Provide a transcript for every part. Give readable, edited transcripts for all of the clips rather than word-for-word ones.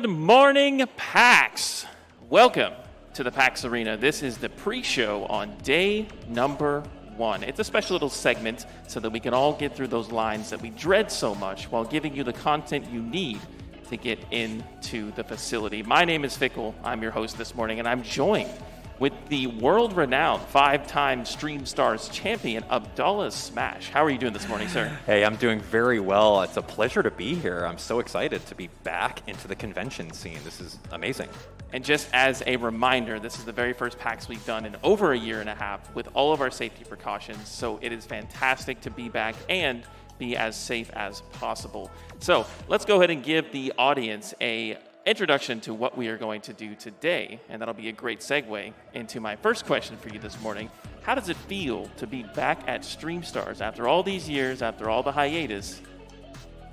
Good morning, PAX. Welcome to the PAX Arena. This is the pre-show on day number 1. It's a special little segment so that we can all get through those lines that we dread so much while giving you the content you need to get into the facility. My name is Fickle. I'm your host this morning, and I'm joined with the world-renowned 5-time Stream Stars champion, Abdullah Smash. How are you doing this morning, sir? Hey, I'm doing very well. It's a pleasure to be here. I'm so excited to be back into the convention scene. This is amazing. And just as a reminder, this is the very first PAX we've done in over a year and a half with all of our safety precautions, so it is fantastic to be back and be as safe as possible. So let's go ahead and give the audience a introduction to what we are going to do today, and that'll be a great segue into my first question for you this morning. How does it feel to be back at Stream Stars after all these years, after all the hiatus?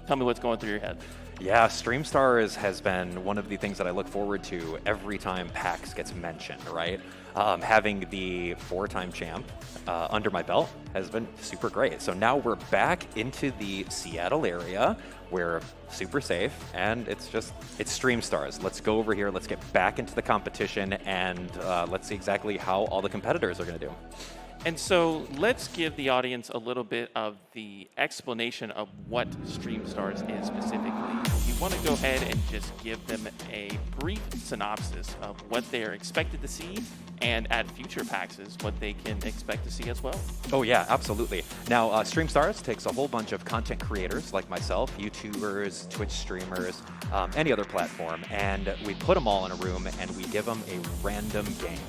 Tell me what's going through your head. Yeah, Stream Stars has been one of the things that I look forward to every time PAX gets mentioned, right? Having the 4-time champ under my belt has been super great. So now we're back into the Seattle area. We're super safe, and it's Stream Stars. Let's go over here, let's get back into the competition, and let's see exactly how all the competitors are going to do. And so let's give the audience a little bit of the explanation of what Stream Stars is specifically. You want to go ahead and just give them a brief synopsis of what they're expected to see, and at future PAXs, what they can expect to see as well. Oh yeah, absolutely. Now, Stream Stars takes a whole bunch of content creators like myself, YouTubers, Twitch streamers, any other platform, and we put them all in a room and we give them a random game.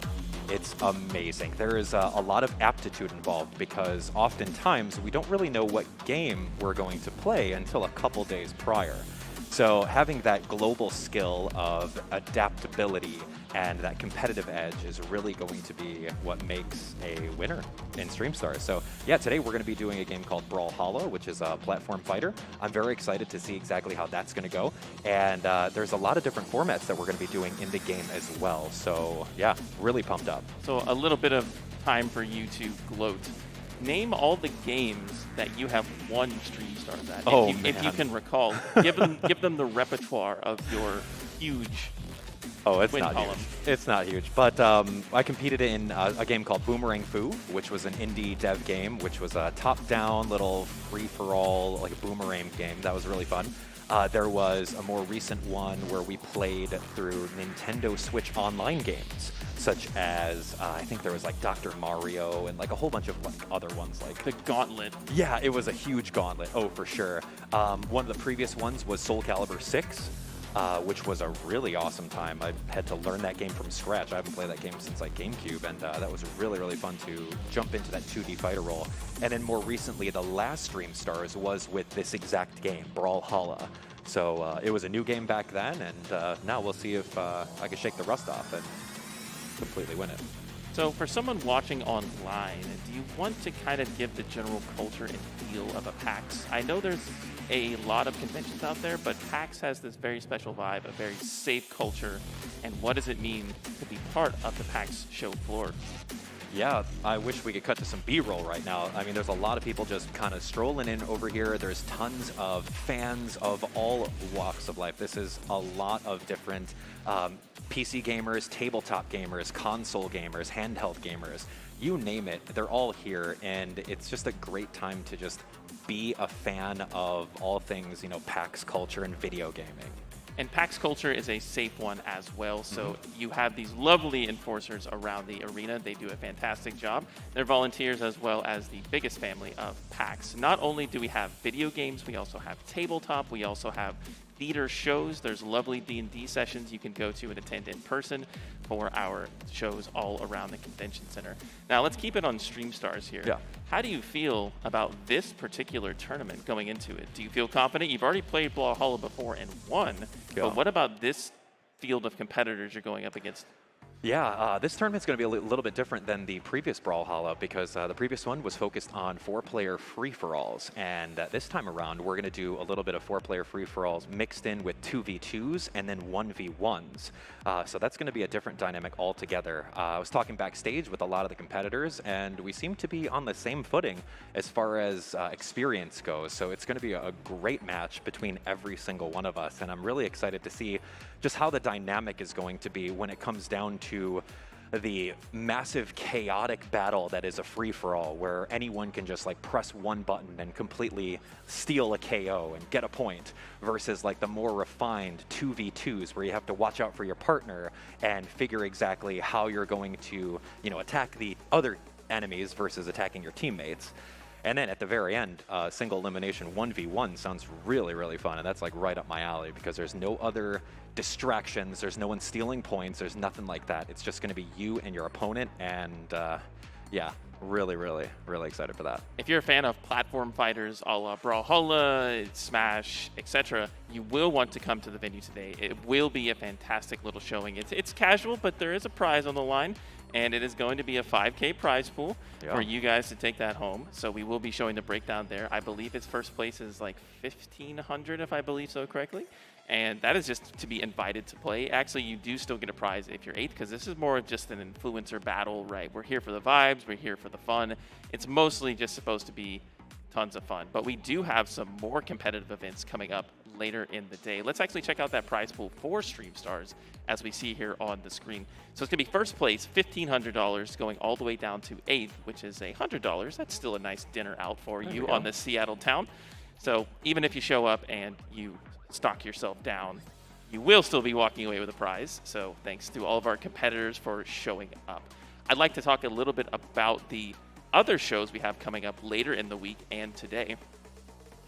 It's amazing. There is a lot of aptitude involved because oftentimes we don't really know what game we're going to play until a couple days prior. So having that global skill of adaptability and that competitive edge is really going to be what makes a winner in Stream Stars. So yeah, today we're going to be doing a game called Brawlhalla, which is a platform fighter. I'm very excited to see exactly how that's going to go. And there's a lot of different formats that we're going to be doing in the game as well. So yeah, really pumped up. So a little bit of time for you to gloat. Name all the games that you have won Stream Stars at. If you can recall, give them the repertoire of your huge win column. Huge. It's not huge, but I competed in a game called Boomerang Fu, which was an indie dev game, which was a top-down little free-for-all, like a boomerang game. That was really fun. There was a more recent one where we played through Nintendo Switch online games, such as I think there was like Dr. Mario and like a whole bunch of like other ones like the Gauntlet. Yeah, it was a huge gauntlet. Oh, for sure. One of the previous ones was Soul Calibur 6, which was a really awesome time. I had to learn that game from scratch. I haven't played that game since like GameCube, and that was really, really fun to jump into that 2D fighter role. And then more recently, the last Stream Stars was with this exact game, Brawlhalla. So it was a new game back then, and now we'll see if I can shake the rust off and completely win it. So for someone watching online, do you want to kind of give the general culture and feel of a PAX? I know there's a lot of conventions out there, but PAX has this very special vibe, a very safe culture. And what does it mean to be part of the PAX show floor? Yeah, I wish we could cut to some B-roll right now. I mean, there's a lot of people just kind of strolling in over here. There's tons of fans of all walks of life. This is a lot of different PC gamers, tabletop gamers, console gamers, handheld gamers. You name it, they're all here, and it's just a great time to just be a fan of all things, you know, PAX culture and video gaming. And PAX culture is a safe one as well. So you have these lovely enforcers around the arena. They do a fantastic job. They're volunteers as well as the biggest family of PAX. Not only do we have video games, we also have tabletop. We also have theater shows. There's lovely D&D sessions you can go to and attend in person for our shows all around the convention center. Now let's keep it on Stream Stars here. Yeah. How do you feel about this particular tournament going into it? Do you feel confident? You've already played Brawlhalla before and won, but what about this field of competitors you're going up against? Yeah, this tournament's going to be a little bit different than the previous Brawlhalla because the previous one was focused on 4-player free-for-alls, and this time around we're going to do a little bit of 4-player free-for-alls mixed in with 2v2s and then 1v1s. So that's going to be a different dynamic altogether. I was talking backstage with a lot of the competitors, and we seem to be on the same footing as far as experience goes. So it's going to be a great match between every single one of us, and I'm really excited to see just how the dynamic is going to be when it comes down to the massive chaotic battle that is a free-for-all, where anyone can just like press one button and completely steal a KO and get a point, versus like the more refined 2v2s where you have to watch out for your partner and figure exactly how you're going to, you know, attack the other enemies versus attacking your teammates. And then at the very end, single elimination 1v1 sounds really, really fun. And that's like right up my alley, because there's no other distractions. There's no one stealing points. There's nothing like that. It's just going to be you and your opponent. And yeah, really, really, really excited for that. If you're a fan of platform fighters a la Brawlhalla, Smash, etc., you will want to come to the venue today. It will be a fantastic little showing. It's casual, but there is a prize on the line. And it is going to be a 5K prize pool for you guys to take that home. So we will be showing the breakdown there. I believe its first place is like 1,500, if I believe so correctly. And that is just to be invited to play. Actually, you do still get a prize if you're 8th, because this is more of just an influencer battle, right? We're here for the vibes. We're here for the fun. It's mostly just supposed to be tons of fun. But we do have some more competitive events coming up later in the day. Let's actually check out that prize pool for Stream Stars as we see here on the screen. So it's going to be first place, $1,500, going all the way down to 8th, which is $100. That's still a nice dinner out for you on the Seattle town. So even if you show up and you stock yourself down, you will still be walking away with a prize. So thanks to all of our competitors for showing up. I'd like to talk a little bit about the other shows we have coming up later in the week and today.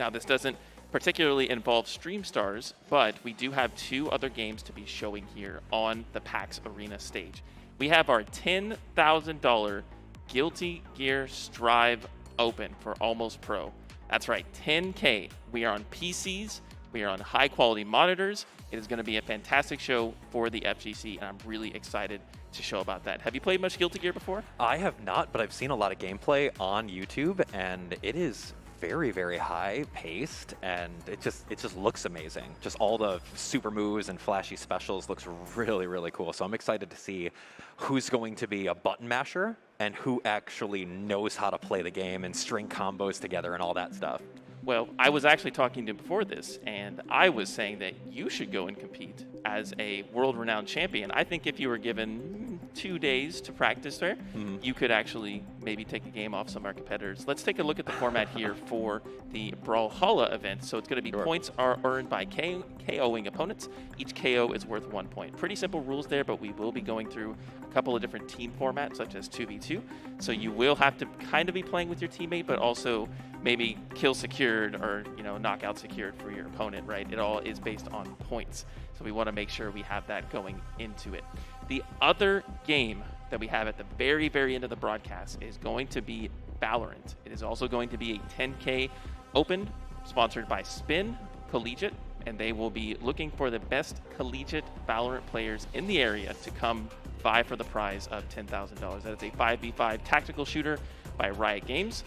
Now, this doesn't particularly involve Stream Stars, but we do have 2 other games to be showing here on the PAX Arena stage. We have our $10,000 Guilty Gear Strive Open for Almost Pro. That's right, 10K. We are on PCs. We are on high-quality monitors. It is going to be a fantastic show for the FGC, and I'm really excited to show about that. Have you played much Guilty Gear before? I have not, but I've seen a lot of gameplay on YouTube, and it is very, very high paced, and it just looks amazing. Just all the super moves and flashy specials looks really, really cool. So I'm excited to see who's going to be a button masher and who actually knows how to play the game and string combos together and all that stuff. Well, I was actually talking to him before this, and I was saying that you should go and compete as a world-renowned champion. I think if you were given 2 days to practice there, you could actually maybe take a game off some of our competitors. Let's take a look at the format here for the Brawlhalla event. So it's going to be points are earned by KOing opponents. Each KO is worth 1 point. Pretty simple rules there, but we will be going through a couple of different team formats, such as 2v2. So you will have to kind of be playing with your teammate, but also maybe kill secured or, you know, knockout secured for your opponent, right? It all is based on points. So we want to make sure we have that going into it. The other game that we have at the very, very end of the broadcast is going to be Valorant. It is also going to be a 10K Open sponsored by Spin Collegiate, and they will be looking for the best collegiate Valorant players in the area to come vie for the prize of $10,000. That is a 5v5 tactical shooter by Riot Games.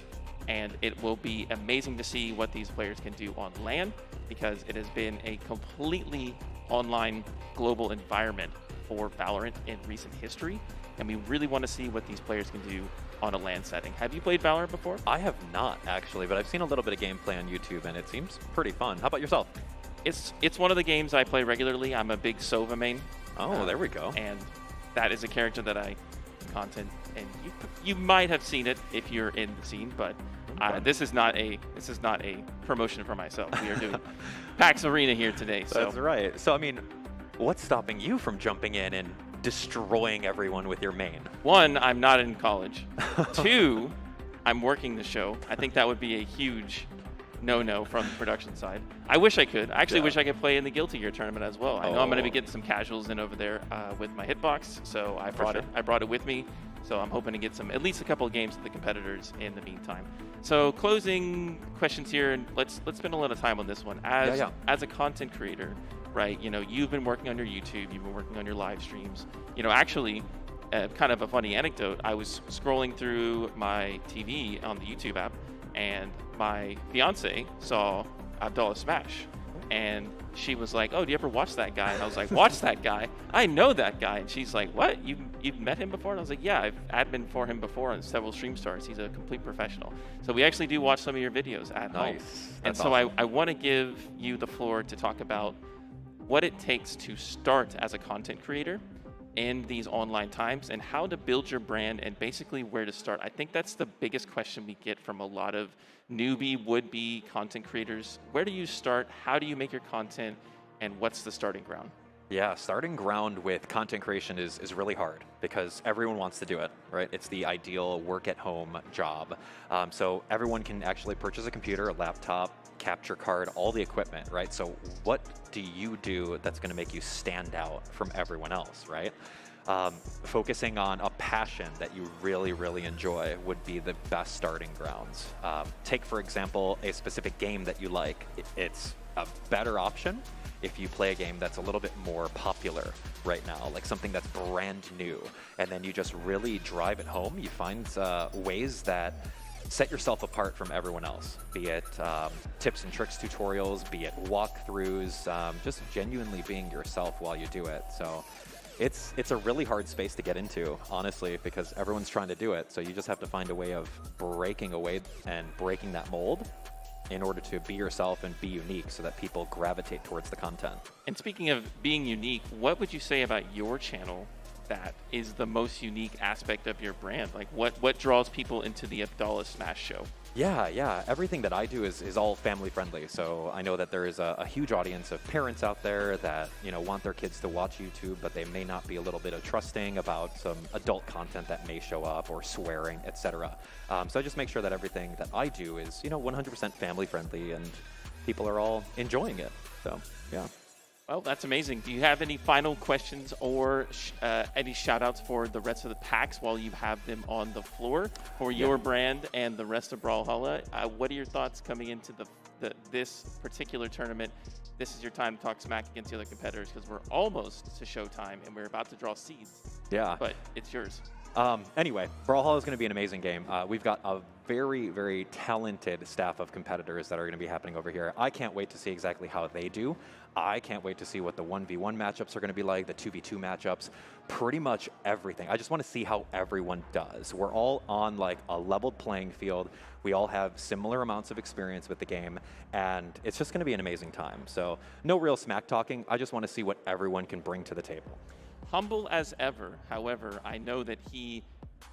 And it will be amazing to see what these players can do on LAN, because it has been a completely online global environment for Valorant in recent history. And we really want to see what these players can do on a LAN setting. Have you played Valorant before? I have not, actually, but I've seen a little bit of gameplay on YouTube, and it seems pretty fun. How about yourself? It's one of the games I play regularly. I'm a big Sova main. Oh, there we go. And that is a character that I content, and you might have seen it if you're in the scene, but this is not a promotion for myself. We are doing PAX Arena here today. So. That's right. So I mean, what's stopping you from jumping in and destroying everyone with your main? 1, I'm not in college. 2, I'm working the show. I think that would be a huge no-no from the production side. I wish I could. I actually wish I could play in the Guilty Gear tournament as well. I know I'm going to be getting some casuals in over there with my hitbox, so I brought it with me. So I'm hoping to get at least a couple of games with the competitors in the meantime. So closing questions here, and let's spend a lot of time on this one. As a content creator, right? You know, you've been working on your YouTube, you've been working on your live streams. You know, actually, kind of a funny anecdote. I was scrolling through my TV on the YouTube app, and my fiance saw Abdullah Smash, and she was like, "Oh, do you ever watch that guy?" And I was like, "Watch that guy? I know that guy." And she's like, "What? You've met him before?" And I was like, "Yeah, I've admin for him before on several Stream Stars. He's a complete professional." So we actually do watch some of your videos at home. That's and so awesome. I want to give you the floor to talk about what it takes to start as a content creator in these online times and how to build your brand and basically where to start. I think that's the biggest question we get from a lot of newbie, would-be content creators. Where do you start? How do you make your content? And what's the starting ground? Yeah, starting ground with content creation is really hard because everyone wants to do it, right? It's the ideal work-at-home job. So everyone can actually purchase a computer, a laptop, capture card, all the equipment, right? So what do you do that's going to make you stand out from everyone else, right? Focusing on a passion that you really, really enjoy would be the best starting grounds. Take, for example, a specific game that you like. It's a better option if you play a game that's a little bit more popular right now, like something that's brand new, and then you just really drive it home. You find ways that set yourself apart from everyone else, be it tips and tricks tutorials, be it walkthroughs, just genuinely being yourself while you do it. So it's a really hard space to get into, honestly, because everyone's trying to do it. So you just have to find a way of breaking away and breaking that mold in order to be yourself and be unique so that people gravitate towards the content. And speaking of being unique, what would you say about your channel that is the most unique aspect of your brand? Like what draws people into the Abdallah Smash show? Yeah. Everything that I do is all family friendly. So I know that there is a huge audience of parents out there that, want their kids to watch YouTube, but they may not be a little bit of trusting about some adult content that may show up or swearing, etc. So I just make sure that everything that I do is, 100% family friendly and people are all enjoying it. So, yeah. Well, that's amazing. Do you have any final questions or any shout outs for the rest of the PAX while you have them on the floor for your brand and the rest of Brawlhalla? What are your thoughts coming into this particular tournament? This is your time to talk smack against the other competitors because we're almost to showtime and we're about to draw seeds. Yeah. But it's yours. Anyway, Brawlhalla is going to be an amazing game. We've got a very, very talented staff of competitors that are going to be happening over here. I can't wait to see exactly how they do. I can't wait to see what the 1v1 matchups are going to be like, the 2v2 matchups, pretty much everything. I just want to see how everyone does. We're all on like a leveled playing field. We all have similar amounts of experience with the game, and it's just going to be an amazing time. So no real smack talking. I just want to see what everyone can bring to the table. Humble as ever, however, I know that he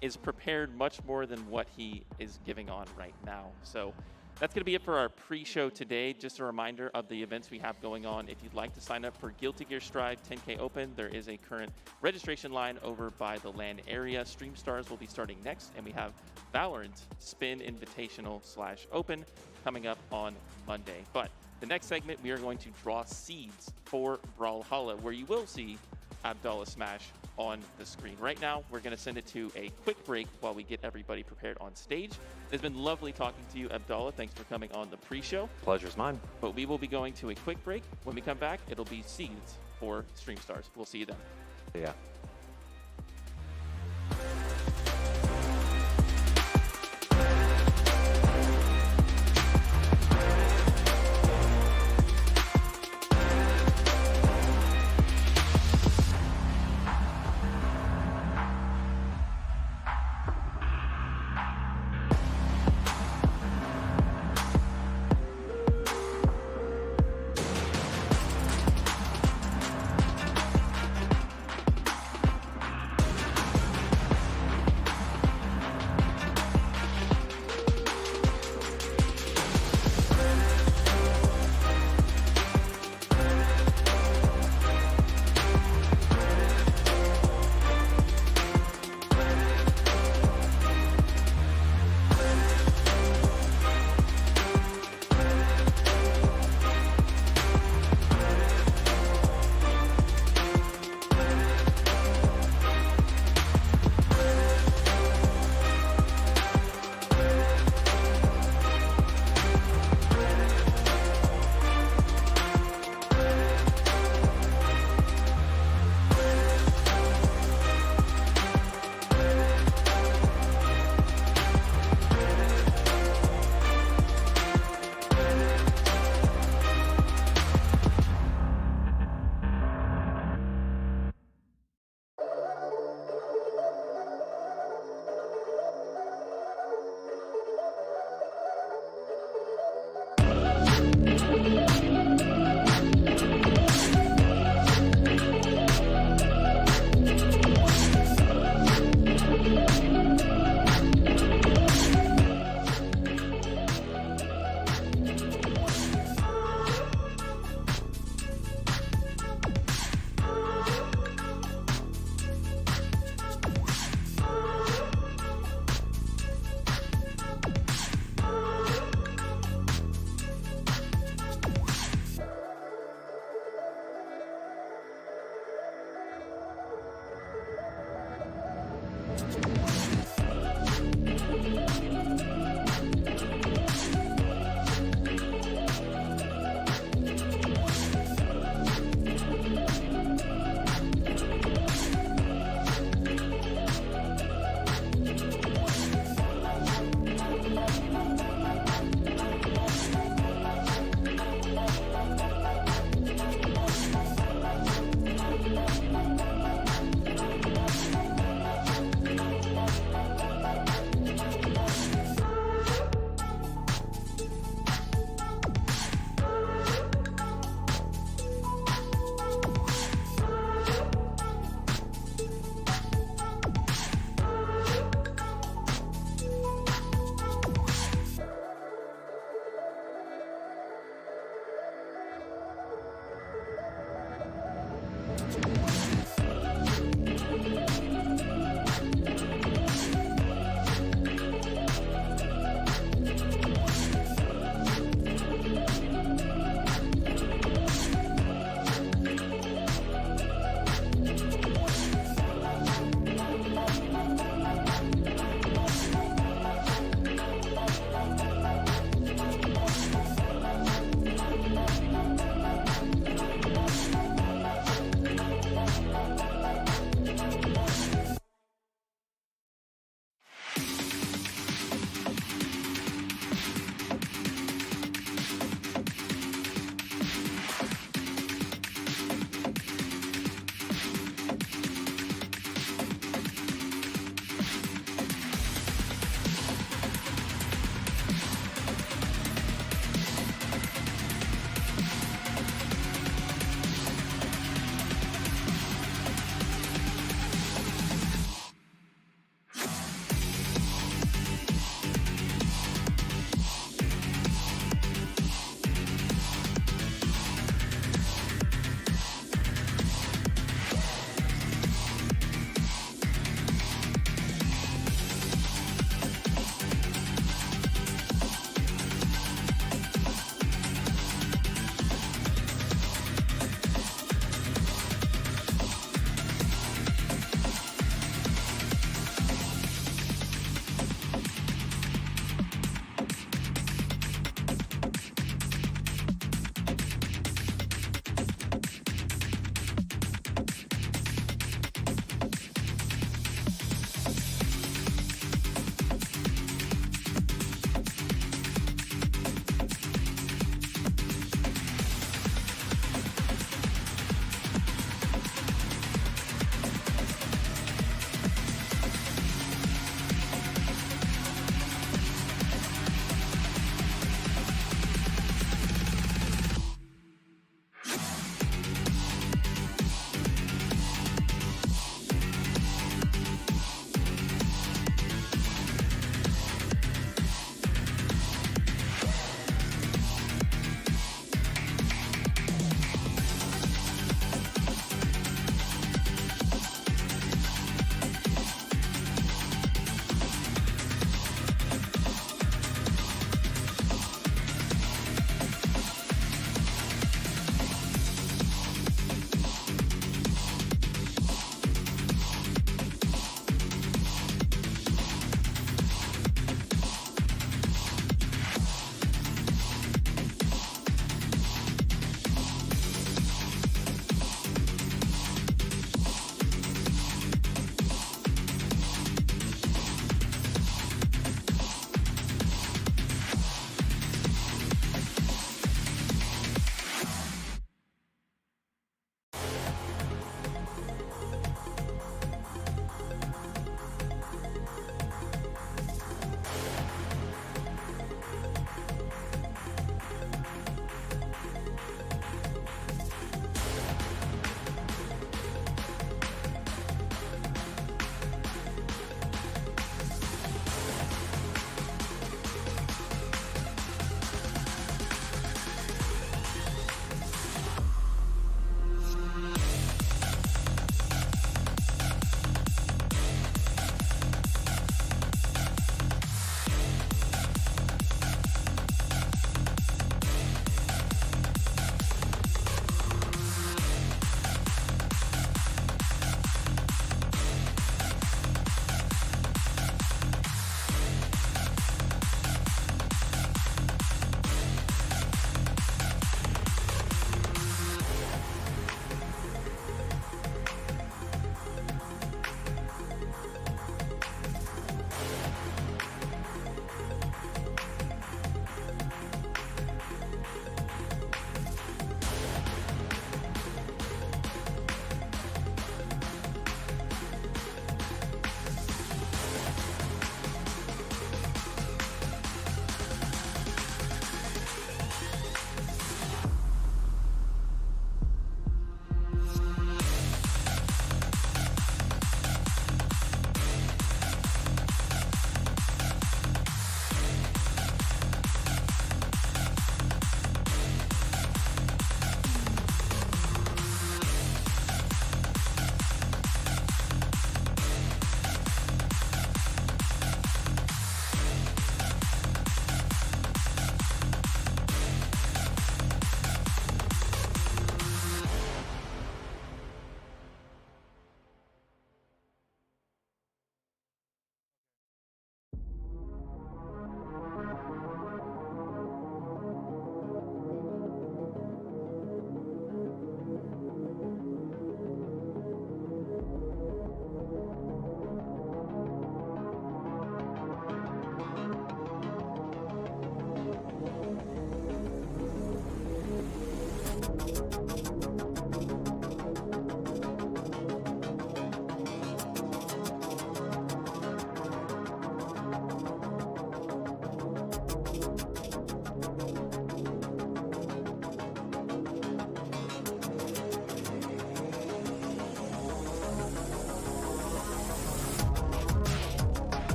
is prepared much more than what he is giving on right now. So that's going to be it for our pre-show today. Just a reminder of the events we have going on. If you'd like to sign up for Guilty Gear Strive 10K Open, there is a current registration line over by the LAN area. Stream Stars will be starting next, and we have Valorant Spin Invitational / Open coming up on Monday. But the next segment, we are going to draw seeds for Brawlhalla, where you will see Abdallah Smash on the screen. Right now, we're going to send it to a quick break while we get everybody prepared on stage. It's been lovely talking to you, Abdallah. Thanks for coming on the pre-show. Pleasure's mine. But we will be going to a quick break. When we come back, it'll be seeds for Stream Stars. We'll see you then. Yeah.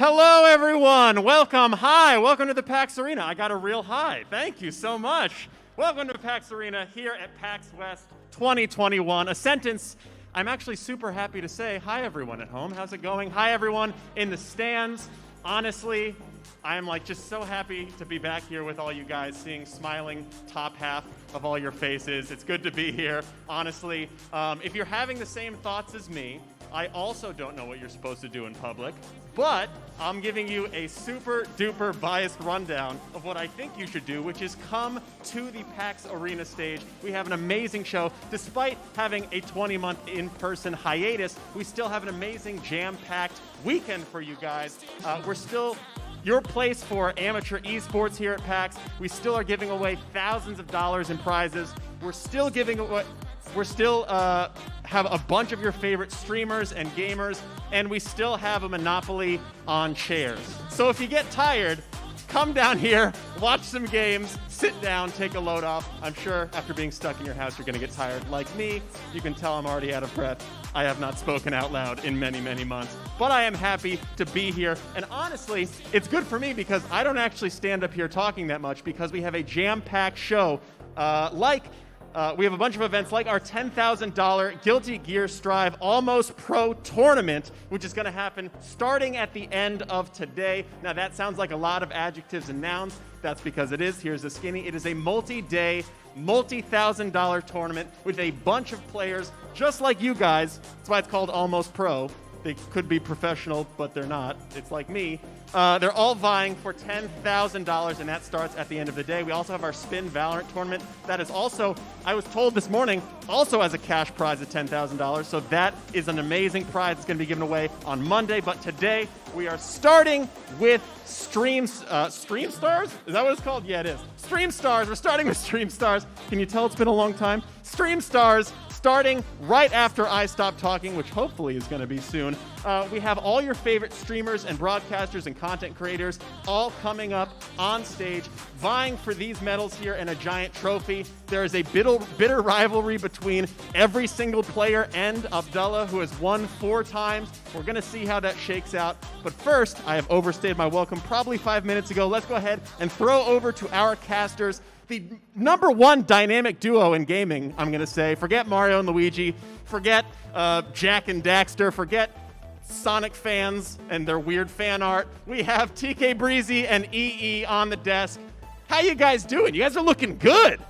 Hello, everyone. Welcome. Hi. Welcome to the PAX Arena. I got a real hi. Thank you so much. Welcome to PAX Arena here at PAX West 2021. A sentence I'm actually super happy to say. Hi, everyone at home. How's it going? Hi, everyone in the stands. Honestly, I am just so happy to be back here with all you guys, seeing smiling top half of all your faces. It's good to be here. Honestly, if you're having the same thoughts as me, I also don't know what you're supposed to do in public, but I'm giving you a super duper biased rundown of what I think you should do, which is come to the PAX Arena stage. We have an amazing show. Despite having a 20-month in-person hiatus, we still have an amazing jam-packed weekend for you guys. We're still your place for amateur esports here at PAX. We still are giving away thousands of dollars in prizes. We're still have a bunch of your favorite streamers and gamers, and we still have a monopoly on chairs. So if you get tired, come down here, watch some games, sit down, take a load off. I'm sure after being stuck in your house, you're gonna get tired. Like me, you can tell I'm already out of breath. I have not spoken out loud in many, many months, but I am happy to be here. And honestly, it's good for me because I don't actually stand up here talking that much because we have a jam-packed show we have a bunch of events like our $10,000 Guilty Gear Strive Almost Pro Tournament, which is going to happen starting at the end of today. Now, that sounds like a lot of adjectives and nouns. That's because it is. Here's the skinny. It is a multi-day, multi-$1,000 tournament with a bunch of players just like you guys. That's why it's called Almost Pro. They could be professional, but they're not. It's like me. They're all vying for $10,000, and that starts at the end of the day. We also have our Spin Valorant tournament. That is also, I was told this morning, also has a cash prize of $10,000. So that is an amazing prize. It's going to be given away on Monday. But today, we are starting with Stream Stars? Is that what it's called? Yeah, it is. Stream Stars. We're starting with Stream Stars. Can you tell it's been a long time? Stream Stars. Starting right after I stop talking, which hopefully is going to be soon. We have all your favorite streamers and broadcasters and content creators all coming up on stage, vying for these medals here and a giant trophy. There is a bitter rivalry between every single player and Abdullah, who has won 4 times. We're going to see how that shakes out. But first, I have overstayed my welcome probably 5 minutes ago. Let's go ahead and throw over to our casters. The #1 dynamic duo in gaming, I'm going to say. Forget Mario and Luigi. Forget Jack and Daxter. Forget Sonic fans and their weird fan art. We have TK Breezy and EE on the desk. How you guys doing? You guys are looking good.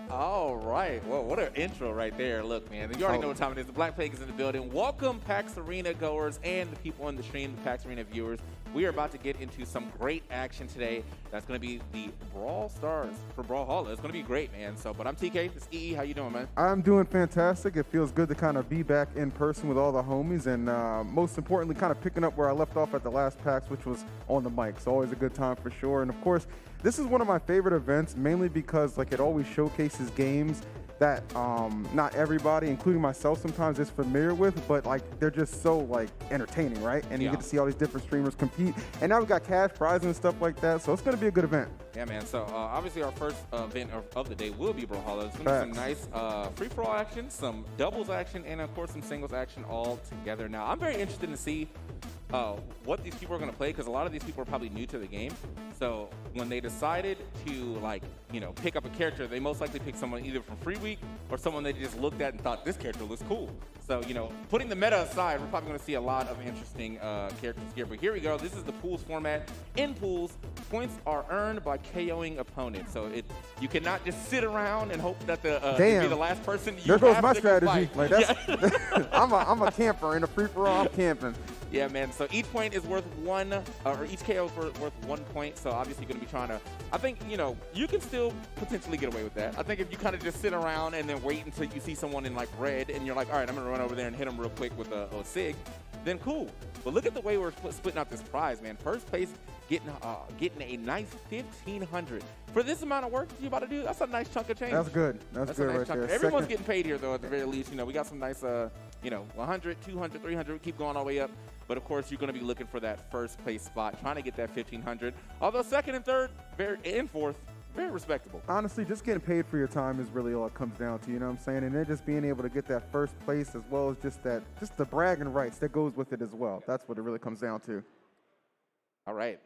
All right. Well, what an intro right there. Look, man, you already know what time it is. The Black Plague is in the building. Welcome, PAX Arena goers and the people on the stream, the PAX Arena viewers. We are about to get into some great action today. That's going to be the Brawl Stars for Brawlhalla. It's going to be great, man. But I'm TK. This is EE. How you doing, man? I'm doing fantastic. It feels good to kind of be back in person with all the homies, and most importantly, kind of picking up where I left off at the last PAX, which was on the mic. So always a good time for sure. And of course, this is one of my favorite events, mainly because it always showcases games that not everybody, including myself, sometimes is familiar with, but they're just so entertaining, right? And you get to see all these different streamers compete. And now we got cash prizes and stuff like that, so it's going to be a good event. Yeah, man. So obviously our first event of the day will be Brawlhalla. It's going to be some nice free-for-all action, some doubles action, and of course some singles action all together. Now, I'm very interested to see what these people are going to play, because a lot of these people are probably new to the game. So when they decided to pick up a character, they most likely pick someone either from Free Week or someone they just looked at and thought this character looks cool. So putting the meta aside, we're probably going to see a lot of interesting characters here. But here we go. This is the pools format. In pools, points are earned by KOing opponents. So you cannot just sit around and hope that you be the last person. There goes my strategy. I'm a camper in a free for all. I'm camping. Yeah, man. So each point is worth each KO is worth 1 point. So obviously you're going to be trying to, I think, you can still potentially get away with that. I think if you kind of just sit around and then wait until you see someone in red and you're like, all right, I'm going to run over there and hit them real quick with a SIG, then cool. But look at the way we're splitting out this prize, man. First place getting a nice 1,500. For this amount of work you're about to do, that's a nice chunk of change. That's good. That's good right there. Everyone's getting paid here, though, at the very least. We got some nice, 100, 200, 300, keep going all the way up. But, of course, you're going to be looking for that first place spot, trying to get that 1,500. Although second and third, and fourth, very respectable. Honestly, just getting paid for your time is really all it comes down to, you know what I'm saying? And then just being able to get that first place as well as just the bragging rights that goes with it as well. That's what it really comes down to. All right.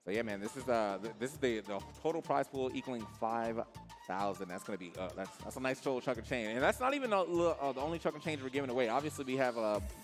So yeah, man, this is the total prize pool equaling 5,000. That's gonna be that's a nice total chunk of change, and that's not even the only chunk of change we're giving away. Obviously, we have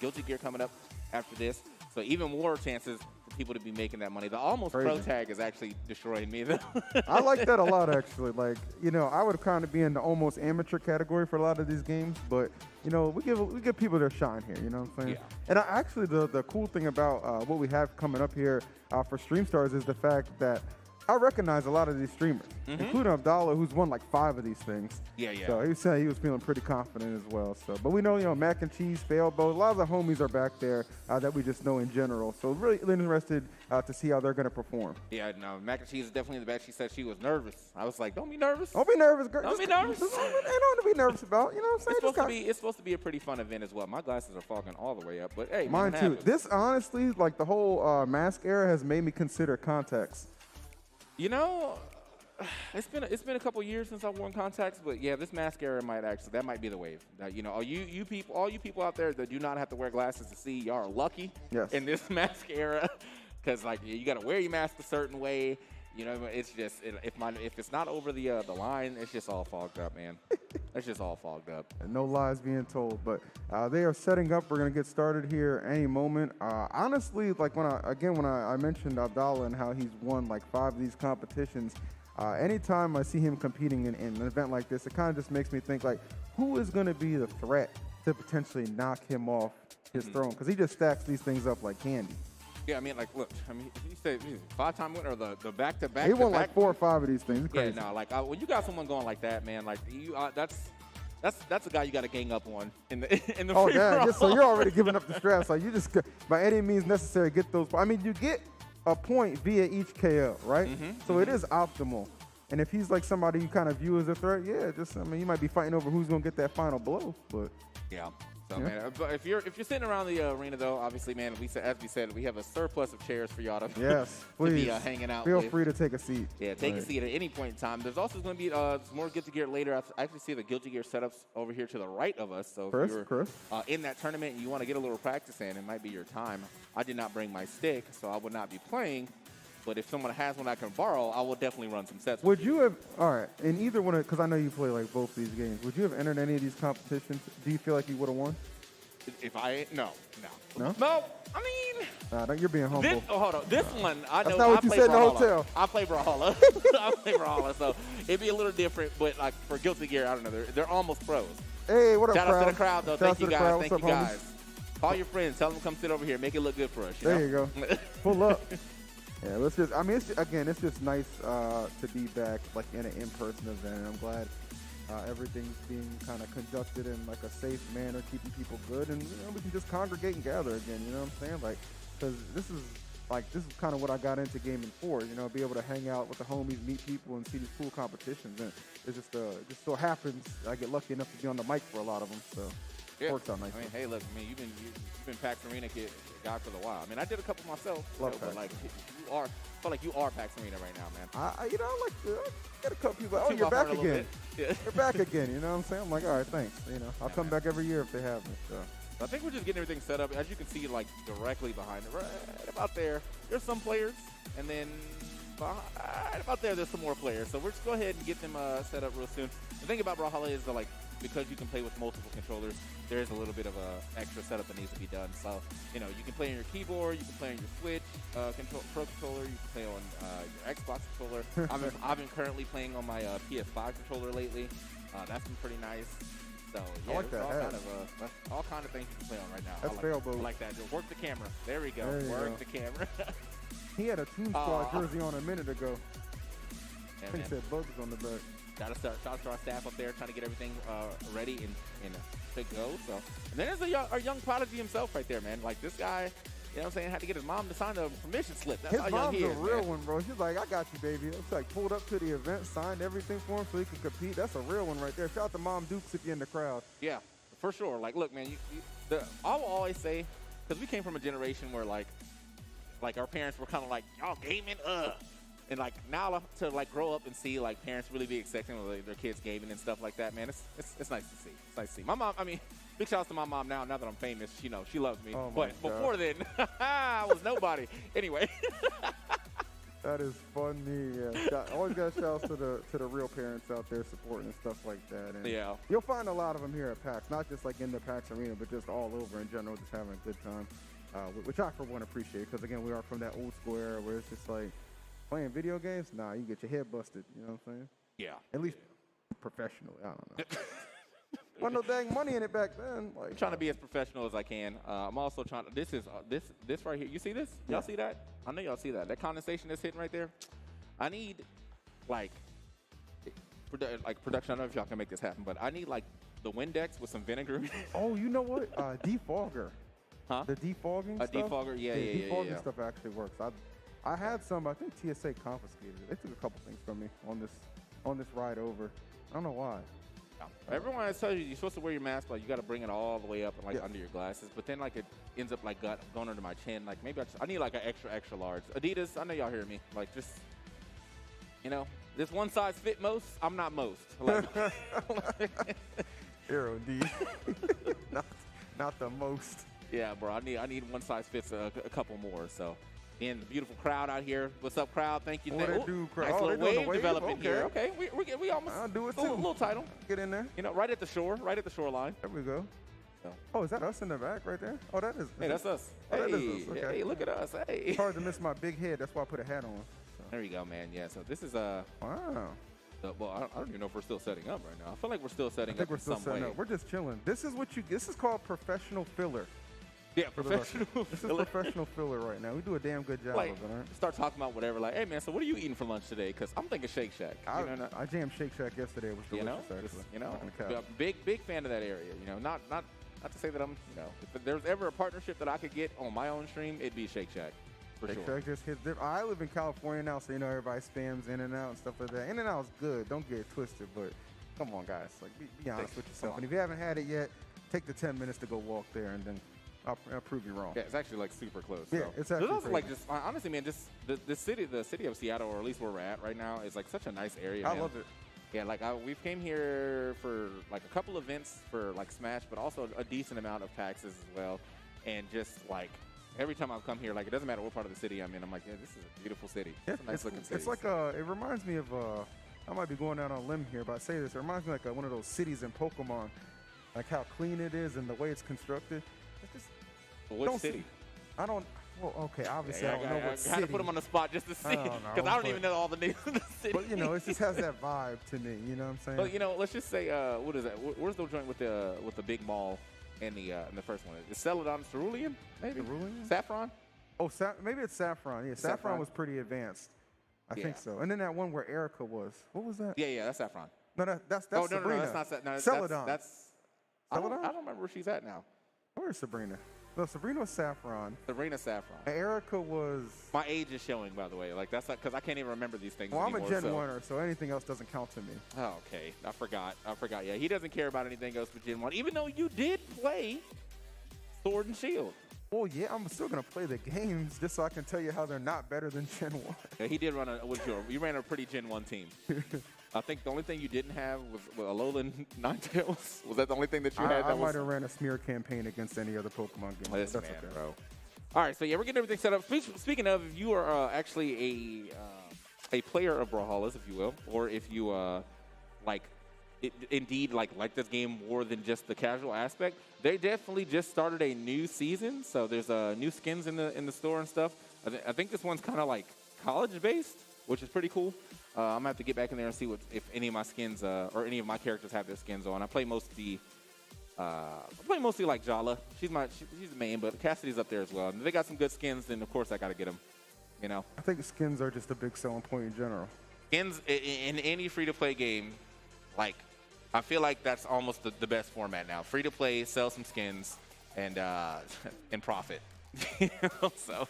Guilty Gear coming up after this, so even more chances for people to be making that money. The almost pro tag is actually destroying me though. I like that a lot, actually. Like, you know, I would kind of be in the almost amateur category for a lot of these games, but you know, we give people their shine here. You know what I'm saying? Yeah. And actually, the cool thing about what we have coming up here for Stream Stars is the fact that I recognize a lot of these streamers, including Abdallah, who's won like 5 of these things. Yeah, yeah. So he was saying he was feeling pretty confident as well. So, but we know, you know, Mac and Cheese, Failboat, a lot of the homies are back there that we just know in general. So really interested to see how they're going to perform. Yeah, no, Mac and Cheese is definitely the best. She said she was nervous. I was like, don't be nervous. Don't be nervous, girl. Don't be nervous. Ain't nothing to be nervous about. You know what I'm saying? It's supposed to be a pretty fun event as well. My glasses are fogging all the way up, but hey, Mine man, too. happens. This honestly, like the whole mask era, has made me consider contacts. You know, it's been a couple years since I've worn contacts, but yeah, this mask era might be the wave. You know, all you people out there that do not have to wear glasses to see, y'all are lucky in this mask era, because like you got to wear your mask a certain way. You know, it's just if it's not over the line, it's just all fogged up, man. It's just all fogged up. And no lies being told, but they are setting up. We're gonna get started here any moment. Honestly, like when I mentioned Abdallah and how he's won like 5 of these competitions, anytime I see him competing in an event like this, it kind of just makes me think like, who is gonna be the threat to potentially knock him off his throne? Because he just stacks these things up like candy. Yeah, I mean, like, look, I mean, you say 5-time winner or the back-to-back. He won like 4 or 5 of these things. Yeah, no, like when you got someone going like that, man, like you, that's a guy you got to gang up on in the Oh free yeah, for so all. you're already giving up the stress. Like you just by any means necessary get those. I mean, you get a point via each KO, right? So it is optimal. And if he's like somebody you kind of view as a threat, yeah, I mean, you might be fighting over who's gonna get that final blow, but yeah. So man, but if you're sitting around the arena though, obviously, man, as we said, we have a surplus of chairs for y'all to, yes, to please be hanging out. Feel with. free to take a seat. Yeah, take a seat at any point in time. There's also going to be some more Guilty Gear later. I actually see the Guilty Gear setups over here to the right of us. So if you're in that tournament and you want to get a little practice in, it might be your time. I did not bring my stick, so I would not be playing. But if someone has one I can borrow, I will definitely run some sets. Would you have, all right, in either one, because I know you play like both these games, would you have entered any of these competitions? Do you feel like you would have won? If I, no. No, I mean, you're being humble. Hold on. This one, I know. That's not what you said in the hotel. I play Brawlhalla. I play Brawlhalla, so it'd be a little different. But like for Guilty Gear, I don't know. They're almost pros. Hey, what up, Shout crowd? out to the crowd, though. Thank you, guys. Thank you, guys. Homies? Call your friends. Tell them to come sit over here. Make it look good for us. There you go. Pull up. Yeah, let's just. I mean, it's just nice to be back, like in an in-person event. And I'm glad everything's being kind of conducted in like a safe manner, keeping people good, and you know we can just congregate and gather again. You know what I'm saying? Like, because this is kind of what I got into gaming for. You know, be able to hang out with the homies, meet people, and see these cool competitions. And it just so happens I get lucky enough to be on the mic for a lot of them. So. Yeah. Works out nice. I mean, hey, look, I mean, you've been PAX Arena guy for a while. I mean, I did a couple myself. But like, I feel like you are PAX Arena right now, man. You know, I like to get a couple people. Oh, you're back again. Yeah. You're back again. You know what I'm saying? I'm like, all right, thanks. You know, I'll come back every year if they have me. So. I think we're just getting everything set up. As you can see, like directly behind it, right about there, there's some players, and then right about there's some more players. So we're just go ahead and get them set up real soon. The thing about Brawlhalla is that like because you can play with multiple controllers, there is a little bit of a extra setup that needs to be done. So you know you can play on your keyboard, you can play on your Switch Pro controller, you can play on your Xbox controller. I've been currently playing on my PS5 controller lately. That's been pretty nice. So yeah, I like that. All kind of things you can play on right now. That's I like that. Just work the camera. There we go. Work the camera. He had a Team Squad jersey on a minute ago. Yeah, I think he said Bugs on the back. Shout out to our staff up there trying to get everything ready and to go. So, and then there's our young prodigy himself right there, man. Like this guy, you know what I'm saying, had to get his mom to sign a permission slip. That's how his young he mom's is, a real man. one, bro. She's like, I got you, baby. It's like pulled up to the event, signed everything for him so he could compete. That's a real one right there. Shout out to Mom Dukes if you're in the crowd. Yeah, for sure. Like, look, man, I will always say, because we came from a generation where like our parents were kind of like, y'all gaming, and like now to like grow up and see like parents really be accepting of like, their kids gaming and stuff like that, man. It's nice to see. It's nice to see. My mom, I mean, big shout out to my mom now. Now that I'm famous, she loves me. Oh but before then, I was nobody. Anyway. That is funny. Yeah, always got shouts to the real parents out there supporting and stuff like that. And Yeah. you'll find a lot of them here at PAX, not just like in the PAX Arena, but just all over in general, just having a good time, which I for one appreciate because again we are from that old school era where it's just like playing video games. Nah, you get your head busted. You know what I'm saying? Yeah. At least professionally. I don't know. Wasn't no dang money in it back then. Like, I'm trying to be as professional as I can. I'm also trying to. This is this right here. You see this? Y'all see that? I know y'all see that. That condensation that's hitting right there. I need like production. I don't know if y'all can make this happen, but I need like the Windex with some vinegar. Oh, you know what? Defogger. Huh? The defogging A stuff? defogger? Yeah. Defogging stuff actually works. I had some. I think TSA confiscated it. They took a couple things from me on this ride over. I don't know why. Everyone has told you you're supposed to wear your mask, but you got to bring it all the way up and like under your glasses. But then like it ends up like going under my chin. Like maybe I need like an extra large. Adidas, I know y'all hear me. Like just this one size fit most. I'm not most. Like, Aero D. not the most. Yeah, bro. I need one size fits a couple more. So. And the beautiful crowd out here. What's up, crowd? Thank you. What they do, crowd? Nice little wave developing here. Okay. Okay, we almost. I'll do it a too. little title. Get in there. Right at the shore, right at the shoreline. There we go. So. Oh, is that us in the back right there? Oh, that is. Hey, that's us. Oh, hey, that is us. Okay. Hey, look at us. Hey. It's hard to miss my big head. That's why I put a hat on. So. There you go, man. Yeah. So this is Wow. well, I don't even know if we're still setting up right now. I feel like we're still setting I think up. we're still setting up. We're just chilling. This is called professional filler. Yeah, professional. This is professional filler right now. We do a damn good job of it, right? Start talking about whatever. Like, hey man, so what are you eating for lunch today? Because I'm thinking Shake Shack. I jammed Shake Shack yesterday. It was delicious, actually. Big fan of that area. Not to say that I'm. If there's ever a partnership that I could get on my own stream, it'd be Shake Shack. For Shake sure. Shack just hits different. I live in California now, so everybody spams In-N-Out and stuff like that. In-N-Out is good. Don't get it twisted, but come on, guys. Like, be honest with yourself. And if you haven't had it yet, take the 10 minutes to go walk there, and then I'll prove you wrong. Yeah, it's actually like super close. Yeah, it's actually also like just honestly, man, just the city of Seattle, or at least where we're at right now, is like such a nice area. I love it. Yeah, like we've came here for like a couple events for like Smash, but also a decent amount of PAXs as well. And just like every time I've come here, like it doesn't matter what part of the city I'm in, I'm like, yeah, this is a beautiful city. Yeah, it's a nice looking city. It's like it reminds me of I might be going out on a limb here, but I say this, it reminds me like one of those cities in Pokemon, like how clean it is and the way it's constructed. It's just. Well, which city? I don't. Well, okay, obviously I don't know what city. I had to put him on the spot just to see, because I don't even know all the names of the city. But it just has that vibe to me. You know what I'm saying? But let's just say, what is that? Where's the joint with the big mall in the first one? Is Celadon Cerulean? Maybe. Cerulean? Saffron? Oh, maybe it's Saffron. Yeah, Saffron was pretty advanced. I think so. And then that one where Erica was. What was that? Yeah, that's Saffron. No, that's no, Sabrina. that's not. No, Celadon. That's Celadon? I don't remember where she's at now. Where's Sabrina? No, Sabrina was Saffron. Sabrina Saffron. And Erica was. My age is showing, by the way. Like that's because I can't even remember these things. Well, anymore, I'm a Gen 1er, so anything else doesn't count to me. Oh, okay. I forgot. Yeah, he doesn't care about anything else but Gen 1, even though you did play Sword and Shield. Well, yeah, I'm still gonna play the games just so I can tell you how they're not better than Gen 1. Yeah, he did run you ran a pretty Gen 1 team. I think the only thing you didn't have was a Alolan Ninetales. Was that the only thing that you had? I might have ran a smear campaign against any other Pokemon game. That's okay, bro. All right, so yeah, we're getting everything set up. Speaking of, if you are actually a player of Brawlhalla's, if you will, or if you indeed like this game more than just the casual aspect, they definitely just started a new season. So there's new skins in the store and stuff. I think this one's kind of like college based, which is pretty cool. I'm gonna have to get back in there and see if any of my skins or any of my characters have their skins on. I play mostly like Jala. She's the main, but Cassidy's up there as well. And if they got some good skins, then of course I got to get them. I think skins are just a big selling point in general. Skins in any free-to-play game, like I feel like that's almost the best format now. Free-to-play, sell some skins, and profit. So.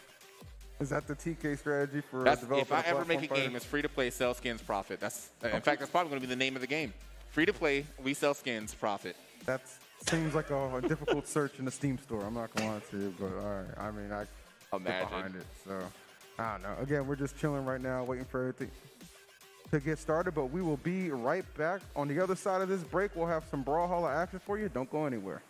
Is that the TK strategy for developing? If I ever make a game, it's free-to-play, sell skins, profit. In fact, that's probably going to be the name of the game. Free-to-play, we sell skins, profit. That seems like a difficult search in the Steam store. I'm not going to lie to you, but all right. I mean, I get behind it. So, I don't know. Again, we're just chilling right now, waiting for everything to get started, but we will be right back. On the other side of this break, we'll have some Brawlhalla action for you. Don't go anywhere.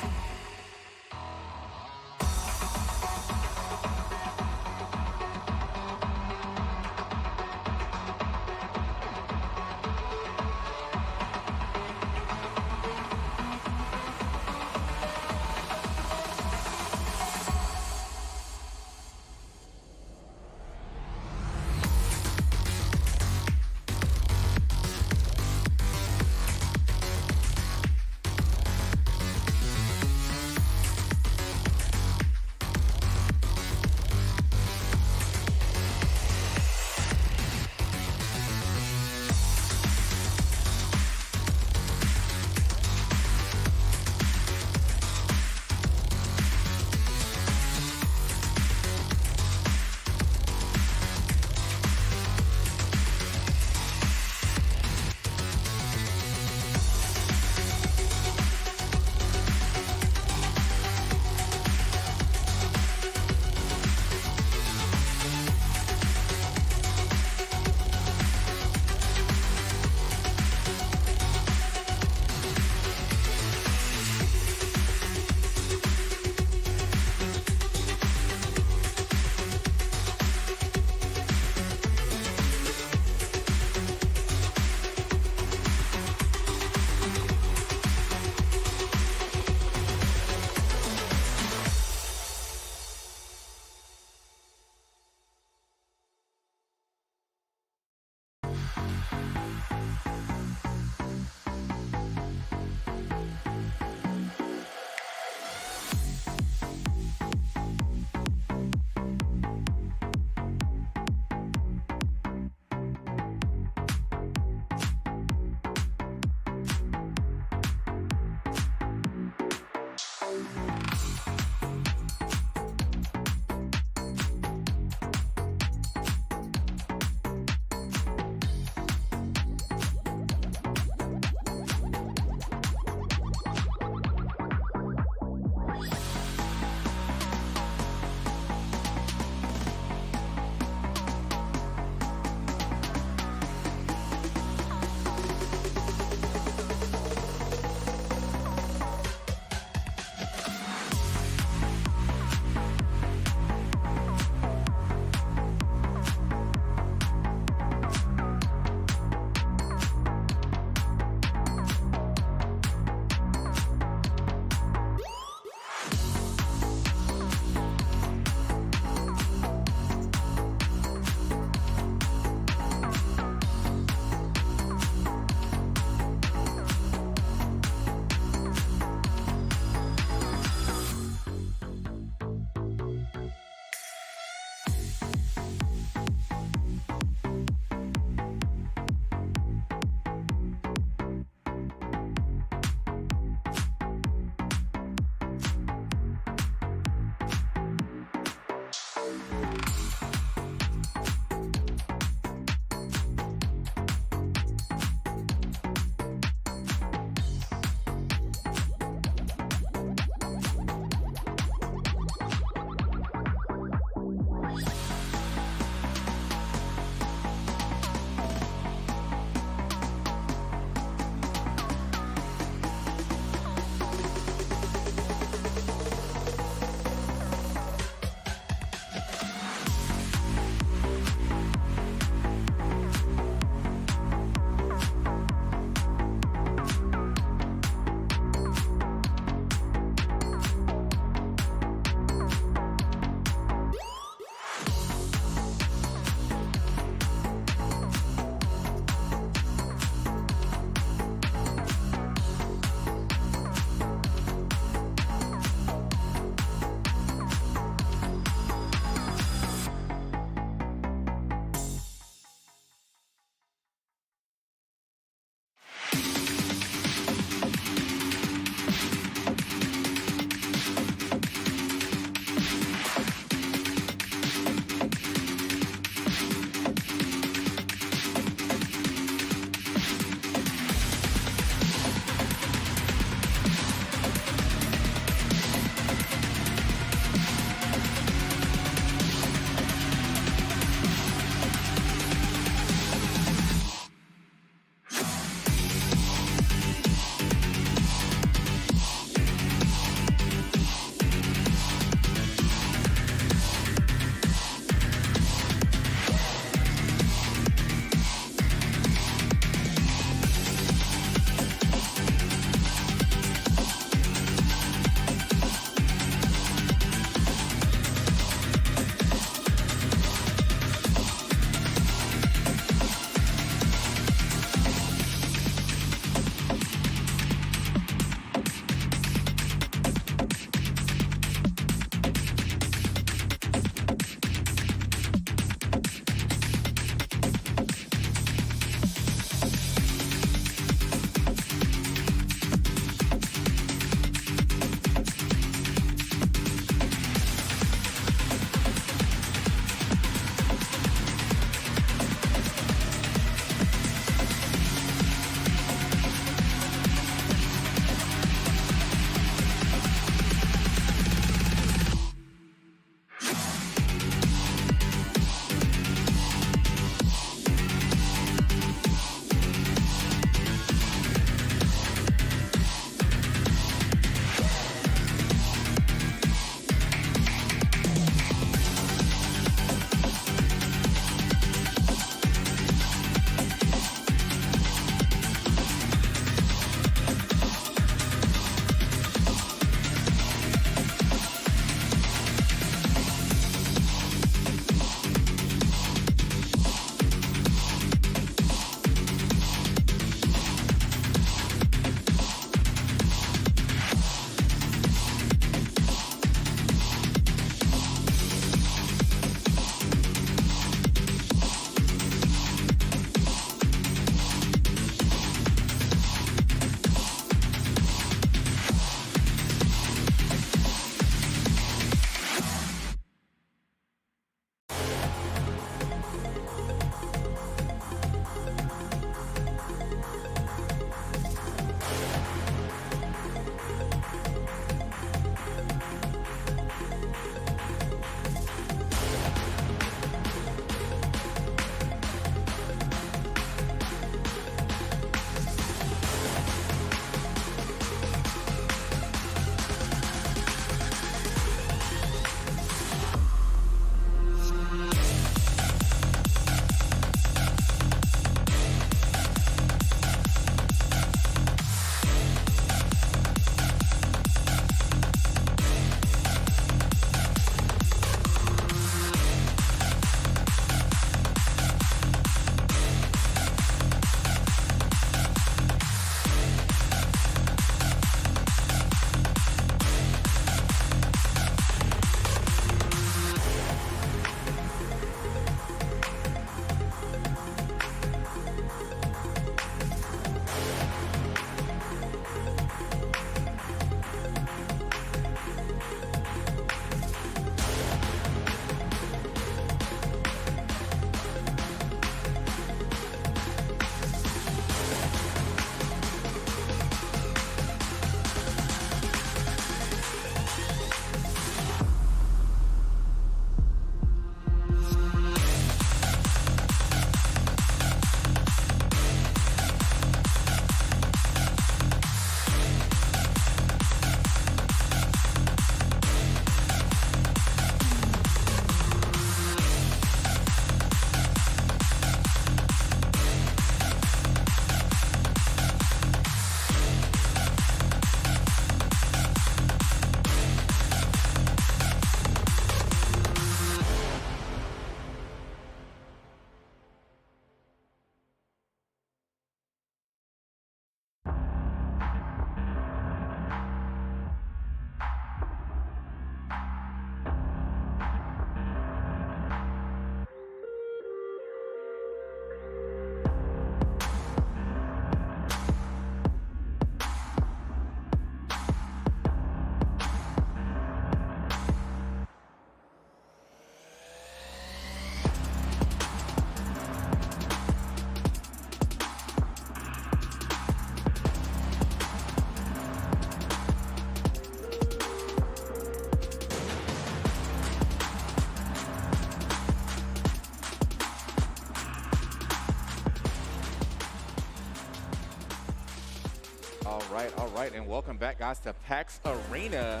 right, and welcome back, guys, to PAX Arena.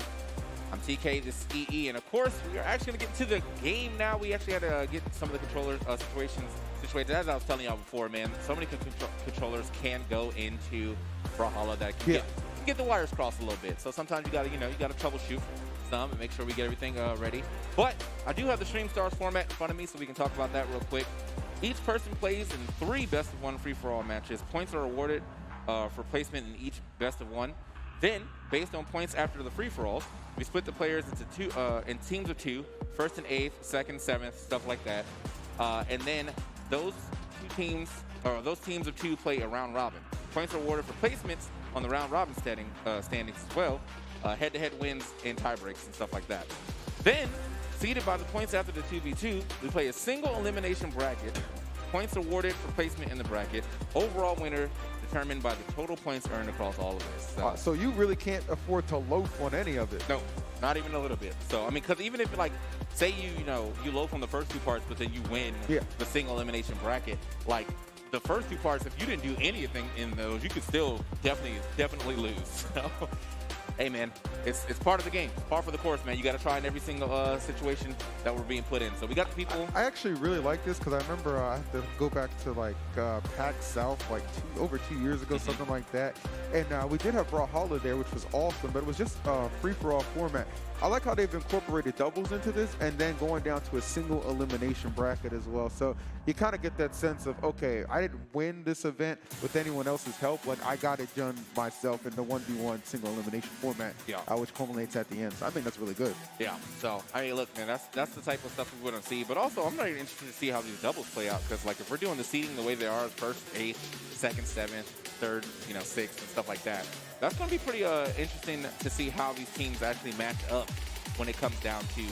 I'm TK, this is EE, and of course, we are actually going to get to the game now. We actually had to get some of the controller situations. As I was telling y'all before, man, so many controllers can go into Brawlhalla that can get the wires crossed a little bit. So sometimes you gotta, you gotta troubleshoot some and make sure we get everything ready. But I do have the Stream Stars format in front of me, so we can talk about that real quick. Each person plays in 3 best-of-1 free-for-all matches. Points are awarded for placement in each best-of-1. Then, based on points after the free-for-alls, we split the players into in teams of 2, first and 8th, second, 7th, stuff like that. And then those teams of 2 play a round robin. Points are awarded for placements on the round robin standings as well. Head-to-head wins and tie breaks and stuff like that. Then, seeded by the points after the 2v2, we play a single elimination bracket. Points awarded for placement in the bracket. Overall winner determined by the total points earned across all of this. So you really can't afford to loaf on any of it. No, not even a little bit. So, I mean, because even if, like, say you loaf on the first 2 parts, but then you win the single elimination bracket, like, the first 2 parts, if you didn't do anything in those, you could still definitely lose. So, hey, man, it's part of the game. It's par for the course, man. You got to try in every single situation that we're being put in. So we got the people. I actually really like this because I remember I have to go back to like PAX South like over 2 years ago, something like that. And we did have Brawlhalla there, which was awesome, but it was just free-for-all format. I like how they've incorporated doubles into this and then going down to a single elimination bracket as well. So you kind of get that sense of, okay, I didn't win this event with anyone else's help, but I got it done myself in the 1v1 single elimination format, which culminates at the end. So I think that's really good. Yeah. So, I mean, look, man, that's the type of stuff we want to see. But also, I'm really interested to see how these doubles play out because, like, if we're doing the seeding the way they are, first, 8th, second, 7th, third, 6th, and stuff like that, that's going to be pretty interesting to see how these teams actually match up when it comes down to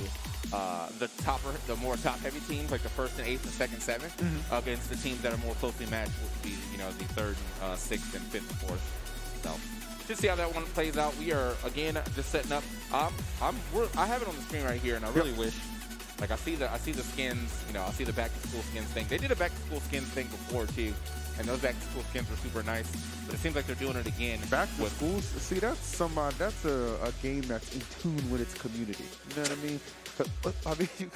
the more top-heavy teams, like the first and 8th and second, 7th, against the teams that are more closely matched, which would be, the 3rd, 6th, and 5th, and 4th. So, just see how that one plays out. We are again just setting up. I have it on the screen right here, and I really wish. Like I see the skins, I see the back-to-school skins thing. They did a back-to-school skins thing before too. And those back-to-school skins were super nice, but it seems like they're doing it again. Back to school, see, that's a game that's in tune with its community. You know what I mean? I mean,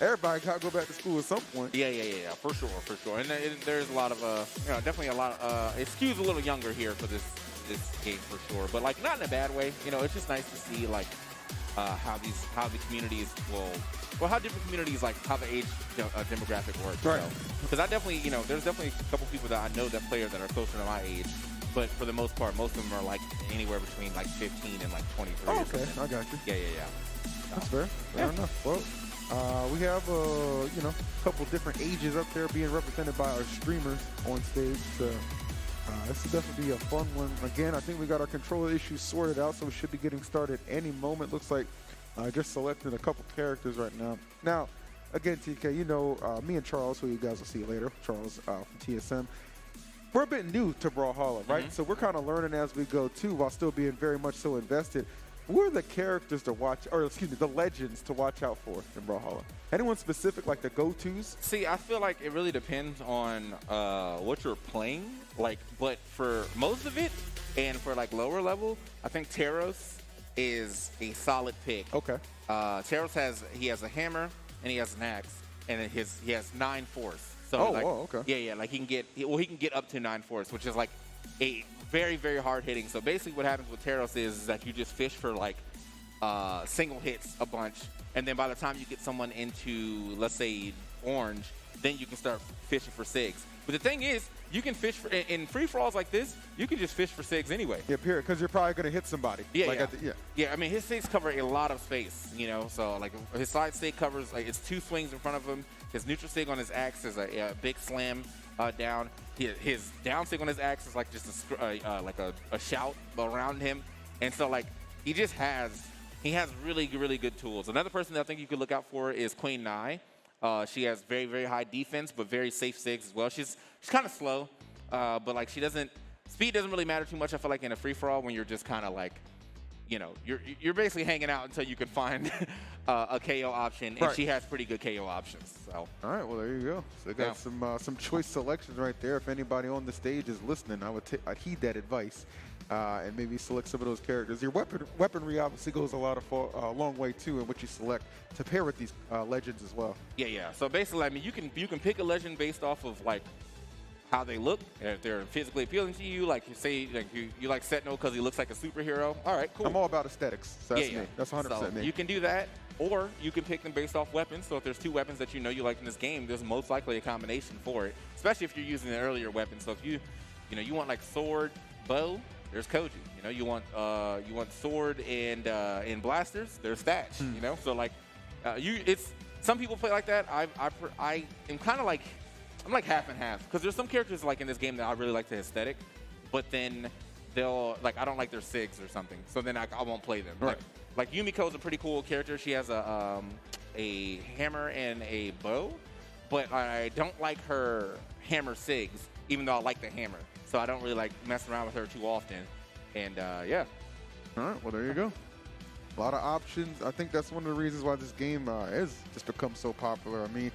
everybody got to go back to school at some point. Yeah, for sure. And there's a lot of, definitely a lot. It skews a little younger here for this game for sure, but like not in a bad way. It's just nice to see like how the communities how different communities, like how the age demographic works. Right. Because I definitely, there's definitely a couple people that I know that play that are closer to my age, but for the most part, most of them are like anywhere between like 15 and like 23. Oh, okay, I got you. Yeah. That's fair. Fair enough. Well, we have a couple different ages up there being represented by our streamers on stage. So this will definitely be a fun one. Again, I think we got our controller issues sorted out, so we should be getting started any moment. Looks like I just selected a couple characters right now. Now, again, TK, me and Charles, who you guys will see later, Charles from TSM, we're a bit new to Brawlhalla, right? So we're kind of learning as we go too, while still being very much so invested. Who are the characters to watch, or excuse me, the legends to watch out for in Brawlhalla? Anyone specific, like the go-tos? See, I feel like it really depends on what you're playing. Like, but for most of it, and for like lower level, I think Taros is a solid pick. Okay. Taros has a hammer and he has an axe, and he has 9 force. So okay. Yeah, like he can get up to 9 force, which is like a very, very hard hitting. So basically what happens with Taros is that you just fish for like single hits a bunch, and then by the time you get someone into, let's say, orange, then you can start fishing for SIGs. But the thing is, you can fish in free-for-alls like this, you can just fish for SIGs anyway. Yeah, period, because you're probably going to hit somebody. Yeah. I mean, his SIGs cover a lot of space, so like his side SIG covers, like, it's 2 swings in front of him. His neutral SIG on his axe is a big slam down. His down SIG on his axe is like just a shout around him. And so, like, he has really, really good tools. Another person that I think you could look out for is Queen Nai. She has very, very high defense, but very safe SIGs as well. She's kind of slow, but like speed doesn't really matter too much. I feel like in a free for all when you're just kind of like, you're basically hanging out until you can find a KO option, and she has pretty good KO options. So. All right, well, there you go. So they got some choice selections right there. If anybody on the stage is listening, I'd heed that advice and maybe select some of those characters. Your weaponry obviously goes a long way too in what you select to pair with these legends as well. Yeah. So basically, I mean, you can pick a legend based off of like how they look, if they're physically appealing to you. Like you say, like you like Sentinel because he looks like a superhero. All right, cool. I'm all about aesthetics. So that's me. That's 100% me. You can do that, or you can pick them based off weapons. So if there's 2 weapons that you know you like in this game, there's most likely a combination for it, especially if you're using an earlier weapon. So if you want like sword, bow, there's Koji. You want sword and blasters, there's Thatch. So like it's some people play like that. I am kind of like I'm like half and half because there's some characters like in this game that I really like the aesthetic, but then they'll like I don't like their SIGs or something, so then I won't play them. Right. Like Yumiko's a pretty cool character. She has a hammer and a bow, but I don't like her hammer SIGs, even though I like the hammer. So I don't really like messing around with her too often. And yeah. All right, well, there you go. A lot of options. I think that's one of the reasons why this game has just become so popular. I mean,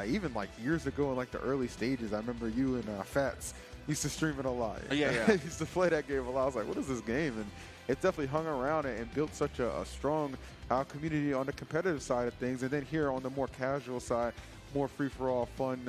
even like years ago in like the early stages, I remember you and Fats used to stream it a lot. Yeah. Used to play that game a lot. I was like, what is this game? And it definitely hung around and built such a strong community on the competitive side of things. And then here on the more casual side, more free-for-all, fun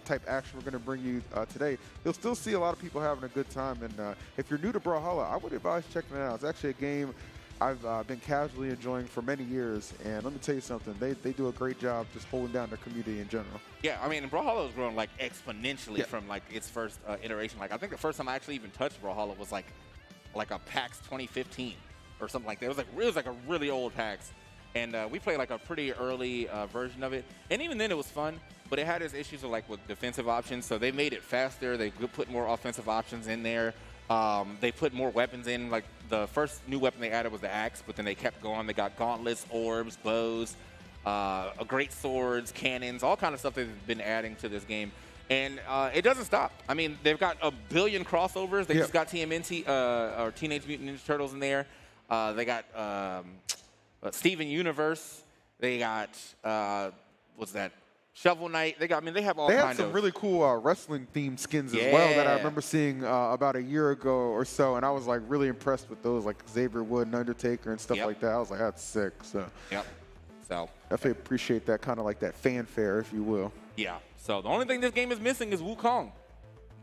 type action we're going to bring you today. You'll still see a lot of people having a good time. And if you're new to Brawlhalla, I would advise checking it out. It's actually a game I've been casually enjoying for many years, and let me tell you something, they do a great job just holding down their community in general. Yeah, I mean, Brawlhalla has grown like exponentially from like its first iteration. Like I think the first time I actually even touched Brawlhalla was like a PAX 2015 or something like that. It was like a really old PAX, and we played like a pretty early version of it, and even then it was fun. But it had its issues with defensive options, so they made it faster. They put more offensive options in there. They put more weapons in. Like the first new weapon they added was the axe, but then they kept going. They got gauntlets, orbs, bows, great swords, cannons, all kind of stuff they've been adding to this game. And it doesn't stop. I mean, they've got a billion crossovers. They just got TMNT or Teenage Mutant Ninja Turtles in there. They got Steven Universe. They got what's that? Shovel Knight. They have all kinds of. They have some really cool wrestling themed skins as well that I remember seeing about a year ago or so, and I was like really impressed with those, like Xavier Wood and Undertaker and stuff like that. I was like, that's sick. So definitely appreciate that kind of like that fanfare, if you will. Yeah. So the only thing this game is missing is Wukong.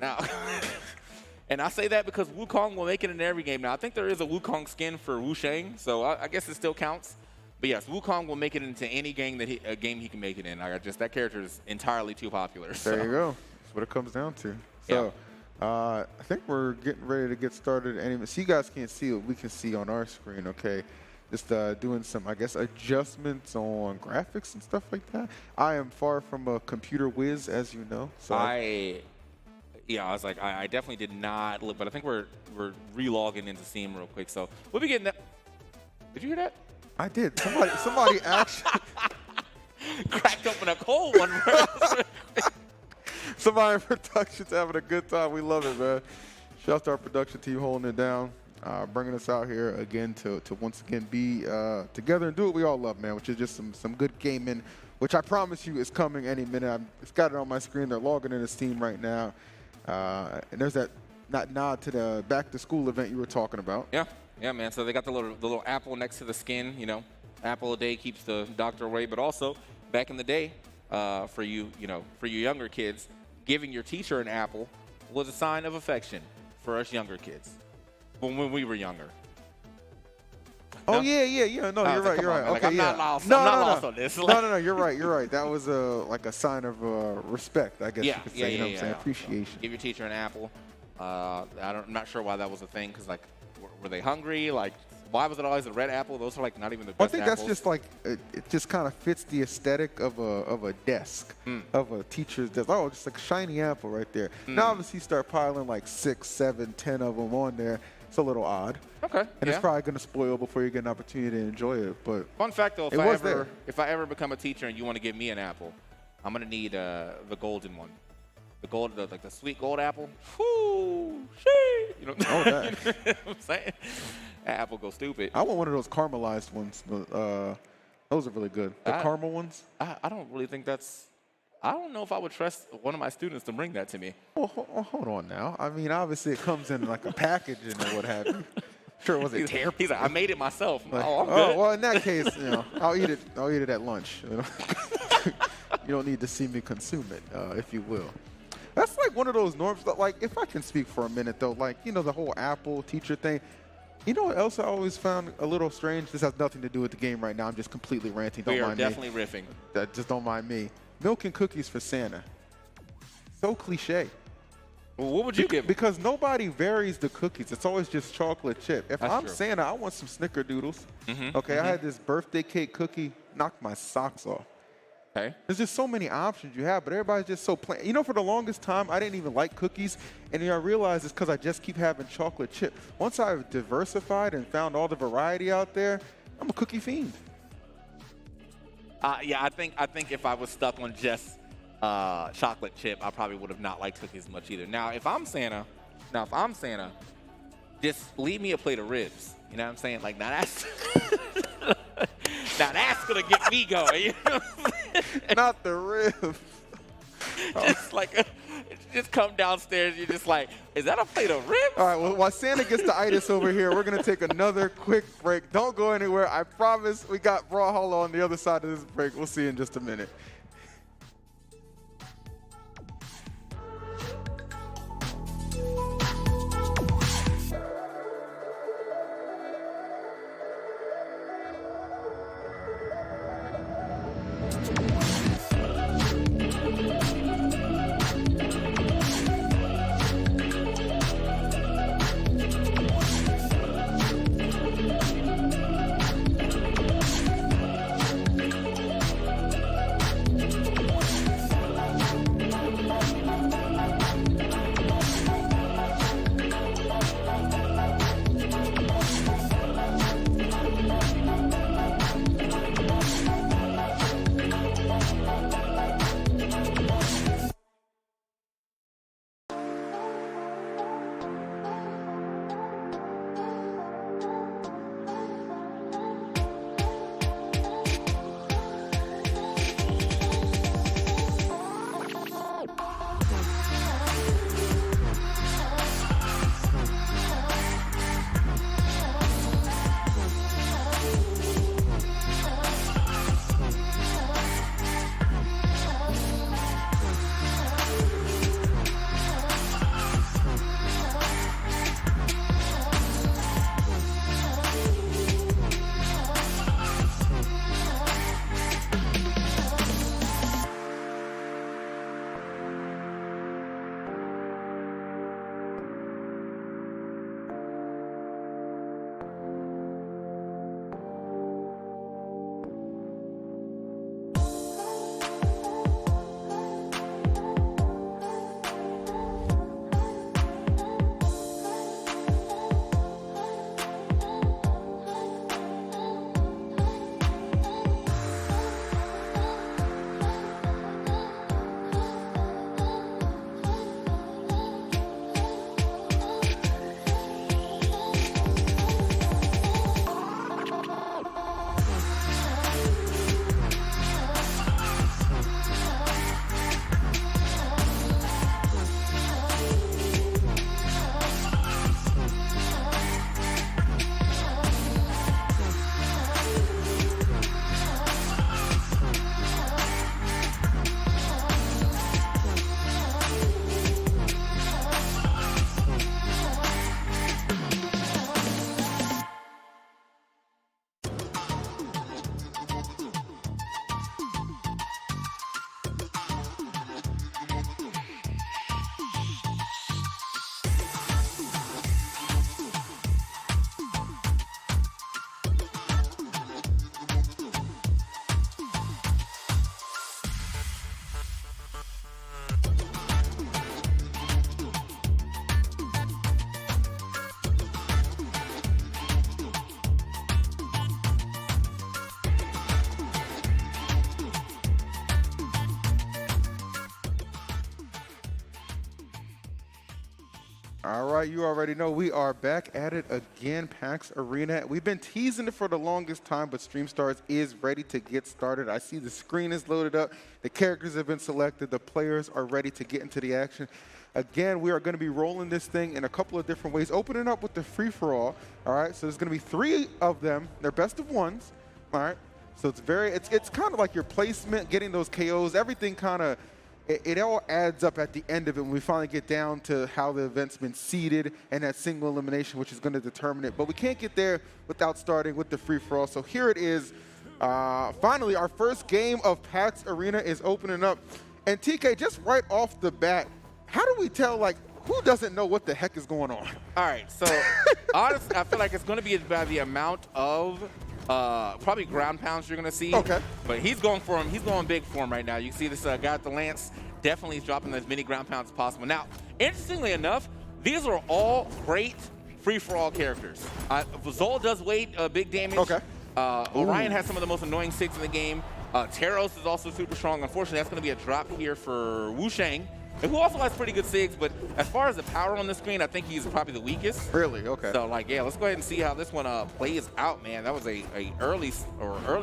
Now, and I say that because Wukong will make it in every game. Now I think there is a Wukong skin for Wu Shang, so I guess it still counts. But yes, Wukong will make it into any game that he can make it in. That character is entirely too popular. There you go. That's what it comes down to. So I think we're getting ready to get started. Anyway, so you guys can't see what we can see on our screen, okay? Just doing some, I guess, adjustments on graphics and stuff like that. I am far from a computer whiz, as you know. So I was like, I definitely did not look, but I think we're re-logging into Steam real quick. So we'll be getting that. Did you hear that? I did. Somebody actually cracked open a cold one. Somebody in production's having a good time. We love it, man. Shout out to our production team holding it down, bringing us out here again to once again be together and do what we all love, man, which is just some good gaming, which I promise you is coming any minute. It's got it on my screen. They're logging into Steam right now. And there's that nod to the back-to-school event you were talking about. Yeah, man. So they got the little apple next to the skin. Apple a day keeps the doctor away. But also, back in the day, for you younger kids, giving your teacher an apple was a sign of affection for us younger kids when we were younger. Oh, yeah. No, you're right. You're right. Okay, I'm not lost. I'm not lost on this. No. You're right. That was like a sign of respect, I guess you could say. You know what I'm saying? Appreciation. Give your teacher an apple. I'm not sure why that was a thing, because like, were they hungry? Like, why was it always a red apple? Those are like not even the best I think apples. that's just like it just kind of fits the aesthetic of a desk, of a teacher's desk. Oh, just like a shiny apple right there. Now obviously you start piling like 6, 7, 10 of them on there. It's a little odd. Okay. And it's probably going to spoil before you get an opportunity to enjoy it. But fun fact though, if I ever become a teacher and you want to give me an apple, I'm gonna need the golden one. The gold, like the sweet gold apple. Whoo, shit. You know what I'm saying? That apple goes stupid. I want one of those caramelized ones. Those are really good. The caramel ones? I don't really think that's. I don't know if I would trust one of my students to bring that to me. Well, hold on now. I mean, obviously it comes in like a package and what have you. Sure, was it terrible? He's like, I made it myself. Like, I'm good. Well, in that case, I'll eat it. I'll eat it at lunch. You don't need to see me consume it, if you will. That's like one of those norms. Like, if I can speak for a minute though, like the whole Apple teacher thing. You know what else I always found a little strange? This has nothing to do with the game right now. I'm just completely ranting. Don't mind me. We are definitely riffing. Just don't mind me. Milk and cookies for Santa. So cliche. Well, what would you give? Because nobody varies the cookies. It's always just chocolate chip. If I'm true. Santa, I want some snickerdoodles. Okay, I had this birthday cake cookie, knocked my socks off. Okay. There's just so many options you have, but everybody's just so plain. For the longest time, I didn't even like cookies, and I realized it's because I just keep having chocolate chip. Once I've diversified and found all the variety out there, I'm a cookie fiend. Yeah, I think if I was stuck on just chocolate chip, I probably would have not liked cookies much either. Now, if I'm Santa, just leave me a plate of ribs. You know what I'm saying? Like, now that's gonna get me going. You know what I'm saying? Not the ribs. Just come downstairs. You're just like, is that a plate of ribs? All right, well, while Santa gets the itis over here, we're going to take another quick break. Don't go anywhere. I promise we got Brawlhalla on the other side of this break. We'll see you in just a minute. All right, you already know we are back at it again, PAX Arena. We've been teasing it for the longest time, but Stream Stars is ready to get started. I see the screen is loaded up, the characters have been selected, the players are ready to get into the action. Again, we are going to be rolling this thing in a couple of different ways, opening up with the free-for-all. All right, so there's going to be 3 of them. They're best of ones. All right, so it's kind of like your placement, getting those KOs, everything kind of. It all adds up at the end of it when we finally get down to how the event's been seeded and that single elimination, which is going to determine it. But we can't get there without starting with the free-for-all. So here it is. Finally, our first game of PAX Arena is opening up. And TK, just right off the bat, how do we tell, like, who doesn't know what the heck is going on? All right, so honestly, I feel like it's going to be by the amount of probably ground pounds you're going to see. Okay. But he's going for him. He's going big for him right now. You see this guy at the Lance. Definitely is dropping as many ground pounds as possible. Now, interestingly enough, these are all great free-for-all characters. Zol does big damage. Okay. Orion has some of the most annoying SIGs in the game. Teros is also super strong. Unfortunately, that's going to be a drop here for Wu Shang, who also has pretty good SIGs, but as far as the power on the screen, I think he's probably the weakest. Really? Okay. So, like, yeah, let's go ahead and see how this one plays out, man. That was a early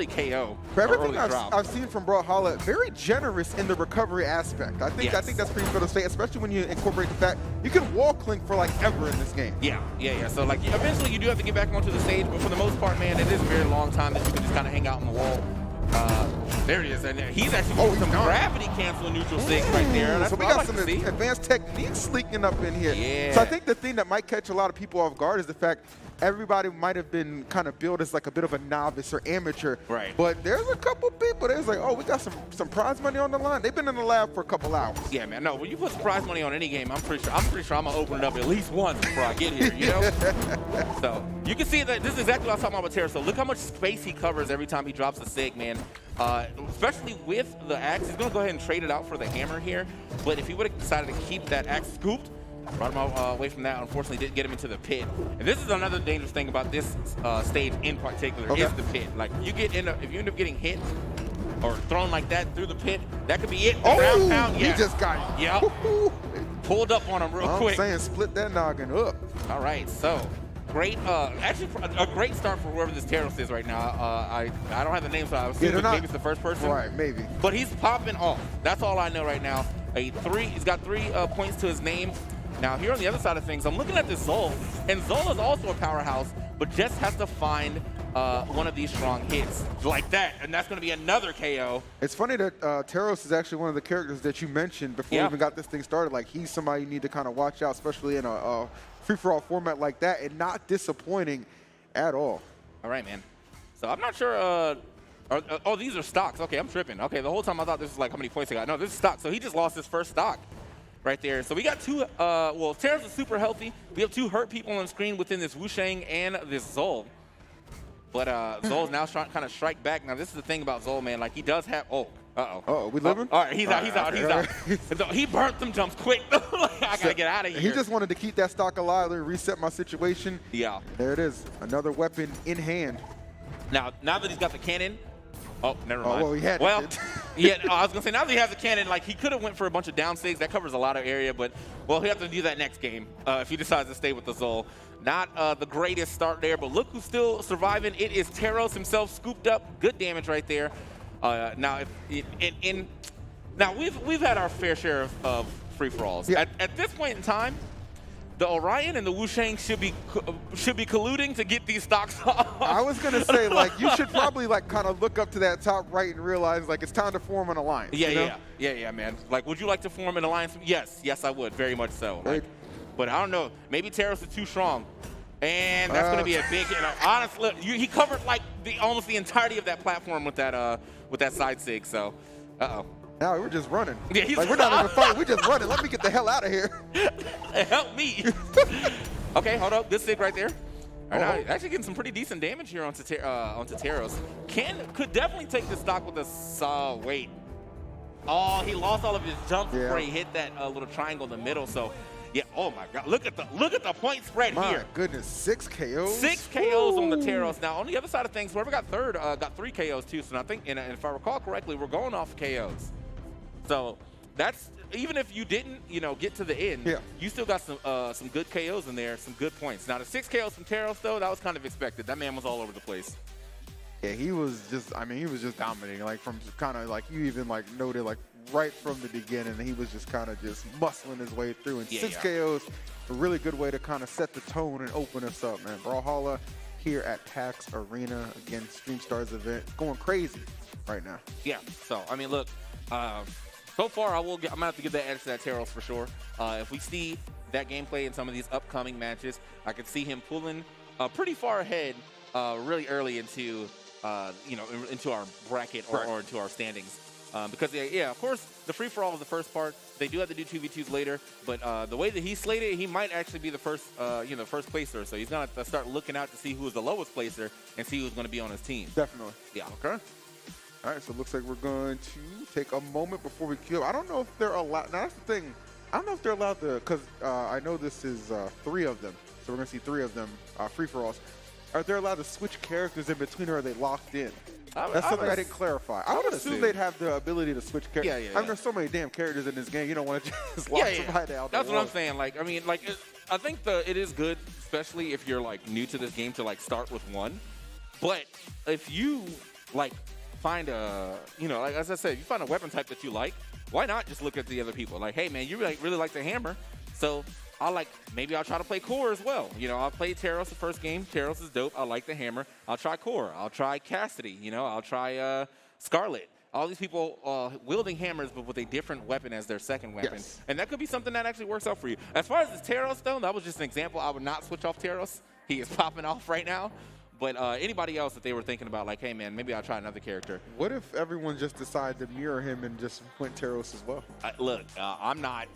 KO. For everything early drop. I've seen from Brawlhalla, very generous in the recovery aspect. I think that's pretty fair to say, especially when you incorporate the fact you can wall clink for like ever in this game. Yeah. So, like, eventually you do have to get back onto the stage, but for the most part, man, it is a very long time that you can just kind of hang out on the wall. There he is, and he's actually doing some gravity cancel neutral SIG right there. That's so we got some advanced techniques leaking up in here. Yeah. So I think the thing that might catch a lot of people off guard is the fact everybody might have been kind of billed as like a bit of a novice or amateur. Right. But there's a couple people that's like, oh, we got some prize money on the line. They've been in the lab for a couple hours. Yeah, man. No, when you put some prize money on any game, I'm pretty sure I'm gonna open it up at least once before I get here. You know. So you can see that this is exactly what I was talking about with Terra. So look how much space he covers every time he drops a SIG, man. Especially with the axe, he's gonna go ahead and trade it out for the hammer here. But if he would have decided to keep that axe scooped, brought him away from that, unfortunately didn't get him into the pit. And this is another dangerous thing about this stage in particular, is the pit. Like, if you end up getting hit or thrown like that through the pit, that could be it. The ground pound, he just got pulled up on him real quick. I'm saying split that noggin up. All right, so great, actually a great start for whoever this Teros is right now. I don't have the name, so I was thinking maybe it's the first person. Right, maybe. But he's popping off. That's all I know right now. He's got 3 points to his name. Now, here on the other side of things, I'm looking at this Zol, and Zol is also a powerhouse, but just has to find one of these strong hits like that, and that's going to be another KO. It's funny that Teros is actually one of the characters that you mentioned before we even got this thing started. Like, he's somebody you need to kind of watch out, especially in a free-for-all format like that, and not disappointing at all. All right, man. So I'm not sure. Oh, these are stocks. Okay, I'm tripping. Okay, the whole time I thought this was like how many points he got. No, this is stock. So he just lost his first stock right there. So we got 2, well, Teros is super healthy. We have 2 hurt people on the screen within this Wu Shang and this Zol. But Zol's now trying to kind of strike back. Now, this is the thing about Zol, man. Like, he does have, we living? All right, he's out. So he burnt them jumps quick. Like, I got to get out of here. He just wanted to keep that stock alive and reset my situation. Yeah. There it is. Another weapon in hand. Now that he's got the cannon, oh, never mind. Well, he had it. Yeah, I was going to say, now that he has a cannon, like, he could have went for a bunch of down SIGs. That covers a lot of area, but, well, he'll have to do that next game if he decides to stay with the Zol. Not the greatest start there, but look who's still surviving. It is Teros himself, scooped up. Good damage right there. Now, we've had our fair share of free-for-alls. Yeah. At this point in time, the Orion and the Wu Shang should be colluding to get these stocks off. I was gonna say, like, you should probably like kind of look up to that top right and realize like it's time to form an alliance. Yeah, man. Like, would you like to form an alliance? Yes, I would, very much so. Like, but I don't know. Maybe Teros is too strong, and that's gonna be a big. Honestly, he covered like almost the entirety of that platform with that side SIG. So, Now we're just running. Yeah, like, we're not even fighting. We're just running. Let me get the hell out of here. Help me. Okay, hold up. Good SIG right there. All right, now, actually getting some pretty decent damage here onto Teros. Could definitely take the stock with a wait. Oh, he lost all of his jumps before he hit that little triangle in the middle. So, yeah. Oh my God. Look at the point spread here. My goodness, 6 KOs. 6 KOs on the Teros. Now, on the other side of things, whoever got third got 3 KOs too. So I think, and if I recall correctly, we're going off KOs. So that's even if you didn't, get to the end, you still got some good KOs in there, some good points. Now the 6 KOs from Teros though, that was kind of expected. That man was all over the place. Yeah, he was just dominating, like from kind of like you even like noted like right from the beginning, he was just kind of just muscling his way through. And 6 KOs, a really good way to kind of set the tone and open us up, man. Brawlhalla here at PAX Arena, again, StreamStars event, going crazy right now. Yeah, so, I mean, look, so far I'm going to have to give that edge to that Teros for sure. If we see that gameplay in some of these upcoming matches, I could see him pulling pretty far ahead really early into, into our bracket or into our standings. Because, of course, the free-for-all was the first part. They do have to do 2v2s later, but the way that he slated, he might actually be the first, first placer. So he's going to start looking out to see who is the lowest placer and see who's going to be on his team. Definitely. Yeah. Okay. All right, so it looks like we're going to take a moment before we queue. I don't know if they're allowed. Now, that's the thing. I don't know if they're allowed to, because I know this is 3 of them. So we're going to see 3 of them free-for-alls. Are they allowed to switch characters in between, or are they locked in? That's something I didn't clarify. I would assume they'd have the ability to switch characters. I mean, there's so many damn characters in this game. You don't want to just lock somebody out. That's what I'm saying. Like, I mean, like, I think it is good, especially if you're like new to this game, to like start with 1. But if you like find a, like as I said, you find a weapon type that you like, why not just look at the other people? Like, hey man, you really like the hammer, so maybe I'll try to play core as well. I'll play Teros the first game. Teros is dope. I like the hammer. I'll try core. I'll try Cassidy. I'll try Scarlet. All these people wielding hammers, but with a different weapon as their second weapon. Yes. And that could be something that actually works out for you. As far as this Teros, though, that was just an example. I would not switch off Teros. He is popping off right now. But anybody else that they were thinking about, like, hey, man, maybe I'll try another character. What if everyone just decided to mirror him and just went Teros as well? Look, I'm not.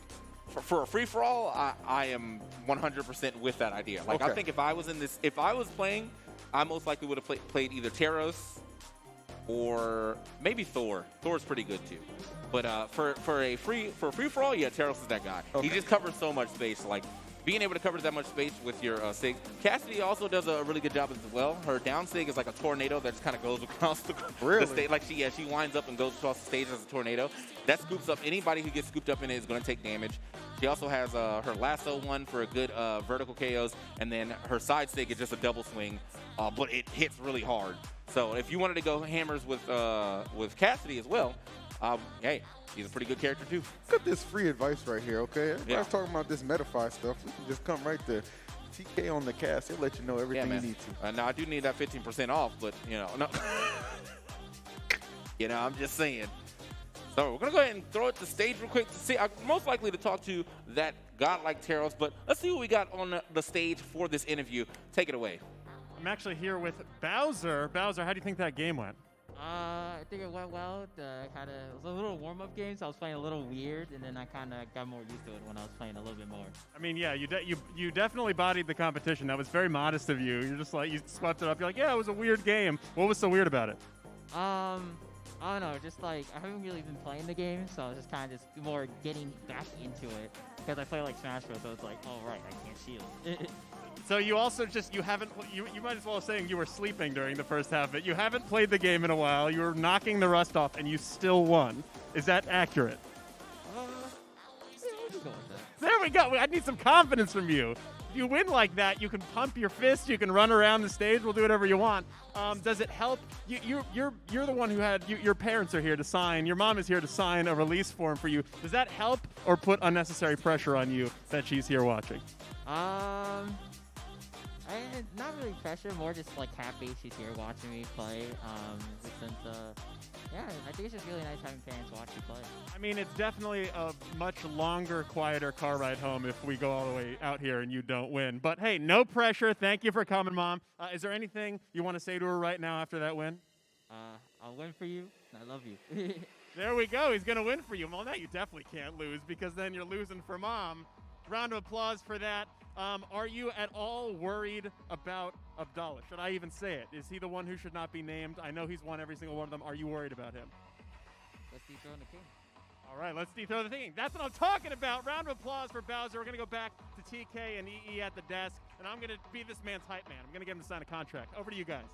For a free-for-all, I am 100% with that idea. Like, I think if I was playing, I most likely would have played either Teros or maybe Thor. Thor's pretty good too. But for a free-for-all, yeah, Teros is that guy. He just covers so much space. Like, being able to cover that much space with your SIG. Cassidy also does a really good job as well. Her down SIG is like a tornado that just kind of goes across the stage. Like she winds up and goes across the stage as a tornado. That scoops up anybody who gets scooped up in it is going to take damage. She also has her lasso one for a good vertical KOs, and then her side SIG is just a double swing, but it hits really hard. So if you wanted to go hammers with Cassidy as well, hey, he's a pretty good character too. Look at this free advice right here, okay? Everybody's talking about this Metafy stuff. We can just come right there. TK on the cast, he'll let you know everything you need to. Now, I do need that 15% off, but, no. I'm just saying. So we're going to go ahead and throw it to the stage real quick to see. I'm most likely to talk to that godlike Teros, but let's see what we got on the stage for this interview. Take it away. I'm actually here with Bowser. Bowser, how do you think that game went? I think it went well. It was a little warm-up game, so I was playing a little weird, and then I kind of got more used to it when I was playing a little bit more. I mean, yeah, you definitely bodied the competition. That was very modest of you. You're just like, you swept it up. You're like, yeah, it was a weird game. What was so weird about it? I don't know, just like, I haven't really been playing the game, so I was just kind of just more getting back into it. Because I play like Smash Bros, so it's like, oh right, I can't shield. So you also you might as well saying you were sleeping during the first half of it. You haven't played the game in a while. You were knocking the rust off, and you still won. Is that accurate? Yeah, we'll just go with that. There we go. I need some confidence from you. If you win like that, you can pump your fist. You can run around the stage. We'll do whatever you want. Does it help? You're the one who had your parents are here to sign. Your mom is here to sign a release form for you. Does that help or put unnecessary pressure on you that she's here watching? Not really pressure, more just like happy she's here watching me play. I think it's just really nice having parents watch you play. I mean, it's definitely a much longer, quieter car ride home if we go all the way out here and you don't win. But hey, no pressure. Thank you for coming, Mom. Is there anything you want to say to her right now after that win? I'll win for you. I love you. There we go. He's going to win for you. Well, now you definitely can't lose because then you're losing for Mom. Round of applause for that. Are you at all worried about Abdallah? Should I even say it? Is he the one who should not be named? I know he's won every single one of them. Are you worried about him? Let's dethrone the king. All right, let's dethrone the king. That's what I'm talking about. Round of applause for Bowser. We're going to go back to TK and EE at the desk, and I'm going to be this man's hype man. I'm going to get him to sign a contract. Over to you guys.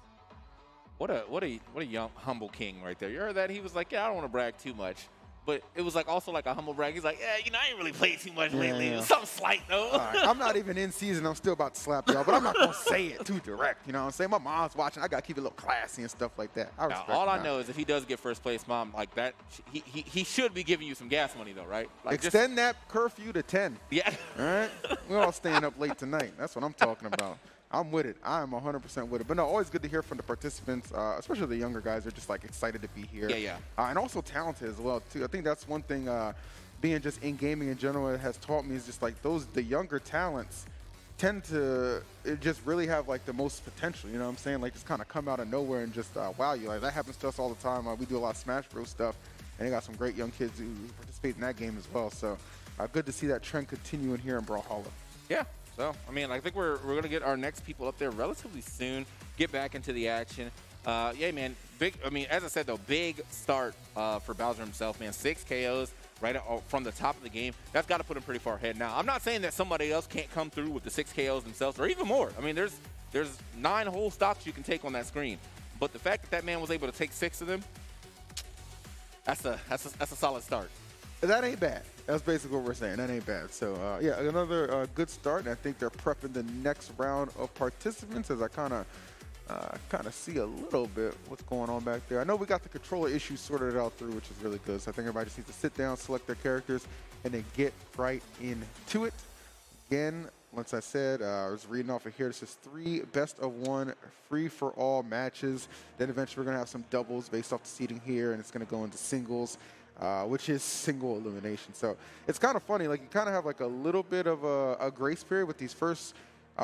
What a young, humble king right there. You heard that? He was like, yeah, I don't want to brag too much. but it was like also like a humble brag. He's like, yeah, you know, I ain't really played too much lately. It was something slight though. All right, I'm not even in season. I'm still about to slap y'all, but I'm not gonna say it too direct. You know what I'm saying? My mom's watching. I gotta keep it a little classy and stuff like that. I respect all I that. know is if he does get first place, Mom, like that, he should be giving you some gas money though, right? Like Extend that curfew to 10. Yeah. All right? We're all staying up late tonight. That's what I'm talking about. I'm with it. I am 100% with it. But no, always good to hear from the participants, especially the younger guys. They're just like excited to be here. Yeah. And also talented as well too. I think that's one thing. Being just in gaming in general has taught me is just like the younger talents tend to just really have like the most potential. You know what I'm saying? Like just kind of come out of nowhere and just wow you. Like that happens to us all the time. We do a lot of Smash Bros stuff, and they got some great young kids who participate in that game as well. So good to see that trend continuing here in Brawlhalla. Yeah. So, I mean, I think we're going to get our next people up there relatively soon, get back into the action. Yeah, man, big, I mean, as I said, though, big start for Bowser himself, man. 6 KOs right from the top of the game. That's got to put him pretty far ahead. Now, I'm not saying that somebody else can't come through with the 6 KOs themselves or even more. I mean, there's 9 whole stocks you can take on that screen. But the fact that that man was able to take 6 of them, that's a solid start. That ain't bad. That's basically what we're saying. That ain't bad. So, yeah, another good start. And I think they're prepping the next round of participants as I kind of see a little bit what's going on back there. I know we got the controller issues sorted out through, which is really good. So I think everybody just needs to sit down, select their characters, and then get right into it. Again, once I said, I was reading off of here. This is 3 best-of-1 free-for-all matches. Then eventually we're going to have some doubles based off the seeding here, and it's going to go into singles. Which is single elimination. So it's kind of funny. Like you kind of have like a little bit of a grace period with these first 2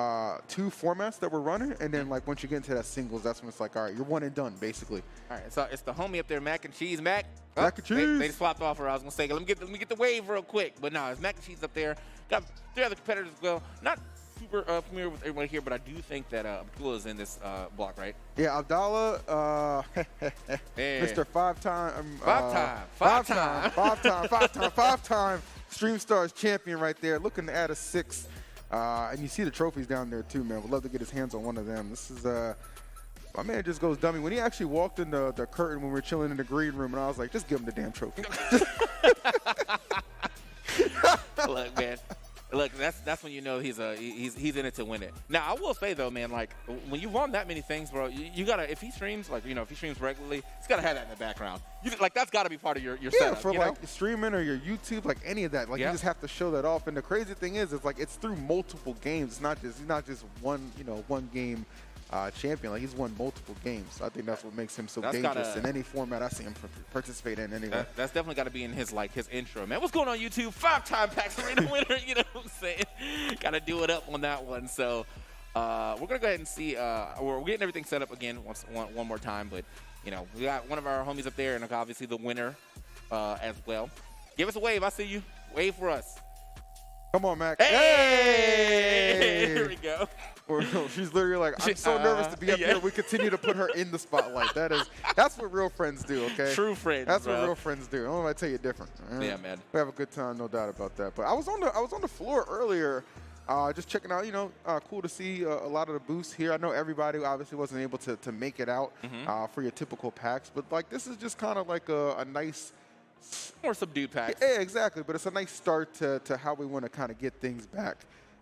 formats that we're running, and then like once you get into that singles, that's when it's like, all right, you're one and done basically. All right, so it's the homie up there, Mac and Cheese. Mac and Cheese. They just swapped off her. I was gonna say, let me get the wave real quick, but no, it's Mac and Cheese up there. Got 3 other competitors as well. Not super familiar with everybody here, but I do think that Abdullah is in this block, right? Yeah, Abdallah, Hey. Mr. Five-time Stream Stars champion right there, looking to add a 6th. And you see the trophies down there too, man. Would love to get his hands on one of them. This is my man just goes dummy. When he actually walked in the curtain when we were chilling in the green room, and I was like, just give him the damn trophy. Look, man. Look, that's when you know he's in it to win it. Now, I will say though, man, like when you won that many things, bro, you gotta, if he streams, like, you know, if he streams regularly, he's gotta have that in the background. Like that's gotta be part of your setup. For you like know? streaming or your YouTube, like any of that, like you just have to show that off. And the crazy thing is, it's like it's through multiple games. It's not just one, one game champion. Like he's won multiple games. So I think that's what makes him so dangerous in any format I see him participate in. Anyway, that's definitely got to be in his intro, man. What's going on, YouTube? 5-time PAX Arena winner. You know what I'm saying? Got to do it up on that one. So we're gonna go ahead and see. We're getting everything set up again one more time, but you know we got one of our homies up there, and obviously the winner as well. Give us a wave. I see you. Wave for us. Come on, Mac. Hey! Here we go. She's literally like, I'm so nervous to be up here. We continue to put her in the spotlight. That's what real friends do, okay? True friends. That's what real friends do. I don't know if I tell you different. Right? Yeah, man. We have a good time, no doubt about that. But I was on the floor earlier, just checking out. Cool to see a lot of the booths here. I know everybody obviously wasn't able to make it out for your typical PAX, but like this is just kind of like a nice. More subdued PAX. Yeah, exactly. But it's a nice start to how we want to kind of get things back.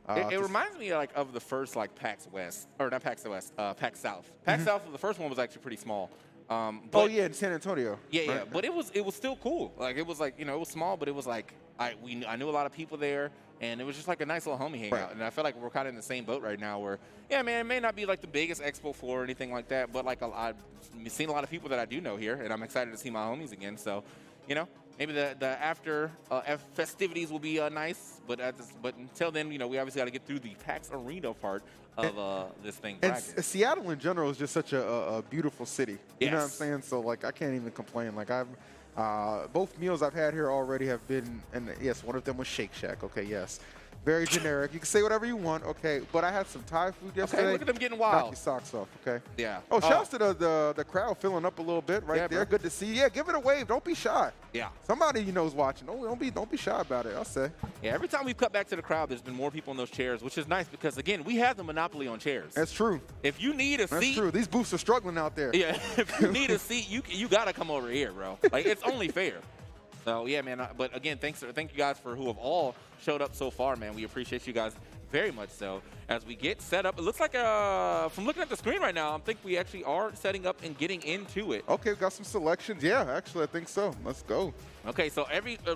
It reminds me of the first PAX West, or not PAX West, PAX South. PAX South, the first one was actually pretty small. But in San Antonio. Yeah, right? But it was still cool. Like it was like, it was small, but it was like I knew a lot of people there, and it was just like a nice little homie hangout. Right. And I feel like we're kind of in the same boat right now, where man, it may not be like the biggest expo floor or anything like that, but like I've seen a lot of people that I do know here, and I'm excited to see my homies again. So, maybe the after festivities will be nice, but until then, we obviously got to get through the PAX Arena part of this thing. And Seattle in general is just such a beautiful city. You know what I'm saying? So like I can't even complain. Like both meals I've had here already have been, and yes, one of them was Shake Shack. Okay, yes. Very generic. You can say whatever you want, okay? But I had some Thai food yesterday. Okay, look at them getting Knock wild. your socks off, okay? Yeah. Oh, shouts to the crowd filling up a little bit right there. Bro. Good to see. Yeah, give it a wave. Don't be shy. Yeah. Somebody you know is watching. Don't be shy about it. I'll say. Yeah. Every time we've cut back to the crowd, there's been more people in those chairs, which is nice because again, we have the monopoly on chairs. That's true. If you need a seat, that's true. These booths are struggling out there. Yeah. If you need a seat, you gotta come over here, bro. Like it's only fair. So yeah, man. But again, thank you guys for who have all showed up so far, man. We appreciate you guys very much. So as we get set up, it looks like from looking at the screen right now, I think we actually are setting up and getting into it. Okay, we've got some selections. Yeah, actually, I think so. Let's go. Okay, so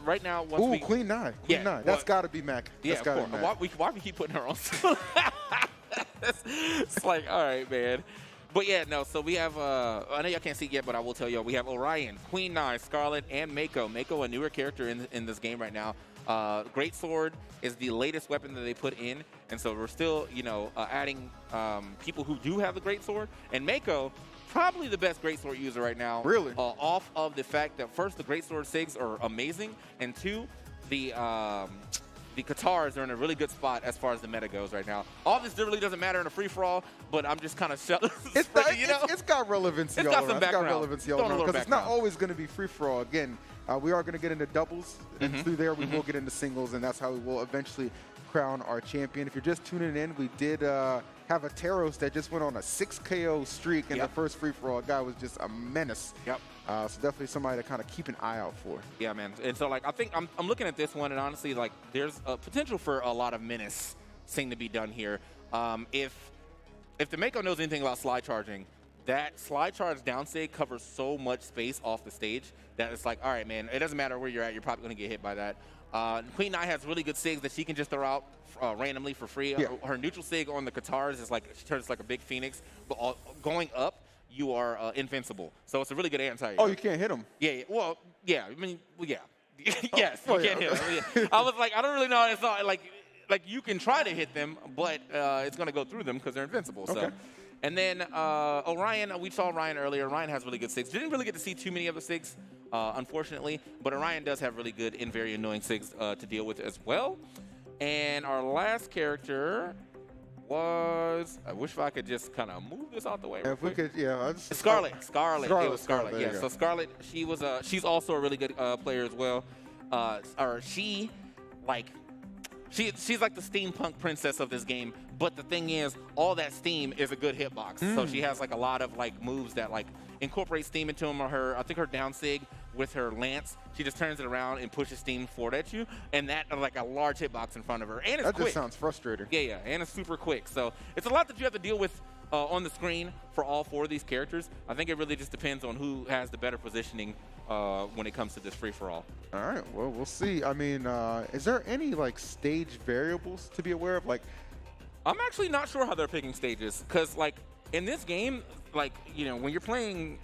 right now, Queen Nai. Queen Nai. That's got to be Mac. Yeah, That's gotta of be course. Mac. Why we keep putting her on? It's like, all right, man. But yeah, no, so we have, I know y'all can't see it yet, but I will tell y'all, we have Orion, Queen Nai, Scarlet, and Mako. Mako, a newer character in this game right now. Great Sword is the latest weapon that they put in, and so we're still, adding people who do have the Great Sword. And Mako, probably the best Great Sword user right now. Really? Off of the fact that, first, the Great Sword SIGs are amazing, and two, the Katars are in a really good spot as far as the meta goes right now. All this really doesn't matter in a free-for-all, but I'm just kind of It's got relevancy It's all got around. some background. It's got relevancy all Throwing a around little because it's not background. always going to be free-for-all. Again, we are going to get into doubles, and through there we will get into singles, and that's how we will eventually crown our champion. If you're just tuning in, we did have a Taros that just went on a 6 KO streak in the first free-for-all. Guy was just a menace. Yep. So definitely somebody to kind of keep an eye out for. Yeah, man. And so, like, I think I'm looking at this one, and honestly, like, there's a potential for a lot of menace thing to be done here. If the Mako knows anything about slide charging, that slide charge down sig covers so much space off the stage that it's like, all right, man, it doesn't matter where you're at, you're probably going to get hit by that. Queen Nai has really good SIGs that she can just throw out randomly for free. Yeah. Her neutral SIG on the Katars is like, she turns like a big phoenix, but going up, you are invincible. So it's a really good anti-air. Oh, you can't hit him. Yeah. Well, yeah. I mean, well, yeah. Yes, Oh, you yeah, can't hit okay. them. I was like, I don't really know. It's not like you can try to hit them, but it's going to go through them because they're invincible. So. Okay. And then Orion, we saw Orion earlier. Orion has really good SIGs. Didn't really get to see too many of the SIGs, unfortunately, but Orion does have really good and very annoying SIGs to deal with as well. And our last character was, I wish if I could just kind of move this out the way. If we could, yeah. Scarlet. It was Scarlet, Scarlet. there you Yeah. go. So Scarlet, she's also a really good player as well. She's like the steampunk princess of this game. But the thing is, all that steam is a good hitbox. So she has like a lot of like moves that like incorporate steam into them. Or I think her down sig with her lance, she just turns it around and pushes steam forward at you, and that like a large hitbox in front of her. And it's That quick. just sounds frustrating. Yeah, and it's super quick. So it's a lot that you have to deal with on the screen for all four of these characters. I think it really just depends on who has the better positioning when it comes to this free-for-all. All right, well, we'll see. I mean, is there any like stage variables to be aware of? Like, I'm actually not sure how they're picking stages, because like in this game, like, when you're playing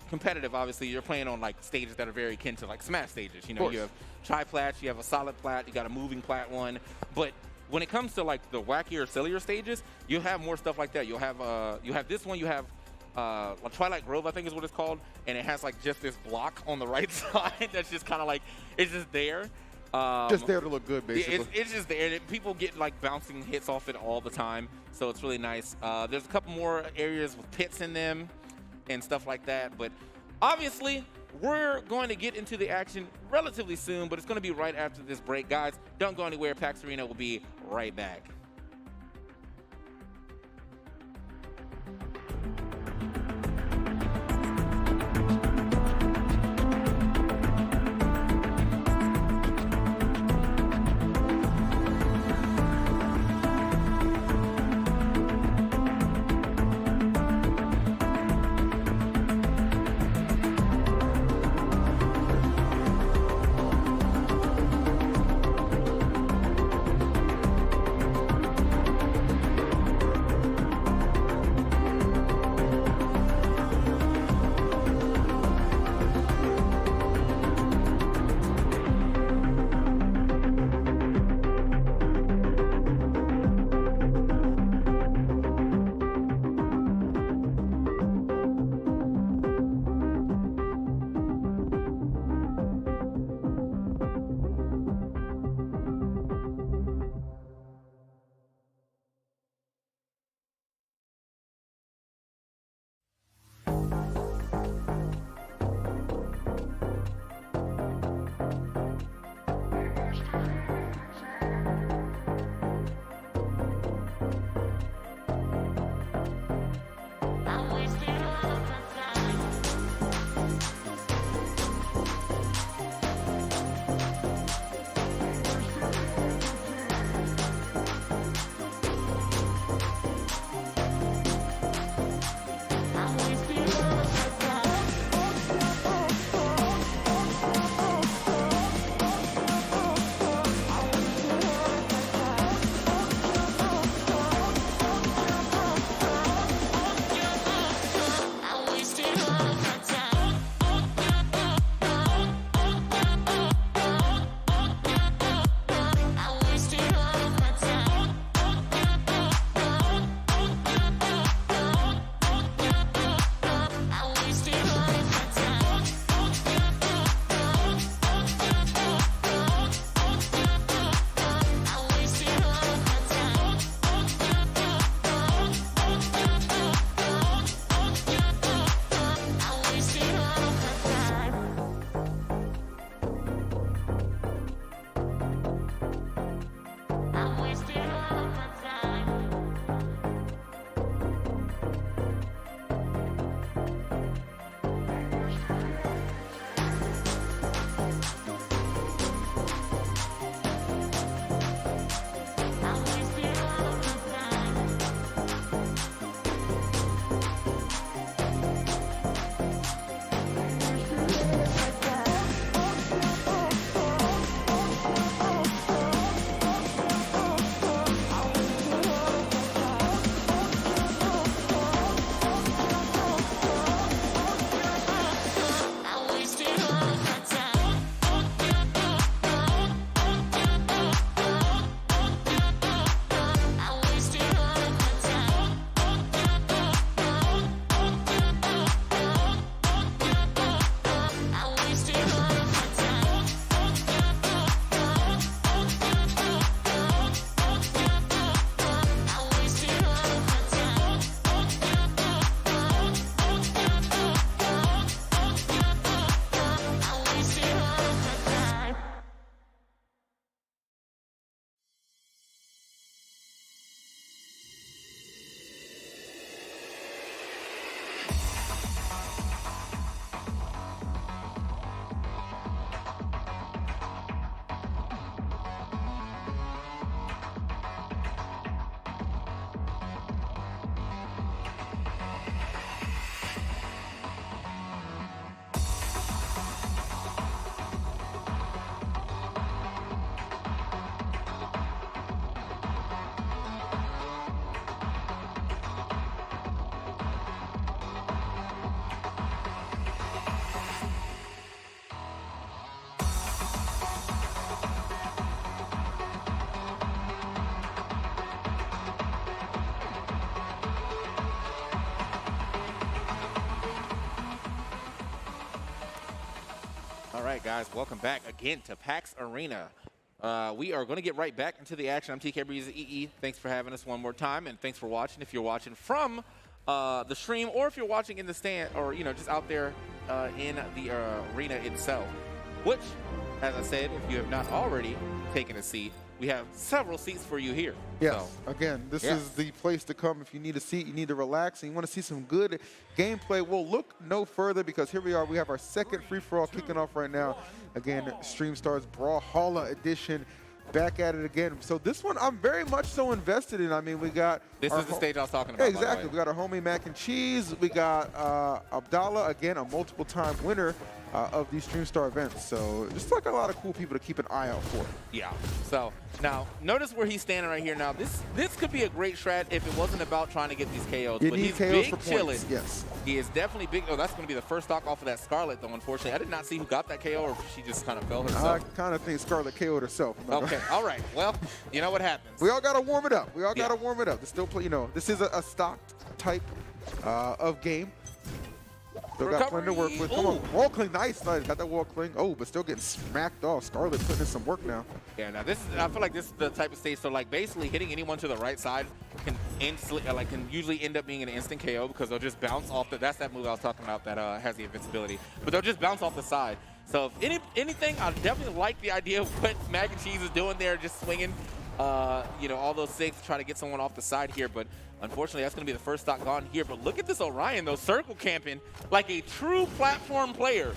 competitive, obviously you're playing on like stages that are very akin to like Smash stages. You have tri-plats, you have a solid plat, you got a moving plat one. But when it comes to like the wackier, sillier stages, you'll have more stuff like that. You'll have this one, you have Twilight Grove, I think is what it's called, and it has like just this block on the right side that's just kind of like, it's just there. just there to look good, basically. It's just there. People get like bouncing hits off it all the time, so it's really nice. There's a couple more areas with pits in them and stuff like that, but obviously we're going to get into the action relatively soon, but it's going to be right after this break. Guys, don't go anywhere. PAX Arena will be right back. right, guys, welcome back again to PAX Arena. We are going to get right back into the action. I'm TK Breeze EE. Thanks for having us one more time, and thanks for watching. If you're watching from the stream, or if you're watching in the stand, or just out there in the arena itself, which, as I said, if you have not already taken a seat, we have several seats for you here. Yes. So, Again, this is the place to come if you need a seat, you need to relax, and you want to see some good gameplay. Well, look no further, because here we are. We have our second free-for-all kicking off right now. Again, Stream Stars Brawlhalla Edition. Back at it again. So this one I'm very much so invested in. I mean, we got... This is the stage I was talking about, Exactly. We got our homie Mac and Cheese. We got Abdallah, again, a multiple-time winner of these Stream Star events. So just like a lot of cool people to keep an eye out for. Yeah. So now notice where he's standing right here. Now this could be a great strat if it wasn't about trying to get these KOs. You but need he's KOs big for chilling. points. Yes. He is definitely big. Oh, that's going to be the first stock off of that Scarlet, though, unfortunately. I did not see who got that KO, or if she just kind of fell herself. I kind of think Scarlet KO'd herself. Okay. All right. Well, you know what happens. We all got to warm it up. We all got to warm it up. There's still play, this is a stocked type of game. Still got plenty to work with. Come on, wall cling, nice. Got that wall cling. Oh, but still getting smacked off. Scarlet putting in some work now. Yeah, now I feel like this is the type of stage, so like basically hitting anyone to the right side can usually end up being an instant KO, because they'll just bounce off that's that move I was talking about that has the invincibility. But they'll just bounce off the side. So if anything, I definitely like the idea of what Mac and Cheese is doing there, just swinging all those six to try to get someone off the side here. But unfortunately, that's going to be the first stock gone here. But look at this Orion, though, circle camping like a true platform player.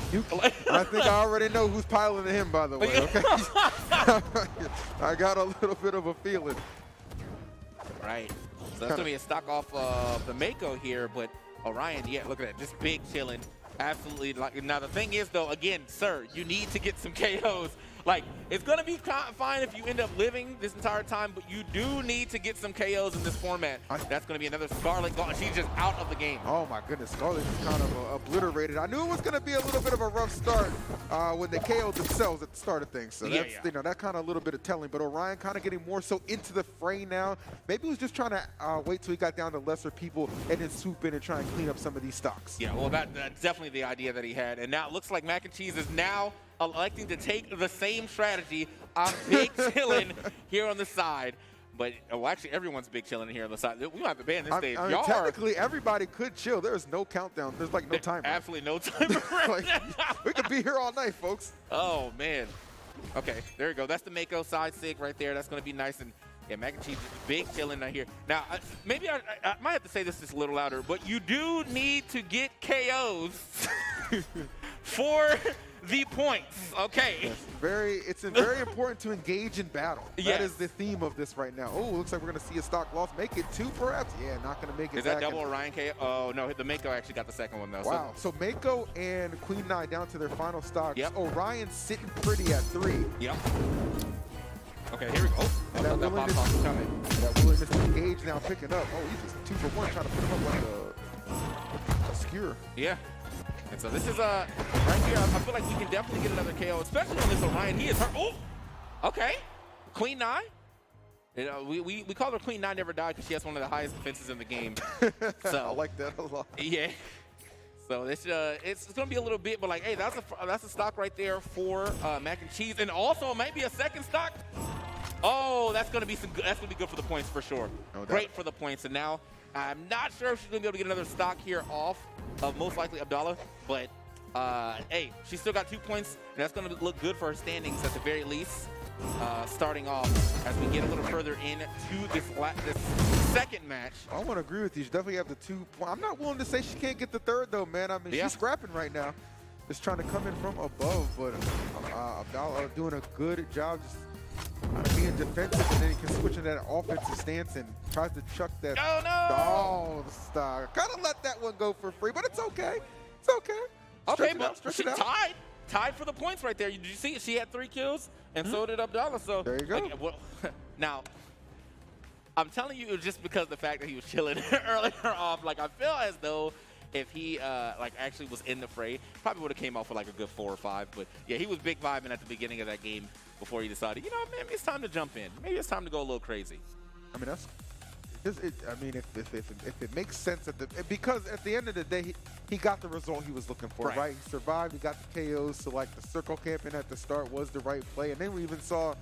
I think I already know who's piloting him, by the way. Okay, I got a little bit of a feeling. Right. So that's going to be a stock off the Mako here. But Orion, yeah, look at that, just big chilling. Absolutely. Now, the thing is, though, again, sir, you need to get some KOs. Like, it's going to be fine if you end up living this entire time, but you do need to get some KOs in this format. That's going to be another Scarlet gone. She's just out of the game. Oh, my goodness. Scarlet is kind of obliterated. I knew it was going to be a little bit of a rough start when they KO'd themselves at the start of things. So that's, that kind of a little bit of telling. But Orion kind of getting more so into the fray now. Maybe he was just trying to wait till he got down to lesser people and then swoop in and try and clean up some of these stocks. Yeah, well, that's definitely the idea that he had. And now it looks like Mac and Cheese is now electing to take the same strategy. I'm big chilling here on the side. But, actually, everyone's big chilling here on the side. We might have to ban this stage. I mean, technically, everybody could chill. There's no countdown. There's, like, no timer. Absolutely no timer. We could be here all night, folks. Oh, man. Okay, there you go. That's the Mako side sig right there. That's going to be nice. And, yeah, Mac and Cheese is big chilling right here. Now, maybe I might have to say this just a little louder, but you do need to get KOs for the points, okay? Yes, it's very important to engage in battle. Yes. That is the theme of this right now. Oh, looks like we're going to see a stock loss. Make it 2, perhaps? Yeah, not going to make it. Is that double Orion KO? Oh, no, the Mako actually got the second one, though. Wow, so Mako and Queen Nai down to their final stocks. Yep. Orion's sitting pretty at 3. Yep. Okay, here we go. That willingness to engage now picking up. Oh, he's just 2 for 1, trying to put him up like a skewer. Yeah. And so this is right here. I feel like we can definitely get another KO, especially on this Orion. He is hurt. Oh, okay. Queen Nai. We call her Queen Nai Never Die because she has one of the highest defenses in the game. So I like that a lot. Yeah. So this it's going to be a little bit, but like, hey, that's a stock right there for Mac and Cheese, and also maybe a second stock. Oh, that's going to be good for the points for sure. No doubt. Great for the points. And now I'm not sure if she's going to be able to get another stock here off of most likely Abdallah, but hey, she's still got 2 points, and that's going to look good for her standings at the very least. Starting off as we get a little further into this second match. I want to agree with you. She definitely have the 2 points. I'm not willing to say she can't get the third, though, man. I mean, she's scrapping right now. Just trying to come in from above, but Abdallah doing a good job just being defensive, and then he can switch into that offensive stance and tries to chuck that. Oh, no! Oh, the star. Kind of let that one go for free, but it's okay. It's okay. Okay, but she tied for the points right there. Did you see it? She had 3 kills, and so did Abdallah. So there you go. Like, well, now, I'm telling you, it was just because of the fact that he was chilling earlier off. Like, I feel as though if he actually was in the fray, probably would have came off with like a good 4 or 5. But yeah, he was big vibing at the beginning of that game before he decided, maybe it's time to jump in. Maybe it's time to go a little crazy. I mean, I mean, if it makes sense because at the end of the day, he got the result he was looking for, right? He survived. He got the KOs. So like the circle camping at the start was the right play, and then we even saw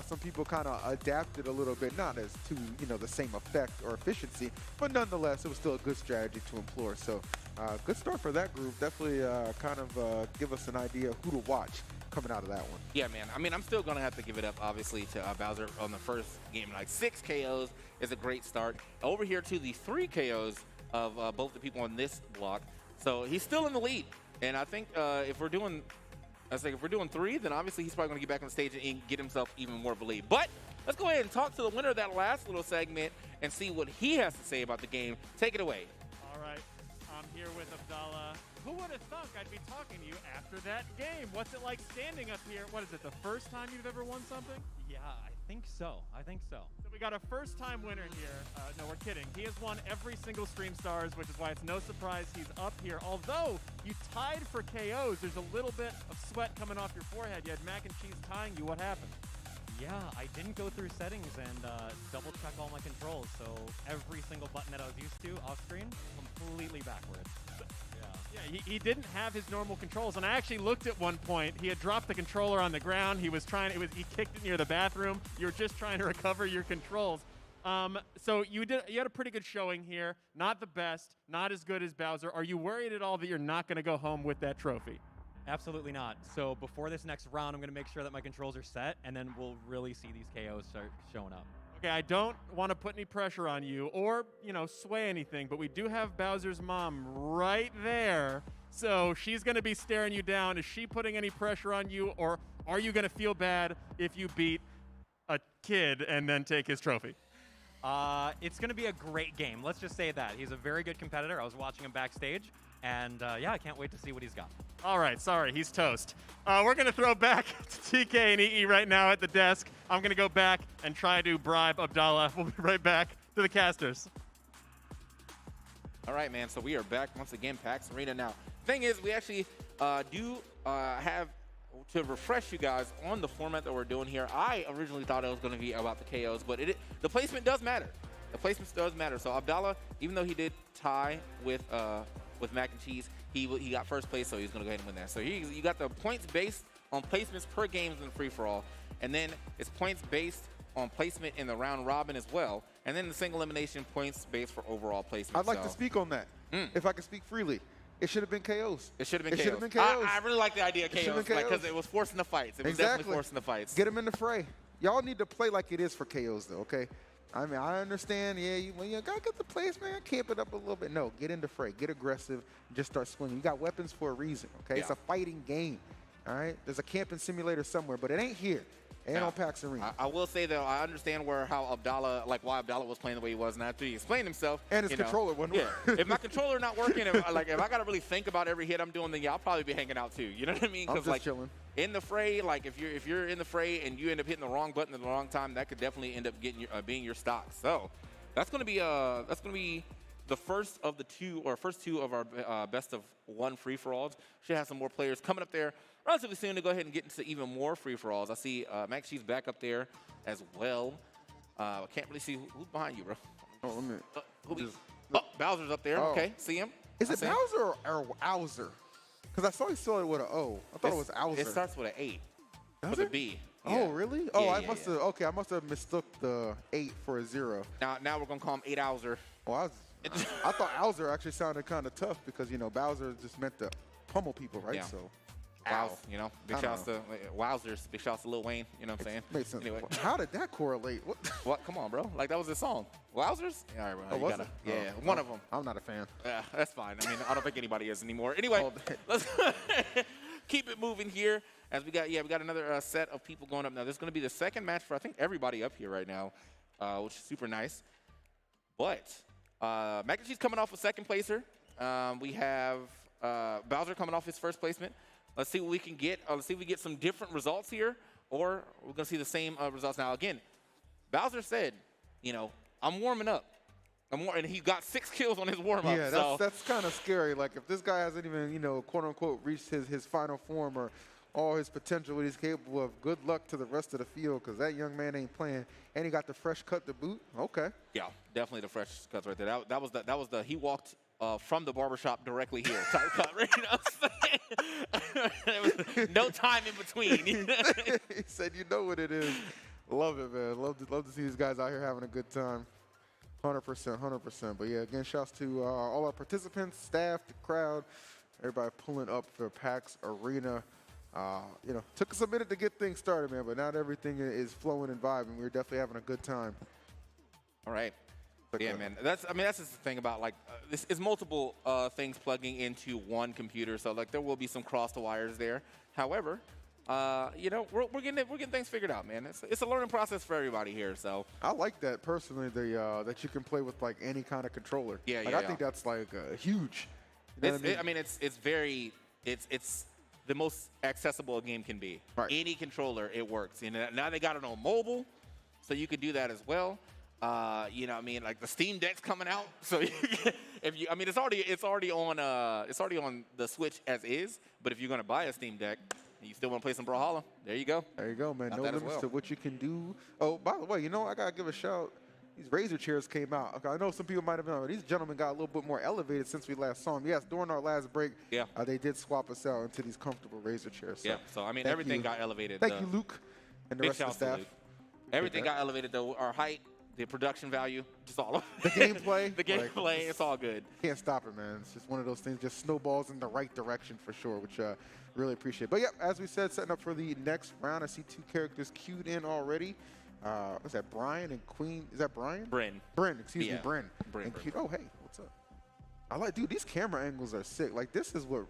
some people kind of adapted a little bit, not as to the same effect or efficiency, but nonetheless, it was still a good strategy to employ. So good start for that group. Definitely kind of give us an idea of who to watch coming out of that one. Yeah, man. I mean, I'm still going to have to give it up, obviously, to Bowser on the first game. Like 6 KOs is a great start. Over here to the 3 KOs of both the people on this block. So he's still in the lead. And I think if we're doing 3, then obviously he's probably going to get back on the stage and get himself even more of a lead. But let's go ahead and talk to the winner of that last little segment and see what he has to say about the game. Take it away. All right, I'm here with Abdallah. Who would have thunk I'd be talking to you after that game? What's it like standing up here? What is it, the first time you've ever won something? Yeah, I think so. So we got a first-time winner here. No, we're kidding. He has won every single Stream Stars, which is why it's no surprise he's up here. Although you tied for KOs, there's a little bit of sweat coming off your forehead. You had Mac and Cheese tying you. What happened? Yeah, I didn't go through settings and double-check all my controls, so every single button that I was used to off-screen, completely backwards. Yeah, he didn't have his normal controls, and I actually looked at one point. He had dropped the controller on the ground. He kicked it near the bathroom. You were just trying to recover your controls. So you had a pretty good showing here. Not the best, not as good as Bowser. Are you worried at all that you're not going to go home with that trophy? Absolutely not. So before this next round, I'm going to make sure that my controls are set, and then we'll really see these KOs start showing up. Okay, I don't want to put any pressure on you or, sway anything, but we do have Bowser's mom right there. So she's going to be staring you down. Is she putting any pressure on you, or are you going to feel bad if you beat a kid and then take his trophy? It's going to be a great game. Let's just say that. He's a very good competitor. I was watching him backstage, and yeah, I can't wait to see what he's got. All right, sorry, he's toast. We're going to throw back to TK and EE right now at the desk. I'm going to go back and try to bribe Abdallah. We'll be right back to the casters. All right, man, so we are back once again, PAX Arena. Now, thing is, we actually do have to refresh you guys on the format that we're doing here. I originally thought it was going to be about the KOs, but the placement does matter. The placement does matter. So Abdallah, even though he did tie with Mac and Cheese, he got first place, so he's going to go ahead and win that. So you got the points based on placements per games in the free-for-all, and then it's points based on placement in the round robin as well, and then the single elimination points based for overall placement. I'd like to speak on that, if I can speak freely. It should have been KOs. It should have been KOs. KOs. I really like the idea of KOs because it was forcing the fights. It was definitely forcing the fights. Get them in the fray. Y'all need to play like it is for KOs, though, okay? I mean, I understand, yeah, you gotta get the place, man. Camp it up a little bit. No, get in the fray. Get aggressive. And just start swinging. You got weapons for a reason, okay? Yeah. It's a fighting game, all right? There's a camping simulator somewhere, but it ain't here. It ain't on PAX Arena. I will say, though, I understand why Abdallah was playing the way he was, and after he explained himself. And his controller wasn't working. If my controller not working, if I got to really think about every hit I'm doing, then yeah, I'll probably be hanging out too. You know what I mean? I'm just chilling. In the fray, like if you're in the fray and you end up hitting the wrong button at the wrong time, that could definitely end up getting being your stock. So that's gonna be the first two of our best of one free for alls. Should have some more players coming up there relatively soon to go ahead and get into even more free for alls. I see Max Cheese back up there as well. I can't really see who's behind you, bro. Oh, let me. Bowser's up there. Oh. Okay, see him. Is it Bowser or Owser? Because I saw he spelled it with an O. I thought it was Owser. It starts with an 8. Does with it? a B. Oh, really? Oh, Yeah, I must have. Okay, I must have mistook the 8 for a 0. Now we're gonna call him 8 Owser. Well, I thought Owser actually sounded kind of tough because Bowser just meant to pummel people, right? Yeah. So. Wow, big shouts to Wowzers, big shouts to Lil Wayne, you know what I'm saying? Makes sense. Anyway. How did that correlate? What? Come on, bro. Like, that was his song. Wowzers? All right, bro. Oh, was it? Yeah, one of them. I'm not a fan. Yeah, that's fine. I mean, I don't think anybody is anymore. Anyway, let's keep it moving here as we got another set of people going up now. This is going to be the second match for, I think, everybody up here right now, which is super nice. But Mac and Cheese coming off a second placer. We have Bowser coming off his first placement. Let's see what we can get. Let's see if we get some different results here, or we're going to see the same results. Now, again, Bowser said, I'm warming up. And he got 6 kills on his warm-up. Yeah, that's kind of scary. Like, if this guy hasn't even, quote-unquote, reached his final form or all his potential, what he's capable of. Good luck to the rest of the field because that young man ain't playing. And he got the fresh cut to boot. Okay. Yeah, definitely the fresh cuts right there. That was the he walked from the barbershop directly here type cut. Right? You know what I'm saying? There was no time in between. He said, you know what it is. Love it, man. Love to see these guys out here having a good time. 100%, 100%. But yeah, again, shouts to all our participants, staff, the crowd, everybody pulling up for PAX Arena. You know, took us a minute to get things started, man, but now everything is flowing and vibing. We're definitely having a good time. All right. Yeah, man. That's just the thing about like this is multiple things plugging into one computer, so like there will be some cross the wires there. However, you know, we're getting things figured out, man. It's a learning process for everybody here. So I like that personally. That you can play with like any kind of controller. Yeah, like, yeah. I think that's like huge. You know what I mean? It's the most accessible a game can be. Right. Any controller, it works. And now they got it on mobile, so you could do that as well. You know what I mean? Like the Steam Deck's coming out, so it's already on the Switch as is. But if you're gonna buy a Steam Deck, and you still want to play some Brawlhalla, there you go. There you go, man. Got No that as limits well. to what you can do. Oh, by the way, you know, I gotta give a shout. These Razor chairs came out. Okay, I know some people might have known. These gentlemen got a little bit more elevated since we last saw them. Yes, during our last break, Yeah. They did swap us out into these comfortable Razor chairs. Yeah. So I mean, thank everything you. got elevated. Thank you, Luke, and the Big rest of the shouts to staff. Luke. Everything got elevated though. Our height, the production value, just all of The gameplay, the gameplay, like, it's all good. Can't stop it, man. It's just one of those things, just snowballs in the right direction for sure, which really appreciate. But yeah, as we said, setting up for the next round. I see 2 characters queued in already. What's that, Brian and Queen? Is that Brian? Bryn. Bryn, excuse me, Yeah. Bryn. Bryn, And Bryn. queued. Oh, hey, what's up? I like, dude, these camera angles are sick. Like, this is what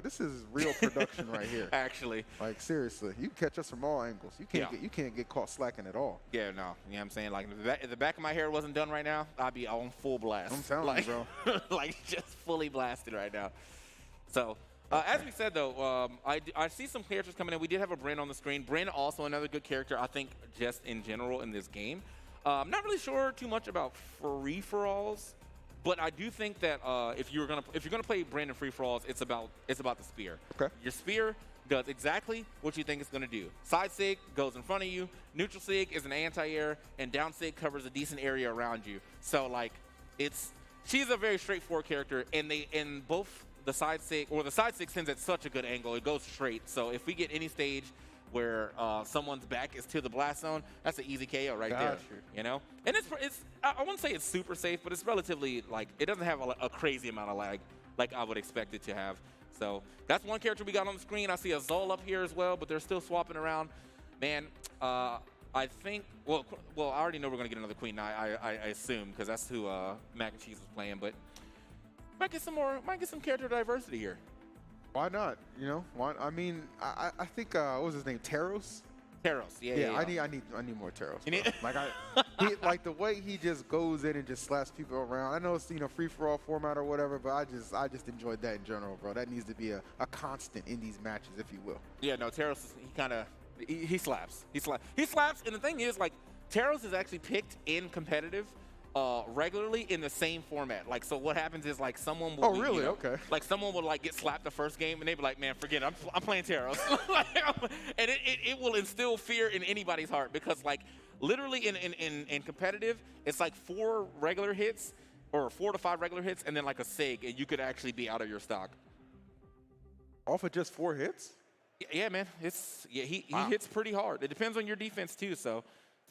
this is real production right here. Actually. Like, seriously, you can catch us from all angles. You can't get caught slacking at all. Yeah, no. You know what I'm saying? Like, if the back of my hair wasn't done right now, I'd be on full blast. I'm telling like, you, bro. like, just fully blasted right now. So, as we said, though, I see some characters coming in. We did have a Bryn on the screen. Bryn, also another good character, I think, just in general in this game. I'm not really sure too much about free-for-alls, but I do think that if you're gonna play Bryn in free-for-alls, it's about the spear. Okay. Your spear does exactly what you think it's going to do. Side sig goes in front of you. Neutral sig is an anti-air, and down sig covers a decent area around you. So like, she's a very straightforward character, and both the side sig sends at such a good angle, it goes straight. So if we get any stage where someone's back is to the blast zone, that's an easy KO right there. You know, and I wouldn't say it's super safe, but it's relatively like it doesn't have a crazy amount of lag like I would expect it to have. So that's one character we got on the screen. I see a Zol up here as well, but they're still swapping around. Man, I think, well, I already know we're going to get another Queen, I assume, because that's who Mac and Cheese was playing, but might get some character diversity here. Why not? You know, I mean, I think what was his name? Taros. Taros, yeah. I need more Taros. You need- Like like the way he just goes in and just slaps people around. I know it's free for all format or whatever, but I just enjoyed that in general, bro. That needs to be a constant in these matches, if you will. Yeah, no, Taros he slaps. He slaps, and the thing is, like, Taros is actually picked in competitive regularly in the same format. Like, so what happens is, like, someone will really? Okay. Like, someone will, like, get slapped the first game, and they be like, man, forget it. I'm playing Taros. And it will instill fear in anybody's heart because, like, literally in competitive, it's like 4 regular hits or 4 to 5 regular hits and then, like, a SIG, and you could actually be out of your stock. Off of just 4 hits? Yeah, man. He hits pretty hard. It depends on your defense, too, so...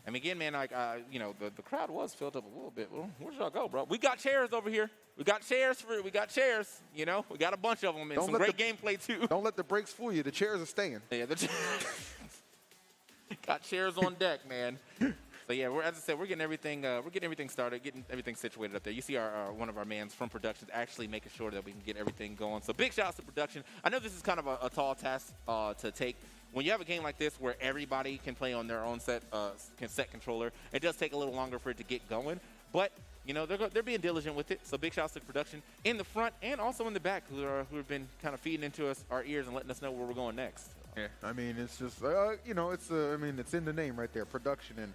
I mean, again, man, like, the crowd was filled up a little bit. Well, where should I go, bro? We got chairs over here. We got chairs, you know? We got a bunch of them and some great gameplay, too. Don't let the breaks fool you. The chairs are staying. Yeah, got chairs on deck, man. So, yeah, as I said, we're getting everything started, getting everything situated up there. You see one of our mans from production actually making sure that we can get everything going. So, big shout out to production. I know this is kind of a tall task to take. When you have a game like this where everybody can play on their own set controller, it does take a little longer for it to get going. But, you know, they're being diligent with it. So big shouts to production in the front and also in the back who have been kind of feeding into our ears and letting us know where we're going next. Yeah, I mean, it's just, it's in the name right there, production. And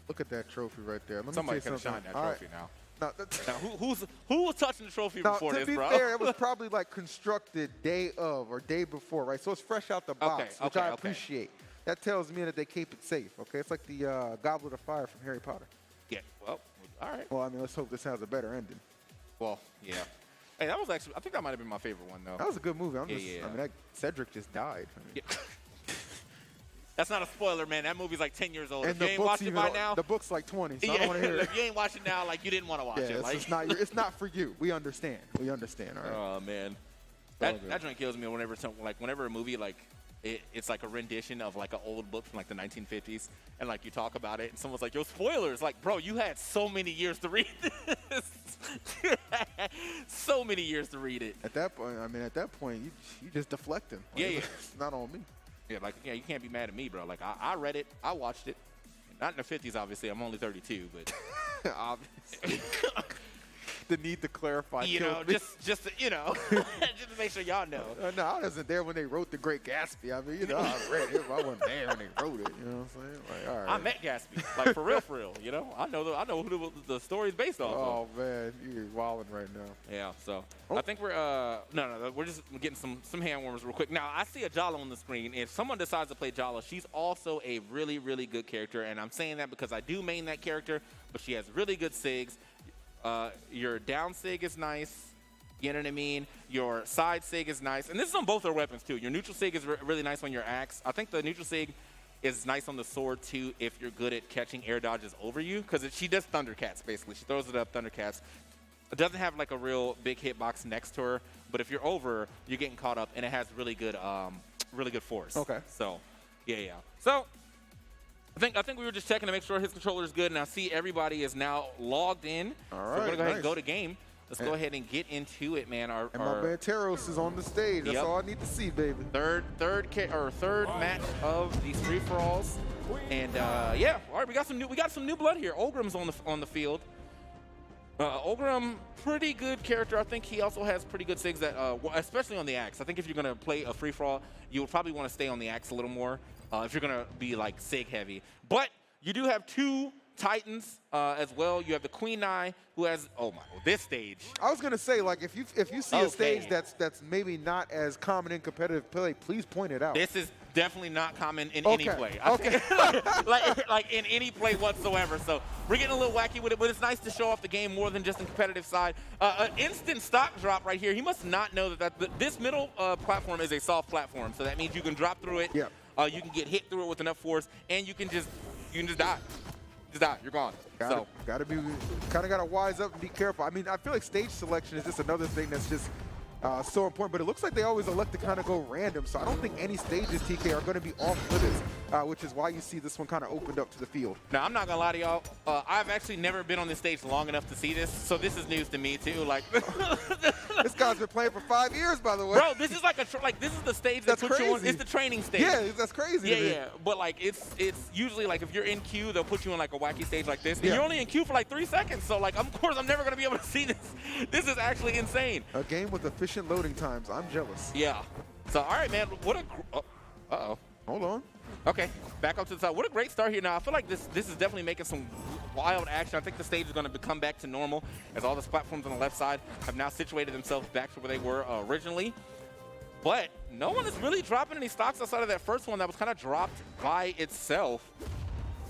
look at that trophy right there. Let me Somebody tell could you have something. shined that trophy now. Now, Now, who was touching the trophy now, before to this, be bro? fair, it was probably like constructed day of or day before, right? So it's fresh out the box, which I appreciate. That tells me that they keep it safe, okay? It's like the Goblet of Fire from Harry Potter. Yeah. Well, all right. Well, I mean, let's hope this has a better ending. Well, yeah. Hey, that was actually, I think that might have been my favorite one, though. That was a good movie. I mean, Yeah. Cedric just died. I mean, Yeah. That's not a spoiler, man. That movie's like 10 years old. and If you ain't watched it by now, the book's like 20, so I don't want to hear it. if you ain't watching now, like you didn't want to watch Yeah, it. Like, it's not for you. We understand. We understand. All right. oh man, all that good. joint kills me whenever a movie like it's like a rendition of like an old book from like the 1950s, and like you talk about it, and someone's like, "Yo, spoilers!" Like, bro, you had so many years to read this. So many years to read it. At that point, you just deflecting. Yeah, yeah. It's not on me. Yeah, like you can't be mad at me, bro. Like I read it, I watched it. Not in the 50s, obviously. I'm only 32, but Obviously. The need to clarify. you know, killed me. just to, you know, just to make sure y'all know. No, I wasn't there when they wrote The Great Gatsby. I mean, you know, I read it, but I wasn't there when they wrote it. You know what I'm saying? Like, all right. I met Gatsby, like for real, you know. I know who the story's based off of. Oh man, you're wilding right now. Yeah, so Oh. I think we're no, we're just getting some hand warmers real quick. Now I see a Jala on the screen. If someone decides to play Jala, she's also a really, really good character, and I'm saying that because I do main that character, but she has really good sigs. Your down sig is nice. You know what I mean? Your side sig is nice. And this is on both our weapons, too. Your neutral sig is really nice on your axe. I think the neutral sig is nice on the sword, too, if you're good at catching air dodges over you. Because she does Thundercats, basically. She throws it up, Thundercats. It doesn't have, like, a real big hitbox next to her. But if you're over, you're getting caught up. And it has really good force. Okay. So, yeah. So, I think we were just checking to make sure his controller is good, and I see everybody is now logged in. All So right, we're going to go ahead and nice. go to game. Let's go ahead and get into it, man. And my man Teros is on the stage. That's Yep. all I need to see, baby. third match of these free-for-alls. And, yeah, all right, we got some new blood here. Olgrim's on the field. Olgrim, pretty good character. I think he also has pretty good sigs, that, especially on the axe. I think if you're going to play a free-for-all, you would probably want to stay on the axe a little more if you're going to be, like, sig heavy. But you do have two Titans as well. You have the Queen Eye, who has, this stage. I was gonna say, like, if you see Okay. a stage that's maybe not as common in competitive play, please point it out. This is definitely not common in Okay, any play. okay. like in any play whatsoever. So we're getting a little wacky with it, but it's nice to show off the game more than just in competitive side. An instant stock drop right here. He must not know this middle platform is a soft platform, so that means you can drop through it. Yep. You can get hit through it with enough force, and you can just die. Just die. You're gone. Gotta wise up and be careful. I mean, I feel like stage selection is just another thing that's just so important, but it looks like they always elect to kind of go random, so I don't think any stages, TK, are going to be off limits, which is why you see this one kind of opened up to the field. Now, I'm not going to lie to y'all. I've actually never been on this stage long enough to see this, so this is news to me, too. Like, This guy's been playing for 5 years, by the way. bro, this is like this is the stage that That's puts you on. crazy. It's the training stage. Yeah, that's crazy. to me. Yeah. But like, it's usually like if you're in queue, they'll put you on like a wacky stage like this, and Yeah. you're only in queue for like 3 seconds. So like, of course, I'm never gonna be able to see this. This is actually insane. A game with efficient loading times. I'm jealous. Yeah. So all right, man. What a. Uh-oh. Hold on. Okay, back up to the side. What a great start here. Now, I feel like this is definitely making some wild action. I think the stage is going to come back to normal as all these platforms on the left side have now situated themselves back to where they were originally. But no one is really dropping any stocks outside of that first one that was kind of dropped by itself.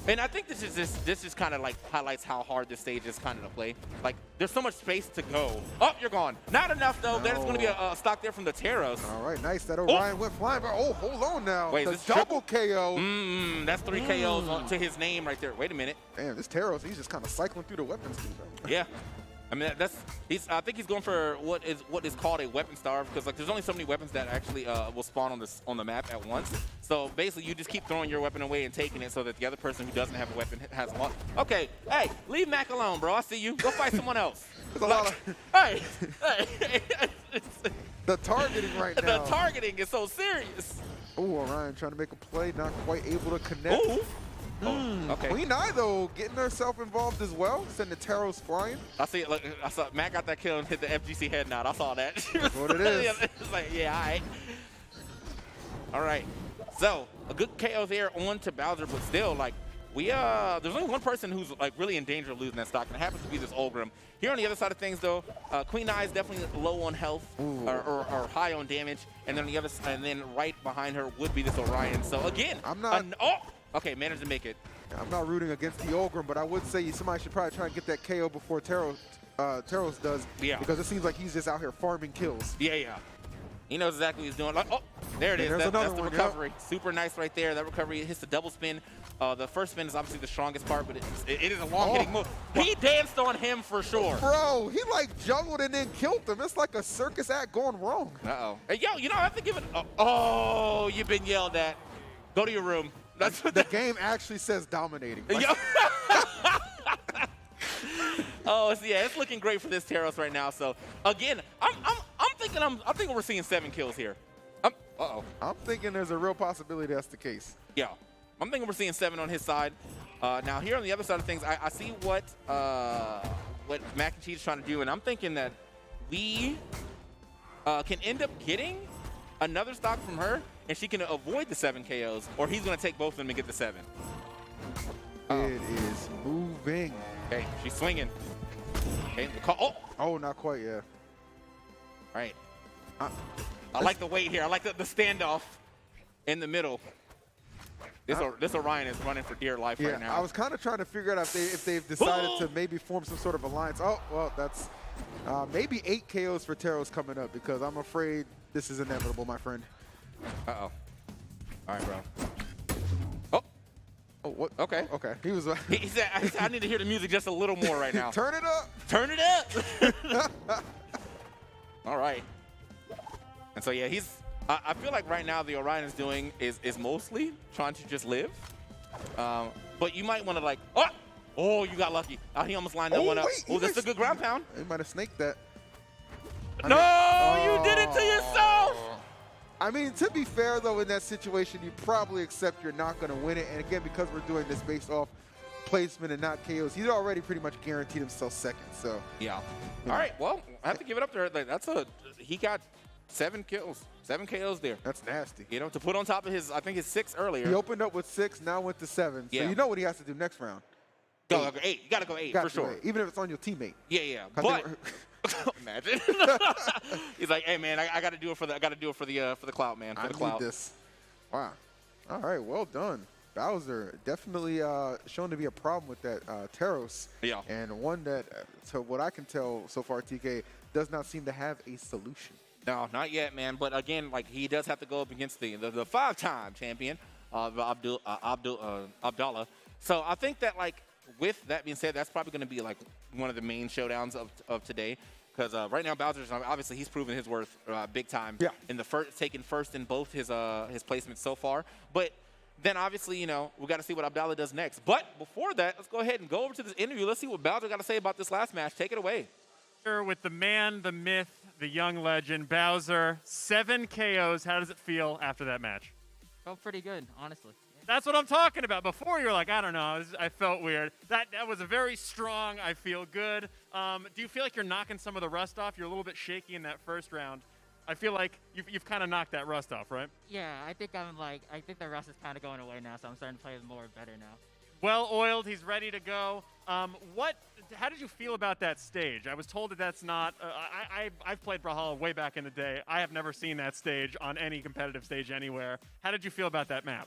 And I think this just kind of like highlights how hard this stage is kind of to play. Like, there's so much space to go. Oh, you're gone. Not enough, though. No. There's going to be a stock there from the Teros. All right, nice. That Orion went flying, but hold on now. Wait, the is this double KO. That's 3 KOs to his name right there. Wait a minute. Damn, this Teros, he's just kind of cycling through the weapons. Yeah. I mean, I think he's going for what is called a weapon starve, because like there's only so many weapons that actually will spawn on the map at once. So basically, you just keep throwing your weapon away and taking it so that the other person who doesn't have a weapon has one. Okay, hey, leave Mac alone, bro. I see you. Go fight someone else. There's a lot of Hey, the targeting right now. the targeting is so serious. Oh, Orion trying to make a play, not quite able to connect. Ooh. Oh, okay. Queen Eye, though, getting herself involved as well, sending the Teros flying. I see it. Look, I saw Matt got that kill and hit the FGC head nod. I saw that. That's what it is. It's like, yeah, all right. All right. So, a good KO there on to Bowser, but still, like, there's only one person who's like really in danger of losing that stock, and it happens to be this Olgrim. Here on the other side of things, though, Queen Eye is definitely low on health or high on damage, and then on the other, and then right behind her would be this Orion. So again, I'm not. Okay, managed to make it. I'm not rooting against the Olgrim, but I would say somebody should probably try and get that KO before Teros does. Yeah. Because it seems like he's just out here farming kills. Yeah. He knows exactly what he's doing. Like, there it is. There's That's another the one, recovery. Super nice right there. That recovery hits the double spin. The first spin is obviously the strongest part, but it is a long hitting move. He danced on him for sure. Bro, he like juggled and then killed him. It's like a circus act going wrong. Uh-oh. Hey, yo, you know, I have to give it. Oh, you've been yelled at. Go to your room. That's what the game actually says dominating. Like, oh, so yeah, it's looking great for this Teros right now. So again, I'm thinking we're seeing 7 kills here. I'm thinking there's a real possibility that's the case. Yeah, I'm thinking we're seeing 7 on his side. Now here on the other side of things, I see what Mac and Cheese is trying to do, and I'm thinking that we can end up getting another stock from her, and she can avoid the 7 KOs, or he's going to take both of them and get the 7. It is moving. Okay, she's swinging. Okay, Oh, not quite, yeah. All right. I like the wait here. I like the standoff in the middle. This Orion is running for dear life right now. I was kind of trying to figure out if they've decided to maybe form some sort of alliance. Oh, well, that's maybe 8 KOs for Teros coming up, because I'm afraid this is inevitable, my friend. Uh-oh. All right, bro. Oh, what? Okay. Okay. He was. He said, I need to hear the music just a little more right now. Turn it up. Turn it up. All right. And so, yeah, I feel like right now the Orion is doing is mostly trying to just live. But you might want to like, oh, you got lucky. He almost lined that one up. Oh, that's a good ground pound. He might have snaked that. You did it to yourself. I mean, to be fair, though, in that situation, you probably accept you're not going to win it. And again, because we're doing this based off placement and not KOs, he's already pretty much guaranteed himself second. So yeah. All right. Well, I have to give it up to her. Like, he got 7 kills, 7 KOs there. That's nasty. You know, to put on top of his, I think his 6 earlier. He opened up with 6, now went to 7. So you know what he has to do next round. Go 8. You got to go 8 for sure. 8, even if it's on your teammate. Yeah. But imagine. He's like, hey man, I got to do it for the clout, man. For the clout. Need this. Wow. All right. Well done. Bowser definitely shown to be a problem with that Teros. Yeah. And one that, to what I can tell so far, TK does not seem to have a solution. No, not yet, man. But again, like he does have to go up against the 5-time champion, Abdallah. So I think that like with that being said, that's probably going to be like one of the main showdowns of today. Because right now Bowser's obviously he's proven his worth big time. Yeah. In the taking first in both his placements so far. But then obviously, you know, we got to see what Abdallah does next. But before that, let's go ahead and go over to this interview. Let's see what Bowser got to say about this last match. Take it away. With the man, the myth, the young legend, Bowser, 7 KOs. How does it feel after that match? Felt pretty good, honestly. That's what I'm talking about. Before you were like, I don't know, I felt weird. That was a very strong, I feel good. Do you feel like you're knocking some of the rust off? You're a little bit shaky in that first round. I feel like you've kind of knocked that rust off, right? Yeah, I think the rust is kind of going away now, so I'm starting to play better now. Well oiled, he's ready to go. How did you feel about that stage? I was told that's not. I've played Brawlhalla way back in the day. I have never seen that stage on any competitive stage anywhere. How did you feel about that map?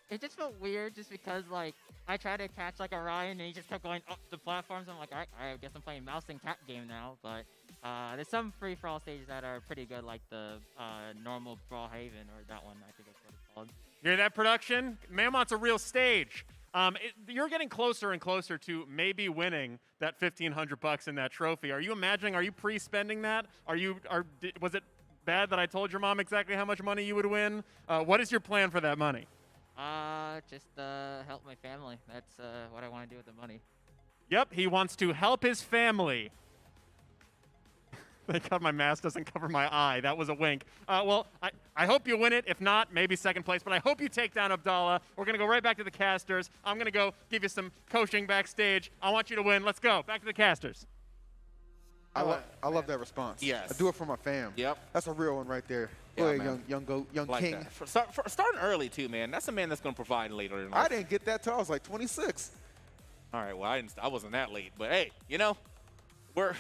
It just felt weird, just because like I tried to catch like Orion and he just kept going up the platforms. I'm like, all right, I guess I'm playing mouse and cat game now. But there's some free for all stages that are pretty good, like the normal Brawlhaven or that one. I think that's what it's called. You hear that, production? Mammoth's a real stage. You're getting closer and closer to maybe winning that $1,500 in that trophy. Are you pre-spending that? Was it bad that I told your mom exactly how much money you would win? What is your plan for that money? Just help my family. That's what I want to do with the money. Yep, he wants to help his family. Thank God my mask doesn't cover my eye. That was a wink. Well, I hope you win it. If not, maybe second place. But I hope you take down Abdallah. We're going to go right back to the casters. I'm going to go give you some coaching backstage. I want you to win. Let's go. Back to the casters. I love that response. Yes. I do it for my fam. Yep. That's a real one right there. Yeah, Go ahead, man. young goat, young Like king. that. For starting early too, man. That's a man that's going to provide later in life. I didn't get that till I was like 26. All right, well, I wasn't that late, but hey, you know, we're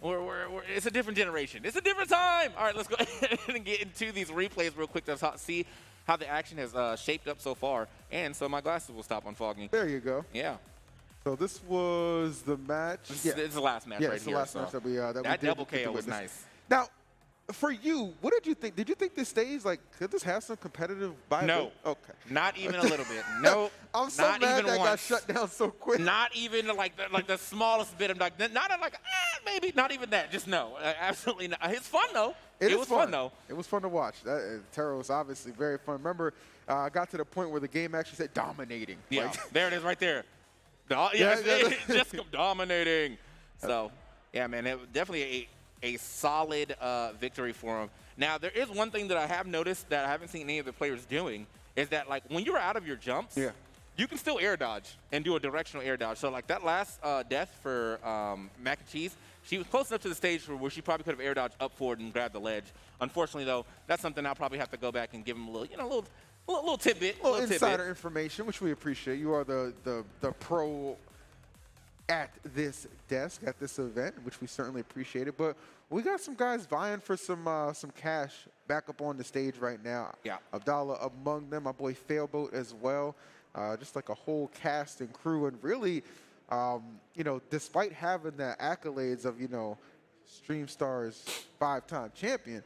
it's a different generation. It's a different time. All right, let's go ahead and get into these replays real quick to see how the action has shaped up so far. And so my glasses will stop unfogging. There you go. Yeah. So this was the match. This is the last match right it's the here. last match that we that did double get to KO was witness. nice. Now, for you, what did you think? Did you think this stage, like, could this have some competitive viability? No. Okay. Not even a little bit. No. I'm so not mad even that got once. shut down so quick. Not even like the smallest bit. I'm like, not like, maybe, not even that. Just no. Absolutely not. It's fun, though. It was fun, though. It was fun to watch. Taro was obviously very fun. Remember, I got to the point where the game actually said dominating. Yeah, Like, there it is right there. Just dominating. So, yeah, man, it definitely a solid victory for him. Now, there is one thing that I have noticed that I haven't seen any of the players doing, is that, like, when you're out of your jumps, you can still air dodge and do a directional air dodge. So, like, that last death for Mac and Cheese, she was close enough to the stage where she probably could have air dodged up forward and grabbed the ledge. Unfortunately, though, that's something I'll probably have to go back and give him a little, you know, little tidbit. little insider information, which we appreciate. You are the pro at this desk, at this event, which we certainly appreciate it. But we got some guys vying for some cash back up on the stage right now. Yeah. Abdallah among them, my boy Failboat as well. Just like a whole cast and crew. And really, you know, despite having the accolades of, you know, Stream Stars 5-time champion,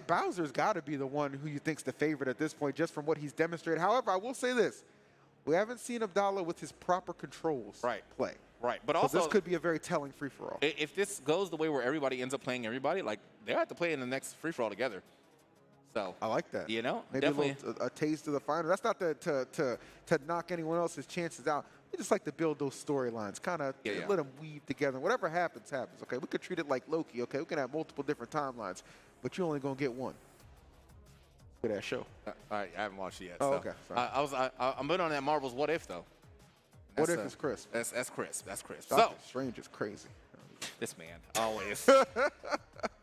Bowser's got to be the one who you think's the favorite at this point, just from what he's demonstrated. However, I will say this. We haven't seen Abdallah with his proper controls play. Right, but So also this could be a very telling free-for-all. if this goes the way where everybody ends up playing everybody, like, they have to play in the next free-for-all together. So I like that. You know, maybe definitely a taste of the final. That's not to knock anyone else's chances out. We just like to build those storylines, kind of let them weave together. Whatever happens, happens. Okay, we could treat it like Loki. Okay, we can have multiple different timelines, but you're only gonna get one. Look at that show. I haven't watched it yet. Oh, so. okay. Sorry. I'm been on that Marvel's What If though. What if it's crisp? That's crisp. That's crisp. Doctor Strange is crazy. This man, always. All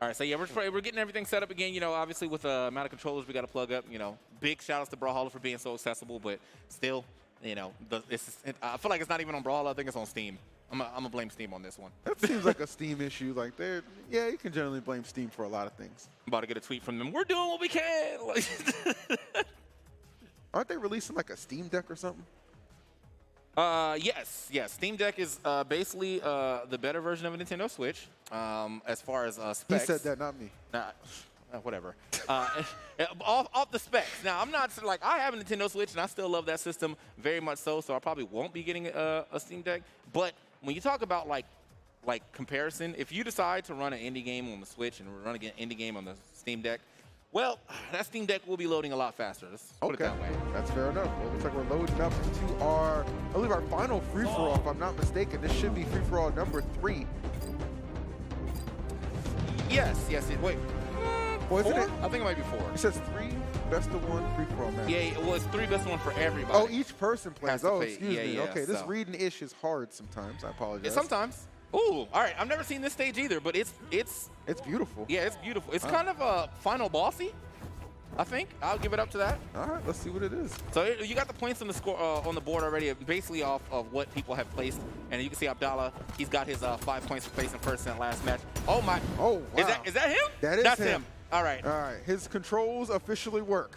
right, so yeah, we're getting everything set up again. You know, obviously with the amount of controllers we got to plug up. You know, big shout outs to Brawlhalla for being so accessible, but still, you know, I feel like it's not even on Brawlhalla. I think it's on Steam. I'm gonna blame Steam on this one. That seems like a Steam issue. Like, yeah, you can generally blame Steam for a lot of things. I'm about to get a tweet from them. We're doing what we can. Aren't they releasing like a Steam Deck or something? Yes. Steam Deck is basically the better version of a Nintendo Switch as far as specs. He said that, not me. Nah, whatever. Off the specs. Now, I'm not like I have a Nintendo Switch and I still love that system very much so I probably won't be getting a Steam Deck. But when you talk about like comparison, if you decide to run an indie game on the Switch and run an indie game on the Steam Deck, well, that Steam Deck will be loading a lot faster. Let's put it that way. That's fair enough. Well, it looks like we're loading up into I believe our final free-for-all, if I'm not mistaken. This should be free-for-all number 3. Yes. Wait. Well, 4? isn't it? I think it might be 4. It says 3 best of 1 free-for-all matches. Yeah, it was 3 best of 1 for everybody. Oh, each person plays. Has to Oh, play. excuse me. Yeah, Okay, this so. reading-ish is hard sometimes. I apologize. Yeah, sometimes. Ooh, all right. I've never seen this stage either, but it's beautiful. Yeah, it's beautiful. It's kind of a final bossy, I think. I'll give it up to that. All right, let's see what it is. So you got the points on the score on the board already, basically off of what people have placed. And you can see Abdallah, he's got his 5 points for placing first in that last match. Oh my! Oh wow! Is that him? That's him. All right. All right. His controls officially work.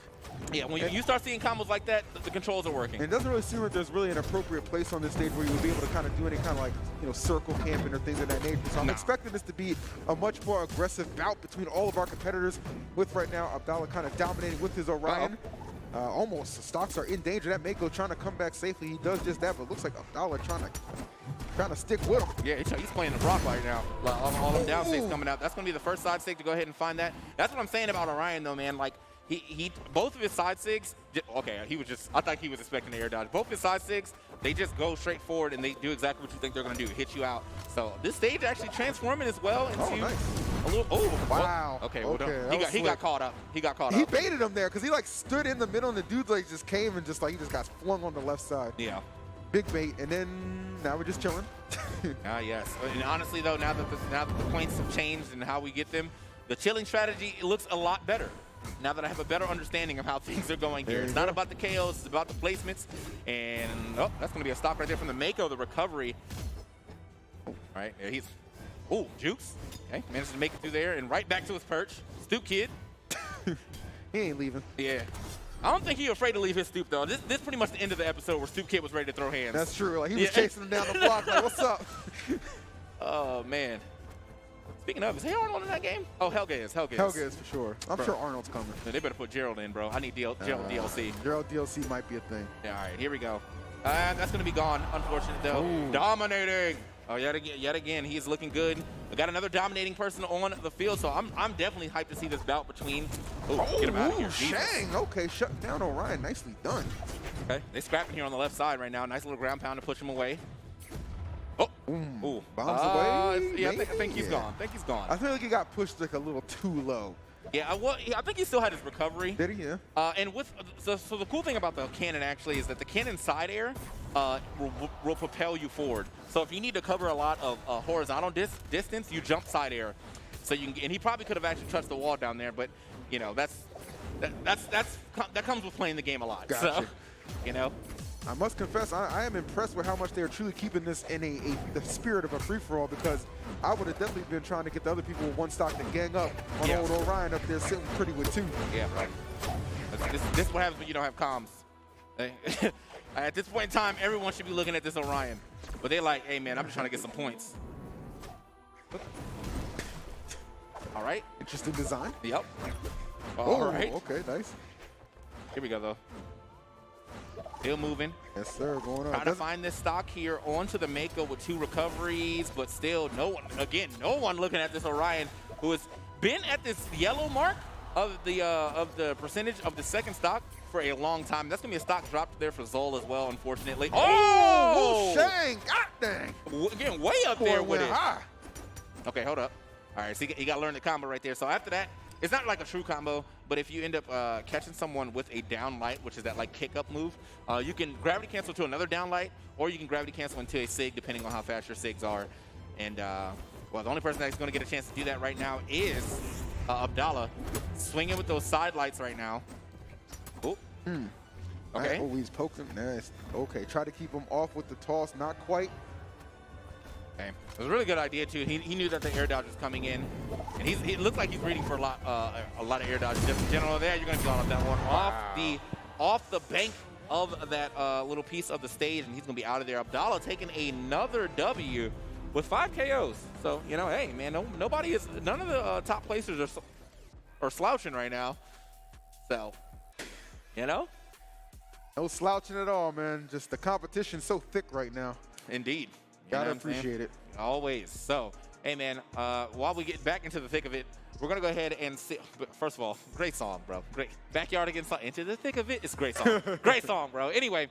Yeah, when you start seeing combos like that, the controls are working. And it doesn't really seem like there's really an appropriate place on this stage where you would be able to kind of do any kind of like, you know, circle camping or things of that nature. So I'm expecting this to be a much more aggressive bout between all of our competitors, with right now Abdallah kind of dominating with his Orion. Almost. Stocks are in danger. That Mako trying to come back safely. He does just that, but it looks like Abdallah trying to stick with him. Yeah, he's playing the Brock right now. All them down stakes coming out. That's going to be the first side stake to go ahead and find that. That's what I'm saying about Orion, though, man. Like, he both of his side sigs, okay, I thought he was expecting the air dodge. Both his side sigs, they just go straight forward and they do exactly what you think they're going to do, hit you out. So this stage actually transforming as well into a little, wow. Okay, well, he got caught up. He got caught up. He baited him there because he like stood in the middle and the dude like just came and just like he just got flung on the left side. Yeah. Big bait, and then now we're just chilling. Yes. And honestly, though, now that the points have changed and how we get them, the chilling strategy, it looks a lot better. Now that I have a better understanding of how things are going here. It's not about the KOs, it's about the placements. And, oh, that's going to be a stock right there from the Mako, the recovery. All right, there he's, oh, Jukes. Okay, managed to make it through there and right back to his perch. Stoop Kid. He ain't leaving. Yeah. I don't think he's afraid to leave his stoop, though. This is pretty much the end of the episode where Stoop Kid was ready to throw hands. That's true. Like, he was chasing him down the block like, what's up? Oh, man. Speaking of, is hey Arnold in that game? Oh, Helga is. Helga is for sure. I'm sure Arnold's coming. They better put Gerald in, bro. I need Gerald DLC. Gerald DLC might be a thing. Yeah, all right, here we go. That's going to be gone, unfortunate, though. Ooh. Dominating. Oh, yet again, he is looking good. We got another dominating person on the field, so I'm definitely hyped to see this bout between. Ooh, get him out of here. Shang. Okay, shutting down Orion. Nicely done. Okay, they scrapping here on the left side right now. Nice little ground pound to push him away. Oh, ooh. Bombs away. Yeah, I think he's gone. I think he's gone. I feel like he got pushed like a little too low. Yeah, I think he still had his recovery. Did he? Yeah. And with so the cool thing about the cannon actually is that the cannon side air will propel you forward. So if you need to cover a lot of horizontal distance, you jump side air. So you can, and he probably could have actually touched the wall down there, but you know that comes with playing the game a lot. Gotcha. So, you know. I must confess, I am impressed with how much they are truly keeping this in the spirit of a free-for-all, because I would have definitely been trying to get the other people with one stock to gang up on old Orion up there sitting pretty with two. Yeah, right. This is what happens when you don't have comms. At this point in time, everyone should be looking at this Orion. But they're like, hey, man, I'm just trying to get some points. All right. Interesting design. Yep. All right. Okay, nice. Here we go, though. Still moving. Yes, sir. Going on. Trying to find this stock here onto the Mako with 2 recoveries, but still no one looking at this Orion, who has been at this yellow mark of the percentage of the second stock for a long time. That's gonna be a stock dropped there for Zol as well, unfortunately. Oh, Shang! God dang! Getting way up there with it. High. Okay, hold up. All right, so he got to learn the combo right there. So after that, it's not like a true combo, but if you end up catching someone with a down light, which is that like kick up move, you can gravity cancel to another down light, or you can gravity cancel into a sig, depending on how fast your sigs are. And well, the only person that's going to get a chance to do that right now is Abdallah, swinging with those side lights right now. Oh, okay. Oh, he's poked him. Nice. Okay, try to keep him off with the toss. Not quite. Okay. It was a really good idea too. He knew that the air dodge was coming in, and he looked like he's reading for a lot of air dodge. Just in general, there you're going to go off that one off the bank of that little piece of the stage, and he's going to be out of there. Abdallah taking another W with 5 KOs. So you know, hey man, none of the top placers are slouching right now. So you know, no slouching at all, man. Just the competition's so thick right now. Indeed. Gotta appreciate it. Always. So, hey, man, while we get back into the thick of it, we're going to go ahead and see. First of all, great song, bro. Great. Backyard Against Into the Thick of It. It's a great song. Great song, bro. Anyway,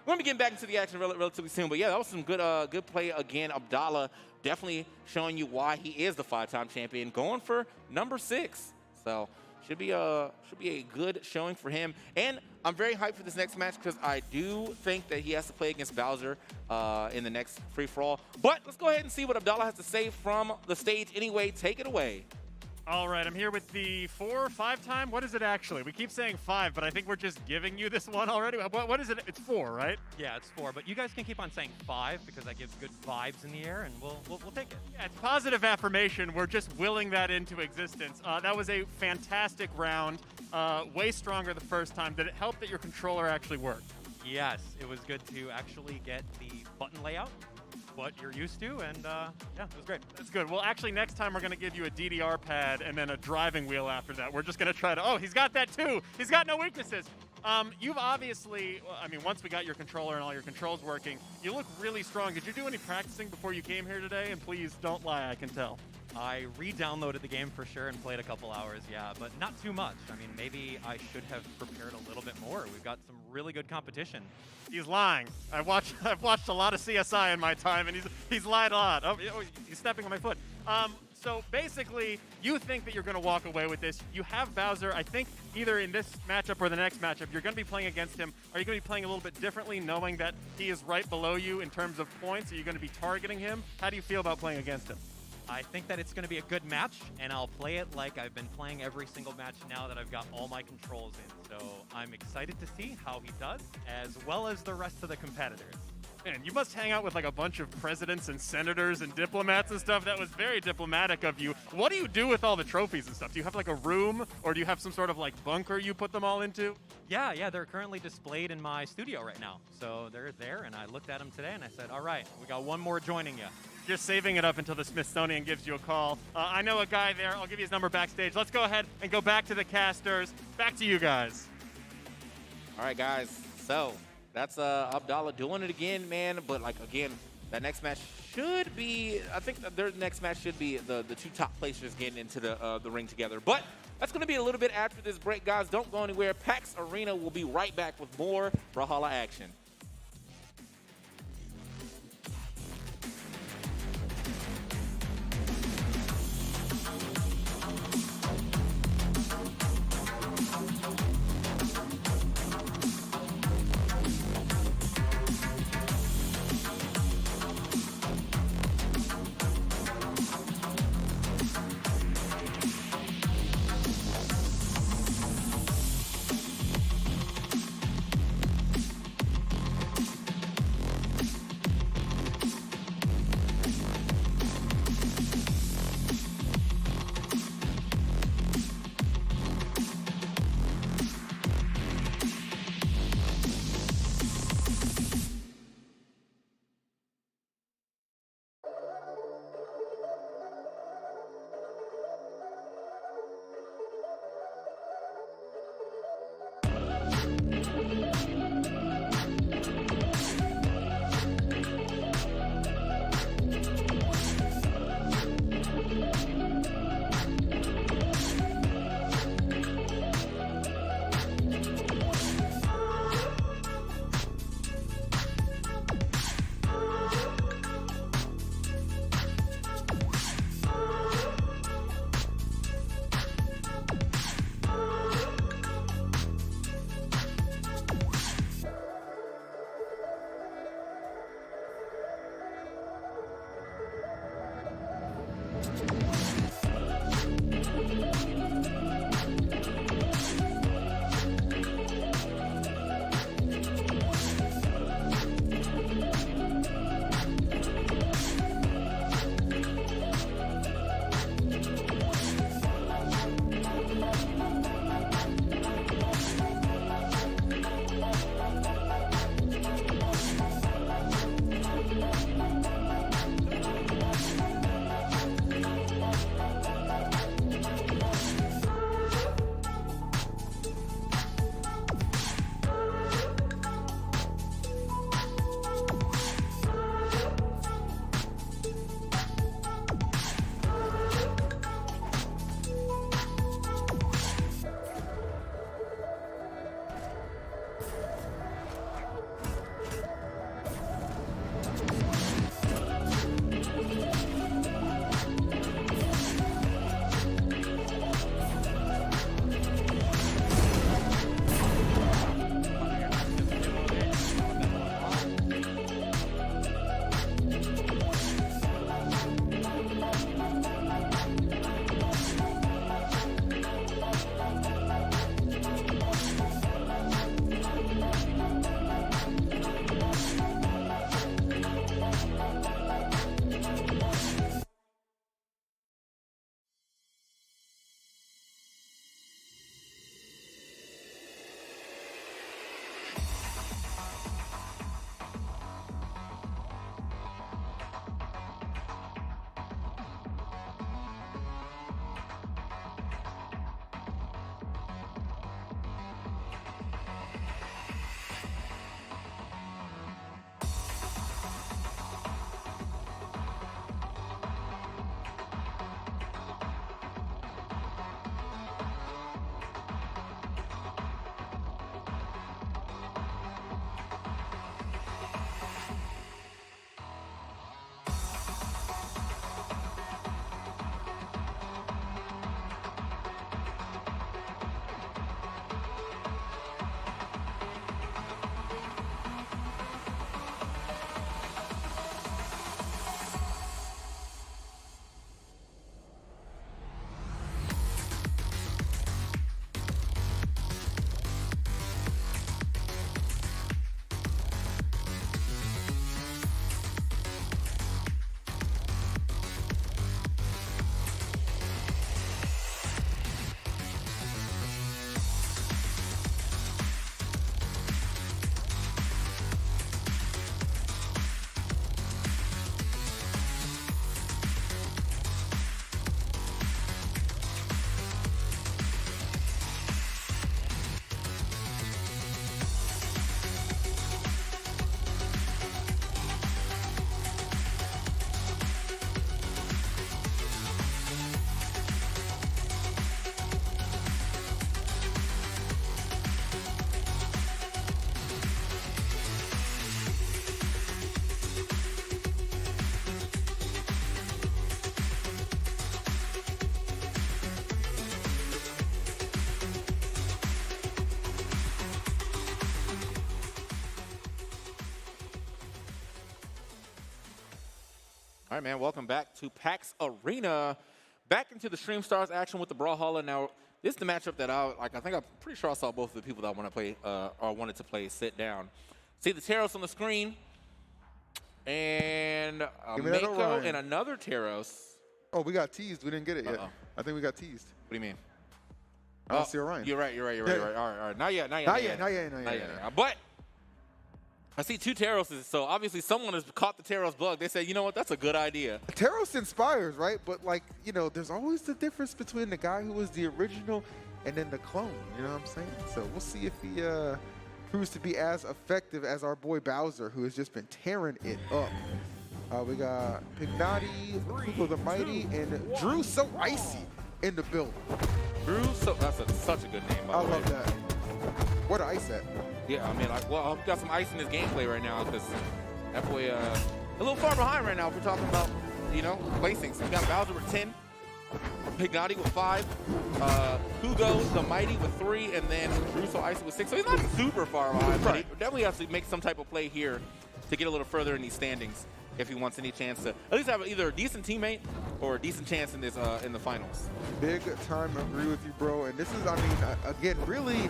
we're going to be getting back into the action relatively soon. But, yeah, that was some good play again. Abdallah definitely showing you why he is the 5-time champion, going for number 6. So, should be a good showing for him. And I'm very hyped for this next match because I do think that he has to play against Bowser in the next free-for-all. But let's go ahead and see what Abdallah has to say from the stage anyway. Take it away. All right, I'm here with the 4 or 5 time. What is it actually? We keep saying 5, but I think we're just giving you this one already. What is it? It's 4, right? Yeah, it's 4, but you guys can keep on saying 5 because that gives good vibes in the air, and we'll take it. Yeah, it's positive affirmation. We're just willing that into existence. That was a fantastic round. Way stronger the first time. Did it help that your controller actually worked? Yes, it was good to actually get the button layout, what you're used to, and yeah, it was great. That's good. Well, actually, next time we're going to give you a DDR pad and then a driving wheel after that. We're just going to try to, oh, he's got that too. He's got no weaknesses. You've obviously, I mean, once we got your controller and all your controls working, you look really strong. Did you do any practicing before you came here today? And please don't lie, I can tell. I re-downloaded the game for sure and played a couple hours, yeah, but not too much. I mean, maybe I should have prepared a little bit more. We've got some really good competition. He's lying. I've watched a lot of CSI in my time, and he's lied a lot. Oh, he's stepping on my foot. So basically, you think that you're going to walk away with this. You have Bowser. I think either in this matchup or the next matchup, you're going to be playing against him. Are you going to be playing a little bit differently, knowing that he is right below you in terms of points? Are you going to be targeting him? How do you feel about playing against him? I think that it's going to be a good match, and I'll play it like I've been playing every single match now that I've got all my controls in. So I'm excited to see how he does, as well as the rest of the competitors. Man, you must hang out with like a bunch of presidents and senators and diplomats and stuff. That was very diplomatic of you. What do you do with all the trophies and stuff? Do you have like a room, or do you have some sort of like bunker you put them all into? Yeah, they're currently displayed in my studio right now. So they're there, and I looked at them today, and I said, all right, we got one more joining you. You're saving it up until the Smithsonian gives you a call. I know a guy there. I'll give you his number backstage. Let's go ahead and go back to the casters. Back to you guys. All right, guys. So that's Abdallah doing it again, man. But like again, that next match should be. I think their next match should be the two top placers getting into the ring together. But that's going to be a little bit after this break, guys. Don't go anywhere. PAX Arena will be right back with more Brawlhalla action. All right, man. Welcome back to PAX Arena. Back into the Stream Stars action with the Brawlhalla. Now, this is the matchup that I think I'm pretty sure I saw both of the people that want to play or wanted to play sit down. See the Teros on the screen, and Mako and another Teros. Oh, we got teased. We didn't get it yet. I think we got teased. What do you mean? I don't see Orion. You're right. All right. Not yet. But I see two Teroses, so obviously someone has caught the Teros bug. They said, you know what, that's a good idea. Teros inspires, right? But, like, you know, there's always the difference between the guy who was the original and then the clone. You know what I'm saying? So we'll see if he proves to be as effective as our boy Bowser, who has just been tearing it up. We got Pignati, Kuko the Mighty, and Drew So Icy in the build. Drew So, such a good name, by the way. I love that. Where the ice at? Yeah, I mean, like, well, I've got some ice in his gameplay right now because that boy a little far behind right now if we're talking about, you know, placings. We got Bowser with 10, Pignati with 5, Hugo the Mighty with 3, and then Drew So Icy with 6. So he's not super far behind, but he definitely has to make some type of play here to get a little further in these standings if he wants any chance to at least have either a decent teammate or a decent chance in this in the finals. Big time agree with you, bro. And this is, I mean, again, really,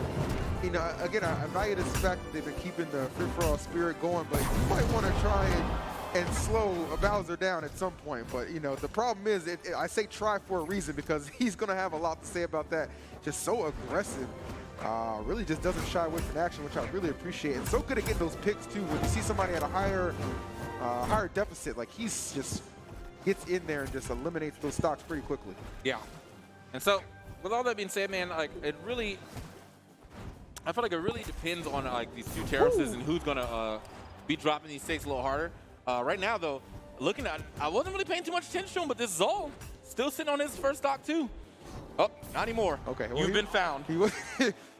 you know, again, I value the fact that they've been keeping the free-for-all spirit going, but you might want to try and slow Bowser down at some point. But, you know, the problem is, I say try for a reason because he's going to have a lot to say about that. Just so aggressive. Really just doesn't shy away from action, which I really appreciate. And so good at getting those picks, too. When you see somebody at a higher deficit, like he's just gets in there and just eliminates those stocks pretty quickly. Yeah. And so, with all that being said, man, like I feel like it really depends on like these two Terraces and who's gonna be dropping these stakes a little harder. Right now, though, looking at, I wasn't really paying too much attention to him, but this Zol still sitting on his first stock too. Oh, not anymore. Okay, well, you've been found.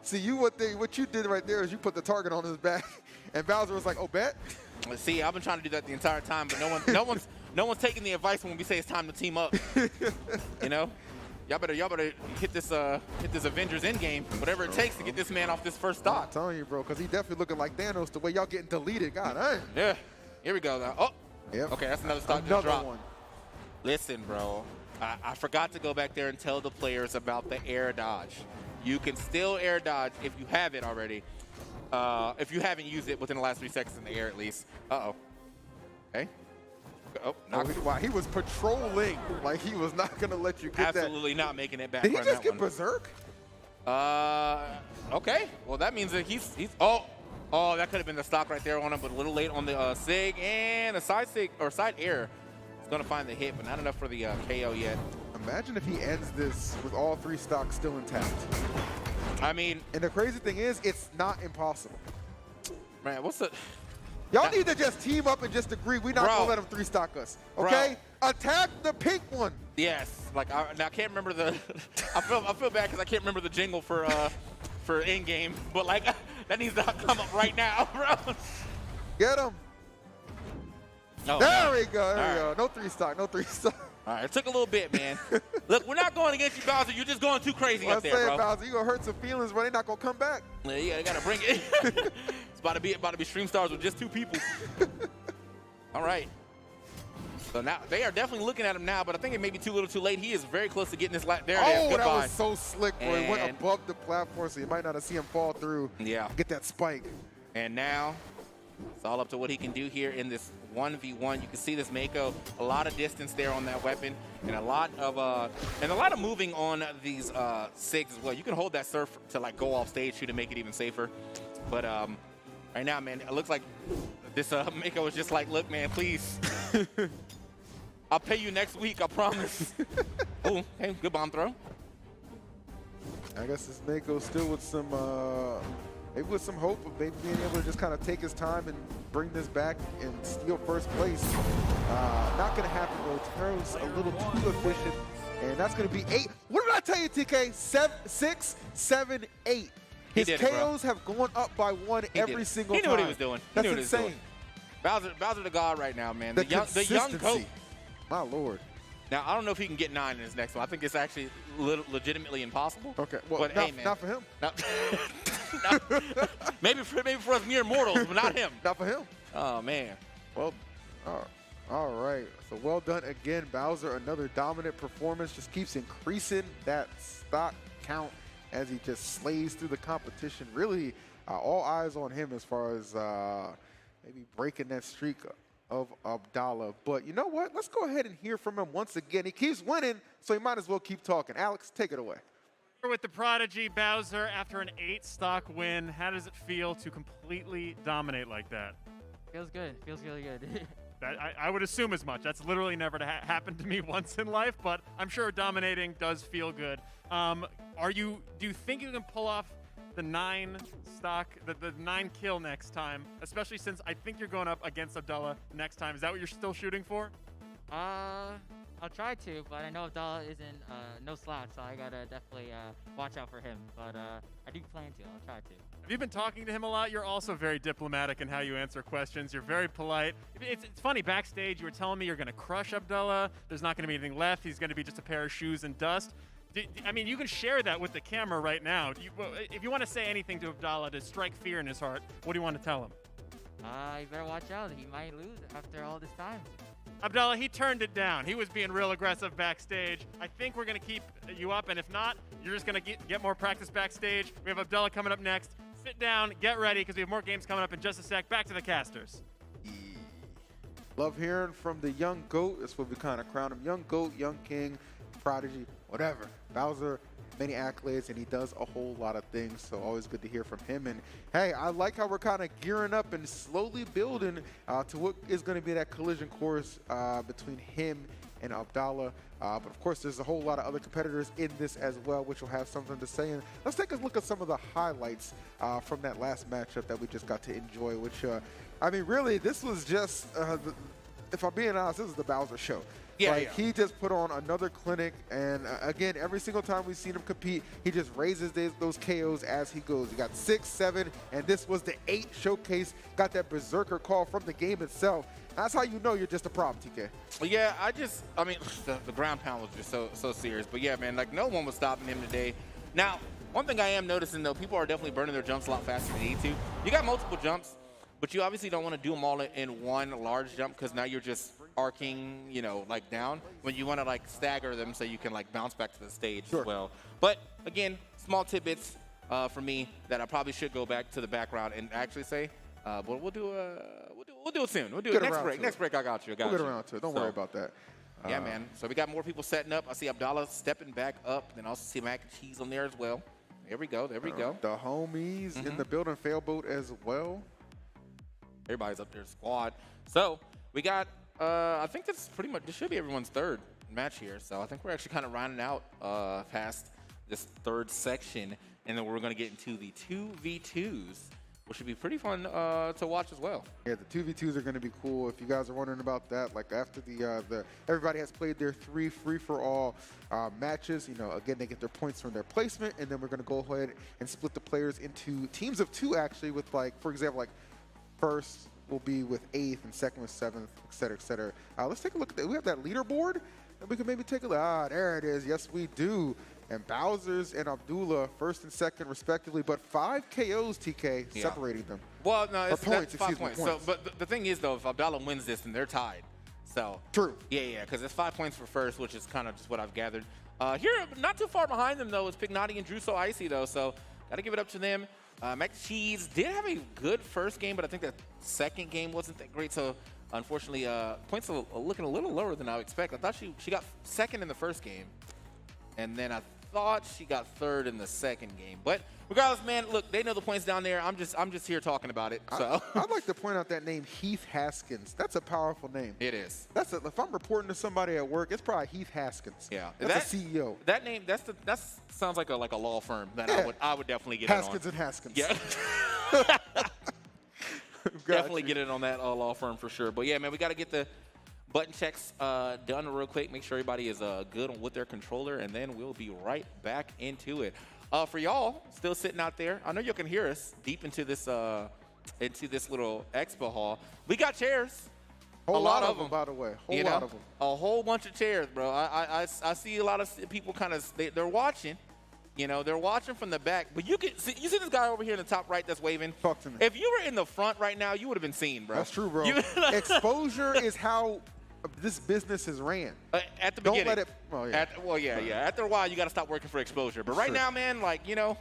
See, what you did right there is you put the target on his back, and Bowser was like, "Oh, bet." Let's see, I've been trying to do that the entire time, but no one's taking the advice when we say it's time to team up. You know, y'all better hit this Avengers Endgame, whatever it takes to get this man off this first stock. I'm telling you, bro, because he definitely looking like Thanos the way y'all getting deleted. God, dang. Yeah, here we go. Now. Oh, yep. Okay, that's another stock just dropped. One. Listen, bro, I forgot to go back there and tell the players about the air dodge. You can still air dodge if you have it already. If you haven't used it within the last 3 seconds in the air, at least. Uh-oh. Okay. Oh, wow, he was patrolling. Like, he was not going to let you get Absolutely not making it back. Did he just get berserk? Okay. Well, that means that he's oh, that could have been the stock right there on him, but a little late on the SIG, and a side SIG, or side air. It's going to find the hit, but not enough for the KO yet. Imagine if he ends this with all 3 stocks still intact. I mean, and the crazy thing is, it's not impossible. Man, what's the? Y'all need to just team up and just agree we're not gonna let them 3-stock us. Okay? Bro. Attack the pink one. Yes. Like now I can't remember the. I feel bad because I can't remember the jingle for in game, but like that needs to come up right now, bro. Get him. Oh, there we go. There we go. No 3-stock. No 3-stock. All right, it took a little bit, man. Look, we're not going against you, Bowser. You're just going too crazy up there, bro. Bowser, you're going to hurt some feelings, but they're not going to come back. Yeah, you got to bring it. It's about to be Stream Stars with just 2 people. All right. So now, they are definitely looking at him now, but I think it may be too little too late. He is very close to getting this lap. There it is. Goodbye. That was so slick, bro. It went above the platform, so you might not have seen him fall through. Yeah. Get that spike. And now, it's all up to what he can do here in this 1v1. You can see this Mako, a lot of distance there on that weapon, and a lot of moving on these SIGs as well. You can hold that surf to like go off stage too to make it even safer. But right now, man, it looks like this Mako is just like, look, man, please, I'll pay you next week, I promise. Oh, hey, good bomb throw. I guess this Mako still with some. Maybe with some hope of maybe being able to just kind of take his time and bring this back and steal first place. Not going to happen, though. Taro's a little too efficient, and that's going to be 8. What did I tell you, TK? 6, 7, 8. His KOs have gone up by 1 every single time. He knew what he was doing. That's insane. Bowser the God right now, man. The young coach. My Lord. Now, I don't know if he can get 9 in his next one. I think it's actually legitimately impossible. Okay, well, but, hey, man, not for him. maybe for us mere mortals, but not him. Not for him. Oh, man. Well, all All right, so well done again, Bowser. Another dominant performance, just keeps increasing that stock count as he just slays through the competition. Really, all eyes on him as far as maybe breaking that streak of Abdallah. But you know what? Let's go ahead and hear from him once again. He keeps winning, so he might as well keep talking. Alex, take it away. With the Prodigy, Bowser, after an 8-stock win, how does it feel to completely dominate like that? Feels good. Feels really good. I would assume as much. That's literally never happened to me once in life, but I'm sure dominating does feel good. Do you think you can pull off the 9-stock, the 9-kill next time, especially since I think you're going up against Abdallah next time? Is that what you're still shooting for? I'll try to, but I know Abdallah isn't no slouch, so I gotta definitely watch out for him. But I do plan to. I'll try to. Have you been talking to him a lot? You're also very diplomatic in how you answer questions. You're very polite. It's funny, backstage you were telling me you're going to crush Abdallah. There's not going to be anything left. He's going to be just a pair of shoes and dust. I mean, you can share that with the camera right now. If you want to say anything to Abdallah to strike fear in his heart, what do you want to tell him? You better watch out. He might lose after all this time. Abdallah, he turned it down. He was being real aggressive backstage. I think we're going to keep you up, and if not, you're just going to get more practice backstage. We have Abdallah coming up next. Sit down, get ready, because we have more games coming up in just a sec. Back to the casters. Love hearing from the young GOAT. That's what we kind of crown him. Young GOAT, young king, prodigy, whatever. Bowser, many accolades, and he does a whole lot of things, so always good to hear from him. And hey, I like how we're kind of gearing up and slowly building to what is going to be that collision course between him and Abdallah. But of course, there's a whole lot of other competitors in this as well, which will have something to say. And let's take a look at some of the highlights from that last matchup that we just got to enjoy, which, I mean, really, this was just, if I'm being honest, this is the Bowser show. Yeah, like, he just put on another clinic, and again, every single time we've seen him compete, he just raises those KOs as he goes. He got 6, 7, and this was the 8th showcase. Got that berserker call from the game itself. That's how you know you're just a problem, TK. Yeah, I mean, the ground pound was just so serious. But yeah, man, like no one was stopping him today. Now, one thing I am noticing though, people are definitely burning their jumps a lot faster than they need to. You got multiple jumps, but you obviously don't want to do them all in one large jump because now you're just arcing, you know, like down. When you want to like stagger them so you can like bounce back to the stage as well. But again, small tidbits for me that I probably should go back to the background and actually say, but we'll do it soon. We'll do it next break. Next break, I got you. We'll get around to it. Don't worry about that. Yeah, man. So we got more people setting up. I see Abdallah stepping back up. Then I also see Mac and Cheese on there as well. There we go. There we go. The homies in the building, Failboat as well. Everybody's up there, squad. So we got, I think this should be everyone's third match here. So I think we're actually kind of rounding out past this third section. And then we're going to get into the 2v2s. Which should be pretty fun to watch as well. Yeah, the 2v2s are going to be cool. If you guys are wondering about that, like after the everybody has played their 3 free-for-all matches, you know, again, they get their points from their placement, and then we're going to go ahead and split the players into teams of 2, actually, with, like, for example, like, first will be with 8th and second with 7th, et cetera, et cetera. Let's take a look at that. We have that leaderboard, and we can maybe take a look. There it is. Yes, we do. And Bowser's and Abdullah, first and second, respectively, but 5 KOs, TK, separating them. Well, no, it's points, 5 points. So, but the thing is, though, if Abdallah wins this, then they're tied. So true. Yeah, because it's 5 points for first, which is kind of just what I've gathered. Here, not too far behind them, though, is Pignotti and Drew So Icy, though. So got to give it up to them. Mac Cheese did have a good first game, but I think the second game wasn't that great. So unfortunately, points are looking a little lower than I would expect. I thought she got second in the first game, and then I thought she got third in the second game. But regardless, man, look, they know the points down there. I'm just here talking about it. So I'd like to point out that name, Heath Haskins. That's a powerful name. It is. If I'm reporting to somebody at work, it's probably Heath Haskins. Yeah, that's a CEO. That name, that sounds like a law firm that I would definitely get Haskins it on. Haskins. Yeah. Definitely get it on that law firm for sure. But yeah, man, we got to get the button checks done real quick. Make sure everybody is good with their controller, and then we'll be right back into it. For y'all still sitting out there, I know you can hear us deep into this little expo hall. We got chairs. A lot of them, by the way. Whole lot of them. A whole bunch of chairs, bro. I see a lot of people kind of they're watching. You know, they're watching from the back, but you see this guy over here in the top right that's waving? Talk to me. If you were in the front right now, you would have been seen, bro. That's true, bro. Exposure is how this business is ran. At the Don't beginning. let it. Oh yeah. After a while, you got to stop working for exposure. But right Sure. now, man, like, you know,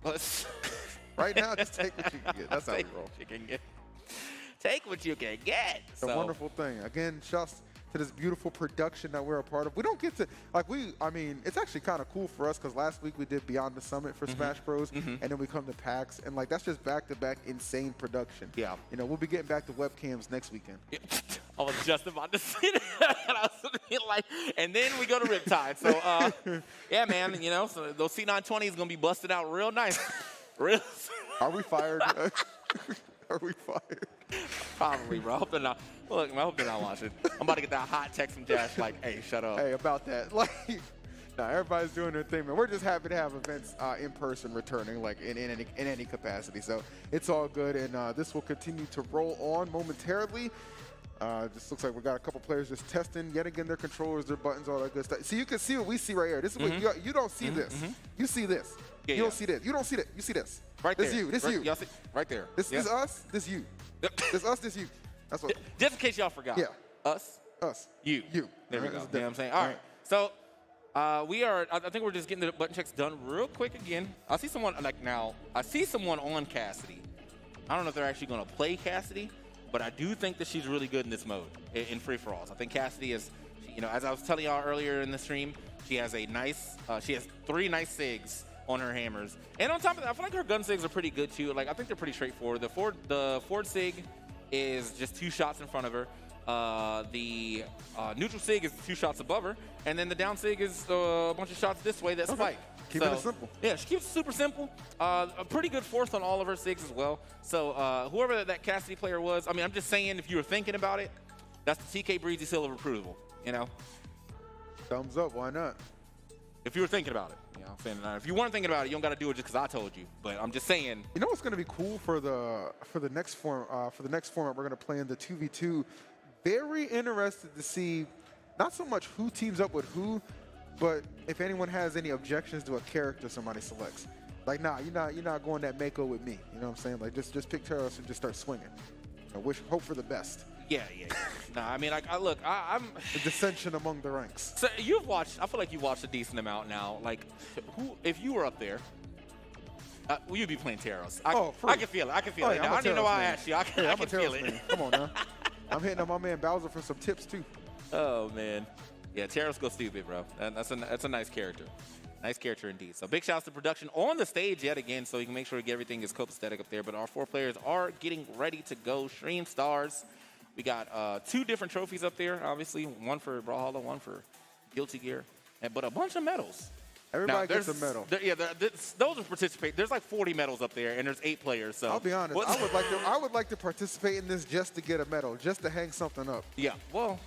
let's Right now, just take what you can get. That's how we take roll. what you can get. Take what you can get. It's a wonderful thing. Again, shouts to this beautiful production that we're a part of. We don't get to, I mean, it's actually kind of cool for us because last week we did Beyond the Summit for Smash Bros. And then we come to PAX. And, like, that's just back-to-back insane production. Yeah. You know, we'll be getting back to webcams next weekend. I was just about to say that. I was like, and then we go to Riptide. So, yeah, man, you know, so those C920 is going to be busted out real nice. Real. Are we fired? Are we fired? Probably, bro. I hope they're not. Look, I hope they're not watching. I'm about to get that hot text from Josh like, hey, shut up. Hey, about that. Like, nah, everybody's doing their thing, man. We're just happy to have events in person returning, like in any capacity. So it's all good, and this will continue to roll on momentarily. Just looks like we got a couple players just testing yet again their controllers, their buttons, all that good stuff. So you can see what we see right here. This is what you don't see this. You see this. Yeah, you don't see this. You don't see that. You see this. Right there. This you. This right, you. Y'all see? Right there. This is us. This you. This us. This you. That's what. Just in case y'all forgot. Yeah. Us. Us. You. You. There we All go. right, You know what I'm saying? All right. So we are. I think we're just getting the button checks done real quick again. I see someone I see someone on Cassidy. I don't know if they're actually going to play Cassidy, but I do think that she's really good in this mode in free for alls. I think Cassidy is, you know, as I was telling y'all earlier in the stream, she has a nice. She has 3 nice SIGs on her hammers, and on top of that, I feel like her gun SIGs are pretty good too. Like, I think they're pretty straightforward. The forward SIG is just 2 shots in front of her. The neutral SIG is 2 shots above her, and then the down SIG is a bunch of shots this way that spike. Keeping it simple. Yeah, she keeps it super simple. A pretty good force on all of her SIGs as well. So whoever that Cassidy player was, I mean, I'm just saying, if you were thinking about it, that's the TK Breezy seal of approval, you know? Thumbs up. Why not? If you were thinking about it. You know what I'm saying? If you weren't thinking about it, you don't got to do it just because I told you. But I'm just saying. You know what's going to be cool for the next format we're going to play in the 2v2. Very interested to see not so much who teams up with who, but if anyone has any objections to a character somebody selects. Like, nah, you're not going that Mako with me. You know what I'm saying? Like, just pick Taros and just start swinging. Hope for the best. Yeah. Nah, I mean, like, I'm The dissension among the ranks. So you've watched. I feel like you've watched a decent amount now. Like, if you were up there, well, you'd be playing Taros. I can feel it. I can feel it. Yeah, Now, I don't even know why I man. asked you. I I'm a can feel Taros it. man. Come on now. I'm hitting up my man Bowser for some tips too. Oh man, yeah, Taros go stupid, bro. That's a nice character. Nice character indeed. So big shouts to production on the stage yet again, so you can make sure we get everything is copacetic up there. But our 4 players are getting ready to go. Stream Stars. We got 2 different trophies up there, obviously. One for Brawlhalla, one for Guilty Gear, but a bunch of medals. Everybody gets a medal. Those are participate. There's like 40 medals up there, and there's 8 players. So I'll be honest. I would like to participate in this just to get a medal, just to hang something up. Yeah. Well,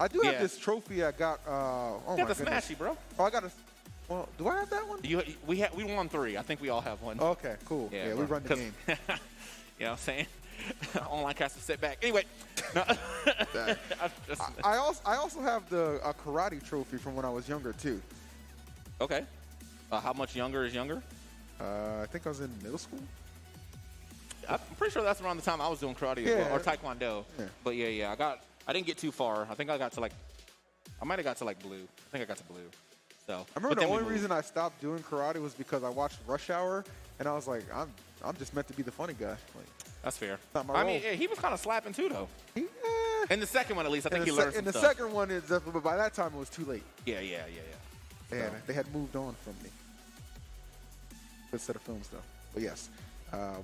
I do have this trophy I got. Oh you my got the goodness. Smashy, bro. Oh, I got a. Well, do I have that one? We won 3. I think we all have one. Okay, cool. Yeah, we run the game. You know what I'm saying? Online cast of setback. Anyway, no. I also have the karate trophy from when I was younger too. Okay. How much younger is younger? I think I was in middle school. I'm pretty sure that's around the time I was doing karate as well, or taekwondo. Yeah. But yeah, I didn't get too far. I think I got to I might have got to blue. I think I got to blue. So I remember the only reason I stopped doing karate was because I watched Rush Hour, and I was like, I'm just meant to be the funny guy. Like, that's fair. Not my I role. mean, he was kind of slapping too, though. In the second one, at least, I think he learned some in the stuff. second one, but by that time, it was too late. Yeah. They had moved on from me. Good set of films, though. But yes,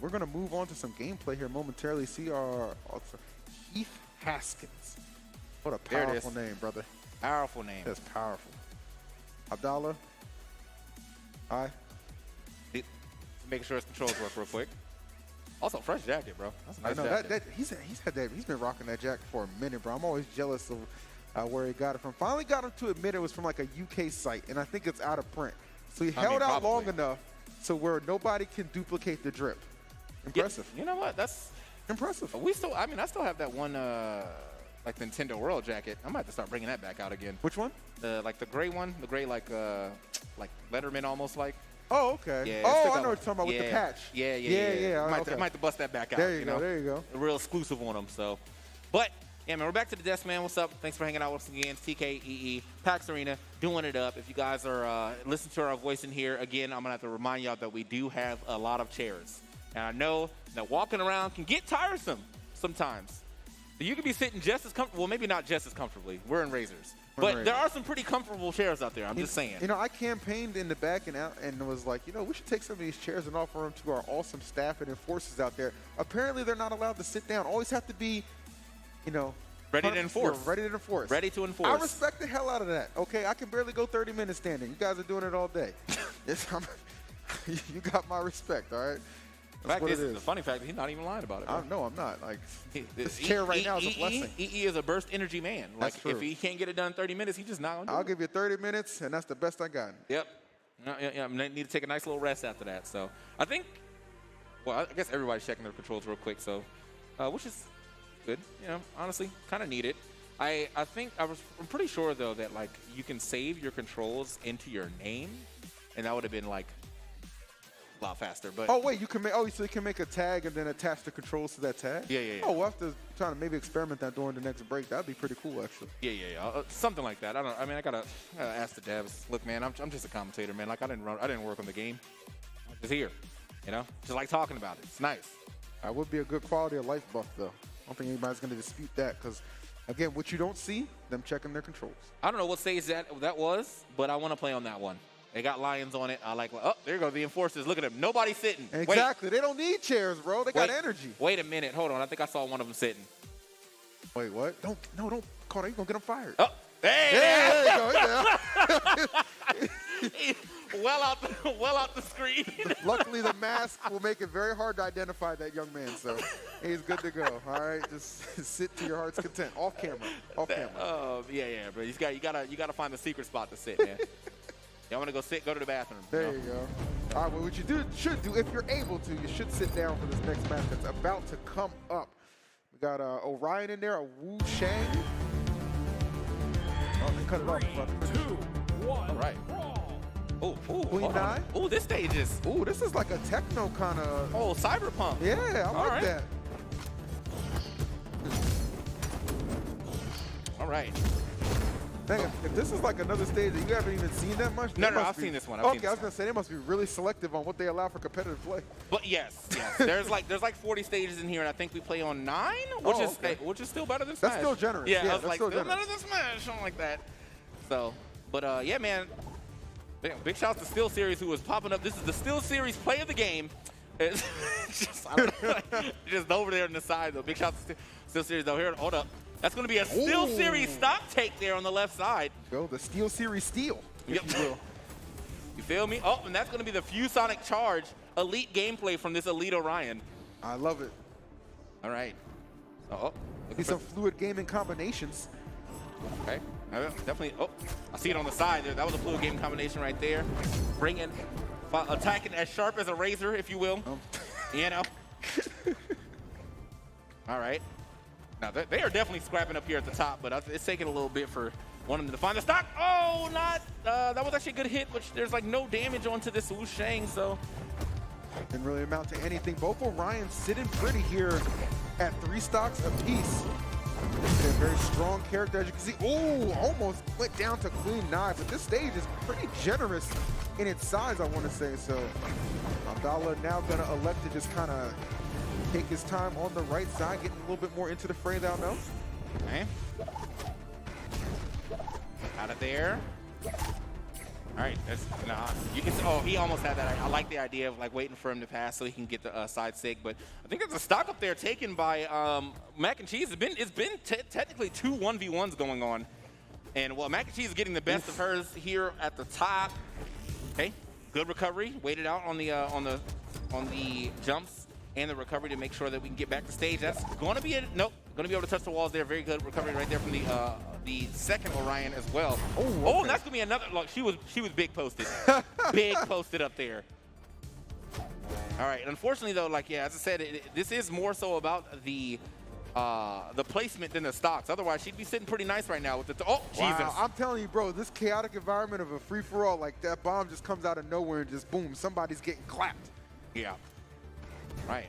we're going to move on to some gameplay here momentarily. See our Heath Haskins. What a powerful name, brother. Powerful name. That's powerful. Abdallah. Hi. Making sure his controls work real quick. Also, fresh jacket, bro. That's a nice jacket. He's been rocking that jacket for a minute, bro. I'm always jealous of where he got it from. Finally got him to admit it was from like a UK site, and I think it's out of print. So he held out long enough so where nobody can duplicate the drip. Impressive. You know what? That's impressive. I still have that one like Nintendo World jacket. I might have to start bringing that back out again. Which one? Like the gray one, the gray like Letterman almost like. Oh, okay. Yeah, oh, I know what you're talking about with the patch. Yeah. I might have to bust that back out. There you go. A real exclusive on them. So, but Yeah, man, we're back to the desk, man. What's up? Thanks for hanging out with us again. It's TKEE, PAX Arena, doing it up. If you guys are listening to our voice in here, again, I'm going to have to remind y'all that we do have a lot of chairs. And I know that walking around can get tiresome sometimes. You can be sitting just as comfortable, well, maybe not just as comfortably. We're in Razors. But there are some pretty comfortable chairs out there. I'm just saying. You know, I campaigned in the back and was like, you know, we should take some of these chairs and offer them to our awesome staff and enforcers out there. Apparently, they're not allowed to sit down. Always have to be, you know, ready to enforce. Ready to enforce. Ready to enforce. I respect the hell out of that. Okay, I can barely go 30 minutes standing. You guys are doing it all day. You got my respect. All right. The funny fact is he's not even lying about it. No, I'm not. Like this chair right now is a blessing. EE is a burst energy man. Like if he can't get it done in 30 minutes, he's just not gonna do it. I'll give you 30 minutes, and that's the best I got. Yep. Yeah, I need to take a nice little rest after that. So I think, well, I guess everybody's checking their controls real quick. So, which is good. You know, honestly, kind of needed. I'm pretty sure though that like you can save your controls into your name, and that would have been like a lot faster. But oh wait, you can make so you can make a tag and then attach the controls to that tag. Yeah. Oh, we'll have to try to maybe experiment that during the next break. That'd be pretty cool, actually. Yeah. Something like that. I gotta ask the devs. Look, man, I'm just a commentator, man. Like I didn't work on the game. I'm just here, you know, just like talking about it. It's nice. I would be a good quality of life buff though. I don't think anybody's gonna dispute that because. Again, what you don't see, them checking their controls. I don't know what stage that was, but I want to play on that one. They got lions on it. I like, oh, there you go, the enforcers. Look at them. Nobody's sitting. Exactly. They don't need chairs, bro. They got energy. Wait a minute. Hold on. I think I saw one of them sitting. Wait, what? Don't call it. You're going to get them fired. Oh, hey! There you go. well out the screen. Luckily, the mask will make it very hard to identify that young man, so he's good to go. All right, just sit to your heart's content. Off camera. Oh, yeah, bro. You gotta find the secret spot to sit, man. Y'all want to go to the bathroom. There you go. All right, well, what you should do, if you're able to, you should sit down for this next match that's about to come up. We got Orion in there, a Wu Shang. Oh, they cut it off. 3, 2, 1. All right. Queen Nine. Oh, this stage is. Oh, this is like a techno kind of. Oh, cyberpunk. Yeah, I like that. All right. Dang, if this is like another stage that you haven't even seen that much. No, I've seen this one. I was gonna say they must be really selective on what they allow for competitive play. But yes. there's like 40 stages in here, and I think we play on 9, which is still better than Smash. That's still generous. Yeah, I was that's like, still better than Smash, something like that. So, but yeah, man. Big shout out to Steel Series who was popping up. This is the Steel Series play of the game. It's just over there on the side though. Big shout out to Steel Series though. Here, hold up. That's going to be a Steel Series stock take there on the left side. Go the Steel Series Steel. Yep. You feel me? Oh, and that's going to be the Fusonic Charge elite gameplay from this elite Orion. I love it. All right. See some fluid gaming combinations. Okay. Definitely. Oh, I see it on the side there. That was a fluid game combination right there. Attacking as sharp as a razor, if you will. You know. All right. Now, they are definitely scrapping up here at the top, but it's taking a little bit for one of them to find the stock. Oh, not. That was actually a good hit, which there's like no damage onto this Wu Shang, so. Didn't really amount to anything. Both Orions sitting pretty here at 3 stocks apiece. A very strong character, as you can see. Oh, almost went down to Queen Nine, but this stage is pretty generous in its size, I want to say. So Abdallah now going to elect to just kind of take his time on the right side, getting a little bit more into the fray down now. Okay. Out of there. All right, you can. Oh, he almost had that. I like the idea of like waiting for him to pass so he can get the side sig. But I think there's a stock up there taken by Mac and Cheese. It's been technically 2 1v1s going on, and well, Mac and Cheese is getting the best of hers here at the top. Okay, good recovery. Waited out on the jumps and the recovery to make sure that we can get back to stage. That's going to be nope. Going to be able to touch the walls there. Very good recovery right there from the second Orion as well. Oh, and that's going to be another. Look, she was big posted. Big posted up there. All right. Unfortunately, though, like, yeah, as I said, this is more so about the placement than the stocks. Otherwise, she'd be sitting pretty nice right now with the. Oh, Jesus. Wow, I'm telling you, bro, this chaotic environment of a free-for-all, like that bomb just comes out of nowhere and just boom, somebody's getting clapped. Yeah. Right.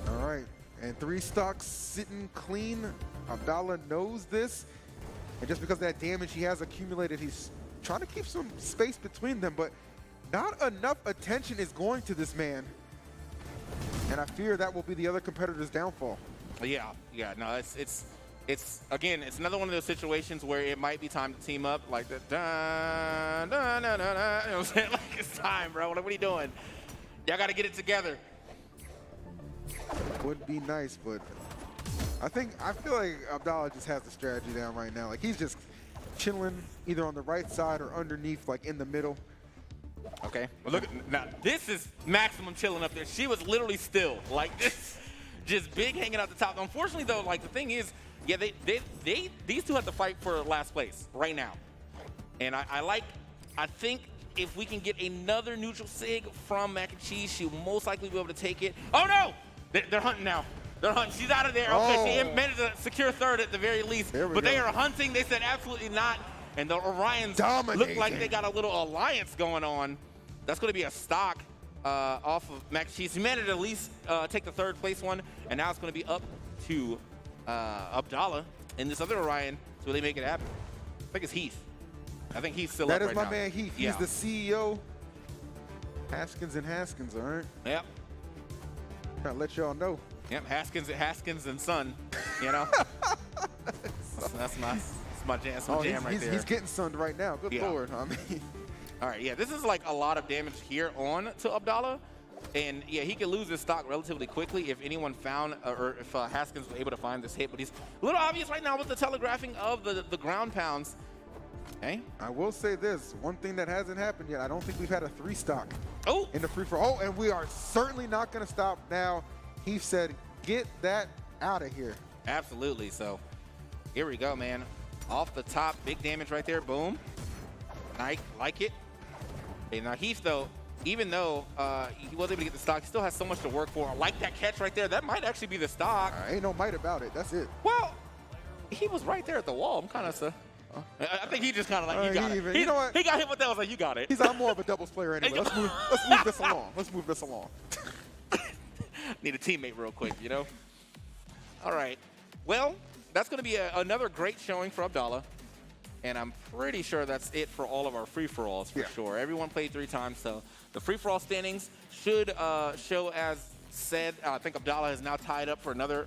All right. And 3 stocks sitting clean. Abdallah knows this. And just because of that damage he has accumulated, he's trying to keep some space between them, but not enough attention is going to this man. And I fear that will be the other competitor's downfall. Yeah, no, it's again, it's another one of those situations where it might be time to team up, like the dun, dun, dun, dun, dun, you know what I'm saying? Like, it's time, bro. What are you doing? Y'all got to get it together. Would be nice, but I feel like Abdallah just has the strategy down right now. Like, he's just chilling either on the right side or underneath, like in the middle. Okay, well, look, now this is maximum chilling up there. She was literally still, like this, just big hanging out the top. Unfortunately, though, like the thing is, yeah, these two have to fight for last place right now. And I think if we can get another neutral sig from Mac and Cheese, she'll most likely be able to take it. Oh no, they're hunting now. They're hunting. She's out of there. Okay, she managed to secure third at the very least. But they are hunting. They said absolutely not. And the Orions look like they got a little alliance going on. That's going to be a stock off of Mac Cheese. He managed to at least take the third place one. And now it's going to be up to Abdallah and this other Orion. So they make it happen. I think it's Heath. I think Heath's still up right now. That is my man Heath. He's the CEO. Haskins and Haskins, all right? Yep. Gotta let y'all know. Yep, Haskins and Son, you know? that's my jam right there. He's getting sunned right now. Good Lord. I mean. All right, yeah, this is like a lot of damage here on to Abdallah. And yeah, he could lose his stock relatively quickly if anyone found, or if Haskins was able to find this hit. But he's a little obvious right now with the telegraphing of the ground pounds. Okay. I will say this, one thing that hasn't happened yet, I don't think we've had a 3 stock in the free for all. And we are certainly not going to stop now. He said, get that out of here. Absolutely. So here we go, man. Off the top, big damage right there. Boom. I like it. Okay, now Heath, though, even though he was able to get the stock, he still has so much to work for. I like that catch right there. That might actually be the stock. Ain't no might about it. That's it. Well, he was right there at the wall. I'm kind of I think he just kind of like, you got it. You know what? He got hit with that. I was like, you got it. He's I'm more of a doubles player anyway. Let's move this along. Let's move this along. Need a teammate real quick, you know? All right. Well, that's going to be another great showing for Abdallah. And I'm pretty sure that's it for all of our free-for-alls for sure. Everyone played 3 times, so the free-for-all standings should show as said. I think Abdallah is now tied up for another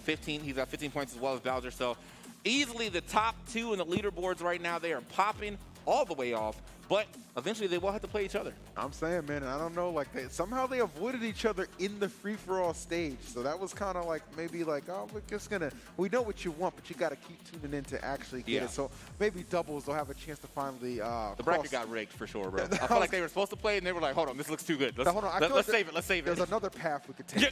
15. He's got 15 points as well as Bowser. So easily the top 2 in the leaderboards right now. They are popping all the way off. But eventually they will have to play each other. I'm saying, man, I don't know, like somehow they avoided each other in the free-for-all stage. So that was kind of like maybe like, oh, we're just gonna, we know what you want, but you got to keep tuning in to actually get it. So maybe doubles will have a chance to finally the bracket got rigged for sure, bro. I felt like they were supposed to play and they were like, hold on, this looks too good. Let's save it. Let's save it. There's another path we could take.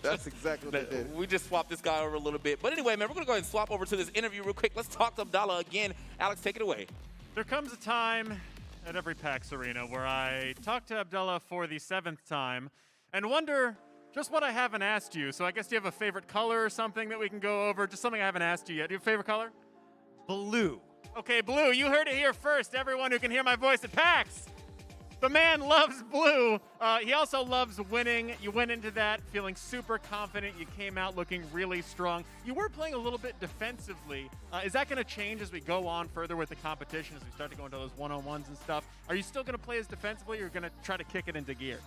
That's exactly what they did. We just swapped this guy over a little bit. But anyway, man, we're gonna go ahead and swap over to this interview real quick. Let's talk to Abdallah again. Alex, take it away. There comes a time at every PAX Arena where I talk to Abdallah for the 7th time and wonder just what I haven't asked you. So I guess, do you have a favorite color or something that we can go over? Just something I haven't asked you yet. Do you have a favorite color? Blue. Okay, blue. You heard it here first, everyone who can hear my voice at PAX. The man loves blue. He also loves winning. You went into that feeling super confident. You came out looking really strong. You were playing a little bit defensively. Is that going to change as we go on further with the competition, as we start to go into those one-on-ones and stuff? Are you still going to play as defensively, or are you going to try to kick it into gear?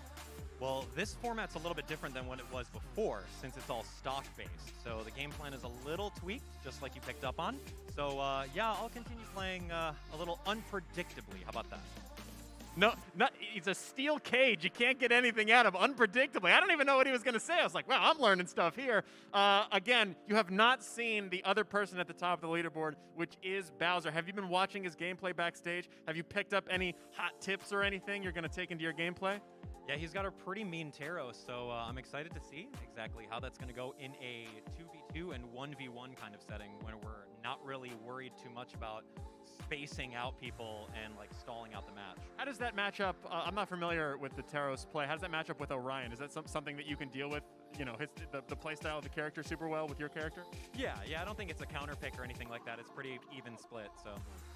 Well, this format's a little bit different than what it was before, since it's all stock-based. So the game plan is a little tweaked, just like you picked up on. So, yeah, I'll continue playing a little unpredictably. How about that? No, it's a steel cage. You can't get anything out of unpredictably. I don't even know what he was going to say. I was like, wow, I'm learning stuff here. Again, you have not seen the other person at the top of the leaderboard, which is Bowser. Have you been watching his gameplay backstage? Have you picked up any hot tips or anything you're going to take into your gameplay? Yeah, he's got a pretty mean Taro, so I'm excited to see exactly how that's going to go in a 2v2 and 1v1 kind of setting when we're not really worried too much about spacing out people and like stalling out the match. How does that match up? I'm not familiar with the Taros play. How does that match up with Orion? Is that something that you can deal with, you know, the play style of the character super well with your character? Yeah, I don't think it's a counter pick or anything like that. It's pretty even split, so.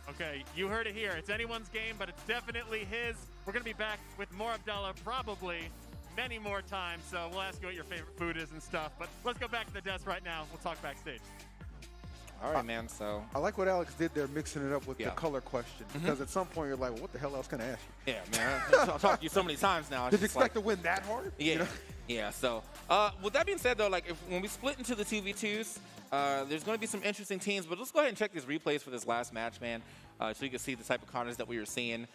Okay, you heard it here. It's anyone's game, but it's definitely his. We're going to be back with more Abdallah probably many more times. So we'll ask you what your favorite food is and stuff. But let's go back to the desk right now. We'll talk backstage. All right, man. So I like what Alex did there, mixing it up with the color question. Mm-hmm. Because at some point you're like, well, what the hell else can I ask you? yeah, man. I've talked to you so many times now. Did you expect to win that hard? Yeah. You know? Yeah. So, with that being said, though, like when we split into the 2v2s, there's going to be some interesting teams. But let's go ahead and check these replays for this last match, man, so you can see the type of counters that we were seeing.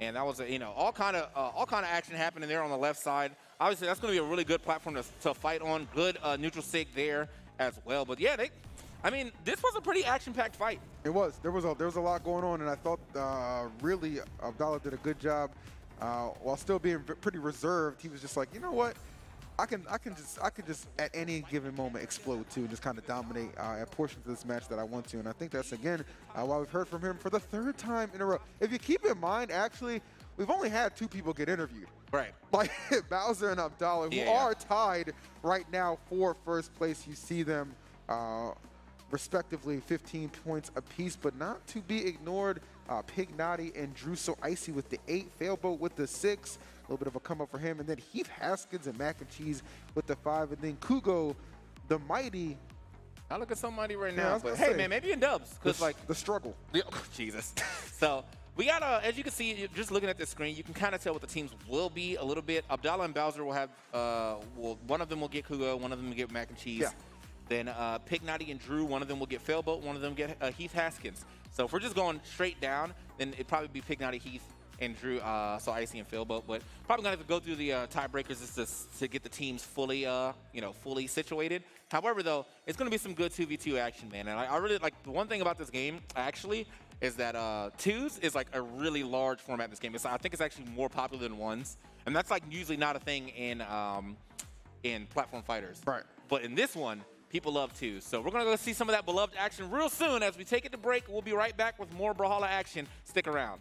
And that was, all kind of action happening there on the left side. Obviously, that's going to be a really good platform to fight on. Good neutral sig there as well. But yeah, this was a pretty action-packed fight. It was. There was a lot going on, and I thought really Abdallah did a good job while still being pretty reserved. He was just like, you know what? I can just at any given moment explode too, and just kind of dominate portions of this match that I want to. And I think that's again why we've heard from him for the 3rd time in a row. If you keep in mind, actually, we've only had 2 people get interviewed. Right. Like Bowser and Abdallah, who are tied right now for first place. You see them respectively 15 points apiece, but not to be ignored. Pig Naughty and Drew So Icy with the 8, Failboat with the 6. A little bit of a come up for him, and then Heath Haskins and Mac and Cheese with the 5, and then Kugo, the Mighty. I look at so mighty right Yeah, I now, was but gonna hey, say, man, maybe in dubs, because like the struggle. Jesus. So we got as you can see, just looking at the screen, you can kind of tell what the teams will be a little bit. Abdallah and Bowser will have, one of them will get Kugo, one of them will get Mac and Cheese. Yeah. Then Pig Naughty and Drew, one of them will get Failboat, one of them get Heath Haskins. So if we're just going straight down, then it'd probably be Pig Naughty, Heath, and Drew, So Icy and Failboat. But probably gonna have to go through the tiebreakers just to get the teams fully, fully situated. However, though, it's gonna be some good 2v2 action, man. And I really like the one thing about this game, actually, is that 2s is like a really large format in this game. I think it's actually more popular than 1s, and that's like usually not a thing in platform fighters. Right. But in this one, people love 2s. So we're going to go see some of that beloved action real soon. As we take it to break, we'll be right back with more Brawlhalla action. Stick around.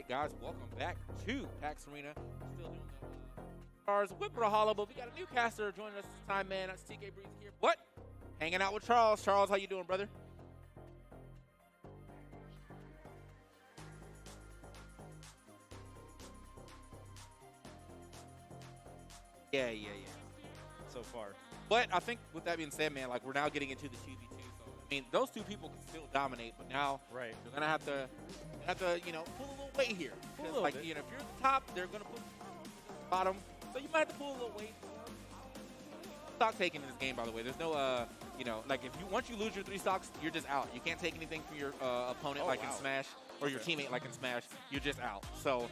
right, guys, welcome back to PAX Arena. We're still doing the stars with Brawlhalla, but we got a new caster joining us this time, man. That's TK Breeze here. What? Hanging out with Charles. Charles, how you doing, brother? Yeah. So far. But I think with that being said, man, like we're now getting into the 2v2. So I mean, those two people can still dominate, but now Right. they're gonna have to, you know, pull a little weight here. Pull a 'Cause, little like bit. you know, if you're at the top, they're gonna put you at the bottom. So you might have to pull a little weight. Stock taking in this game, by the way. There's no, you know, like if you once you lose your 3 stocks, you're just out. You can't take anything from your opponent like in Smash or your teammate like in Smash. You're just out. So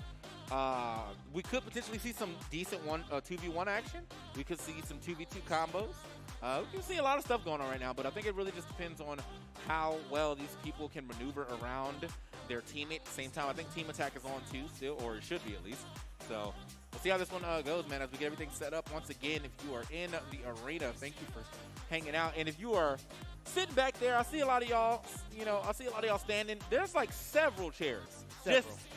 we could potentially see some decent 2v1 action. We could see some 2v2 combos. We can see a lot of stuff going on right now, but I think it really just depends on how well these people can maneuver around their teammate at the same time. I think Team Attack is on too still, or it should be at least. So we'll see how this one goes, man, as we get everything set up. Once again, if you are in the arena, thank you for hanging out. And if you are sitting back there, I see a lot of y'all, you know, I see a lot of y'all standing. There's like several chairs.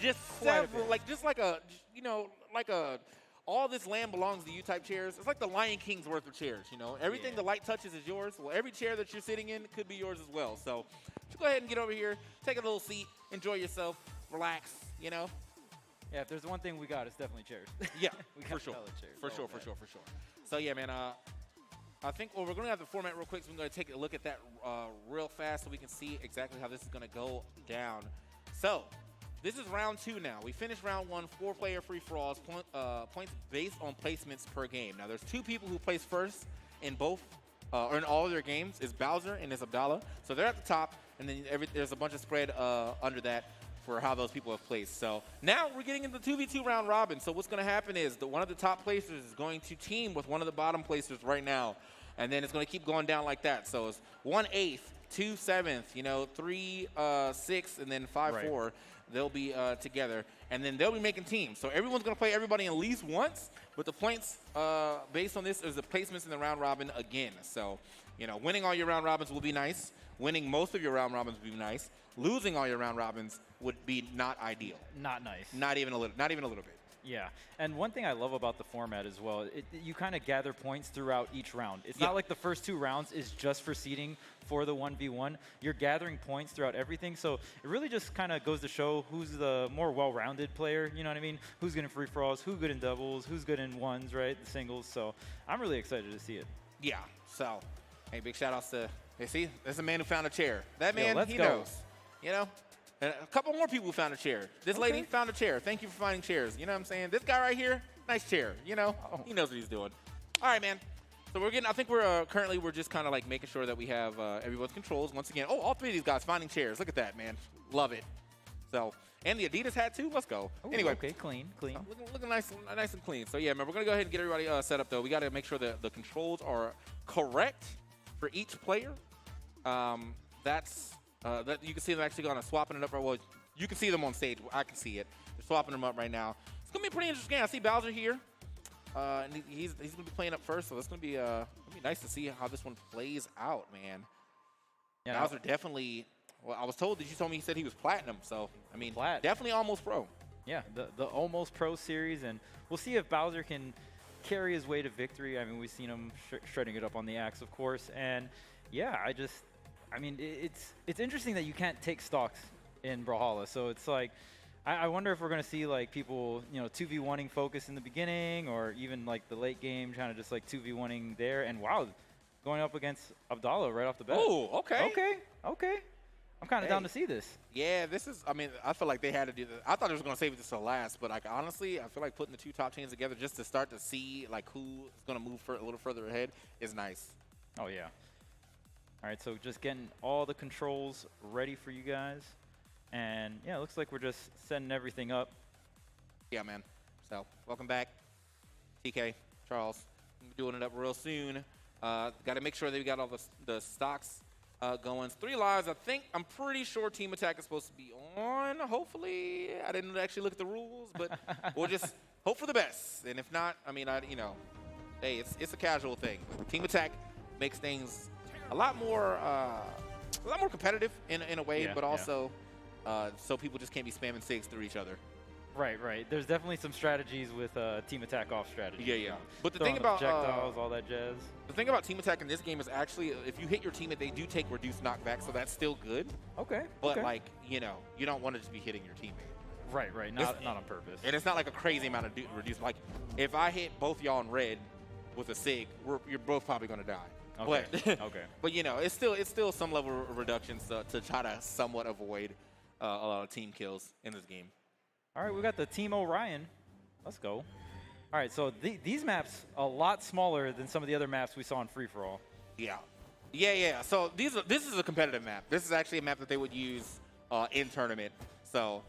Just several, like just like a, you know, like a, all this land belongs to you type chairs. It's like the Lion King's worth of chairs, you know. Everything the light touches is yours. Well, every chair that you're sitting in could be yours as well. So just go ahead and get over here, take a little seat, enjoy yourself, relax, you know. Yeah, if there's one thing we got, it's definitely chairs. Yeah, we got for sure. solid chairs. For sure. So yeah, man, I think we're going to have the format real quick, so we're going to take a look at that real fast so we can see exactly how this is going to go down. So this is round 2 now. We finished round 1, 4-player free-for-alls, points based on placements per game. Now, there's 2 people who place first in both, or in all of their games. It's Bowser and it's Abdallah. So they're at the top, and then there's a bunch of spread under that for how those people have placed. So now we're getting into the 2v2 round robin. So what's going to happen is that one of the top placers is going to team with one of the bottom placers right now. And then it's going to keep going down like that. So it's 1/8, 2 7th, you know, 3 6, and then 5 4. They'll be together, and then they'll be making teams. So everyone's going to play everybody at least once, but the points based on this is the placements in the round robin again. So, you know, winning all your round robins will be nice. Winning most of your round robins would be nice. Losing all your round robins would be not ideal. Not nice. Not even a little bit. Yeah, and one thing I love about the format as well, you kind of gather points throughout each round. It's not like the first 2 rounds is just for seeding for the 1v1. You're gathering points throughout everything, so it really just kind of goes to show who's the more well-rounded player, you know what I mean? Who's good in free-for-alls, who's good in doubles, who's good in ones, right, the singles, so I'm really excited to see it. Yeah, so, hey, big shout-outs to, hey, see, there's a man who found a chair. That man, he go. knows, you know? And a couple more people who found a chair. This lady found a chair. Thank you for finding chairs. You know what I'm saying? This guy right here, nice chair. You know, he knows what he's doing. All right, man. So we're getting, I think we're currently, we're just kind of like making sure that we have everyone's controls. Once again, all 3 of these guys finding chairs. Look at that, man. Love it. So, and the Adidas hat too. Let's go. Ooh, anyway. Okay, clean. Looking nice and clean. So yeah, man, we're going to go ahead and get everybody set up though. We got to make sure that the controls are correct for each player. That you can see them actually going to swapping it up. Well, you can see them on stage. I can see it. They're swapping them up right now. It's going to be a pretty interesting game. I see Bowser here. And he's going to be playing up first, so it's going to be nice to see how this one plays out, man. Yeah, Bowser definitely, well, I was told that you told me he said he was platinum, so, I mean, definitely almost pro. Yeah, the almost pro series, and we'll see if Bowser can carry his way to victory. I mean, we've seen him shredding it up on the axe, of course, and yeah, I mean, it's interesting that you can't take stocks in Brawlhalla. So it's like, I wonder if we're going to see like people, you know, 2v1ing focus in the beginning, or even like the late game trying to just like 2v1ing there. And wow, going up against Abdallah right off the bat. Oh, okay. Okay. I'm kind of down to see this. Yeah, this is, I mean, I feel like they had to do this. I thought they were going to save this till last, but like honestly, I feel like putting the 2 top teams together just to start to see like who is going to move a little further ahead is nice. Oh, yeah. All right, so just getting all the controls ready for you guys. And yeah, it looks like we're just setting everything up. Yeah, man. So, welcome back. TK, Charles. We're doing it up real soon. Got to make sure that we got all the stocks going. 3 lives. I'm pretty sure Team Attack is supposed to be on, hopefully. I didn't actually look at the rules, but we'll just hope for the best. And if not, I mean, hey, it's a casual thing. Team Attack makes things a lot more competitive in a way, but also so people just can't be spamming SIGs through each other. Right, right. There's definitely some strategies with team attack off strategy. Yeah, yeah. But the Throwing thing up about projectiles, all that jazz. the thing about team attack in this game is actually if you hit your teammate, they do take reduced knockback, so that's still good. Okay. But okay. like, you know, you don't want to just be hitting your teammate. Right, right. Not on purpose. And it's not like a crazy amount of reduced. Like, if I hit both y'all in red with a SIG, you're both probably gonna die. Okay. But, okay. But you know, it's still some level of reductions to try to somewhat avoid a lot of team kills in this game. All right, we got the Team Orion. Let's go. All right, so these maps a lot smaller than some of the other maps we saw in Free For All. Yeah, yeah, yeah. So this is a competitive map. This is actually a map that they would use in tournament. So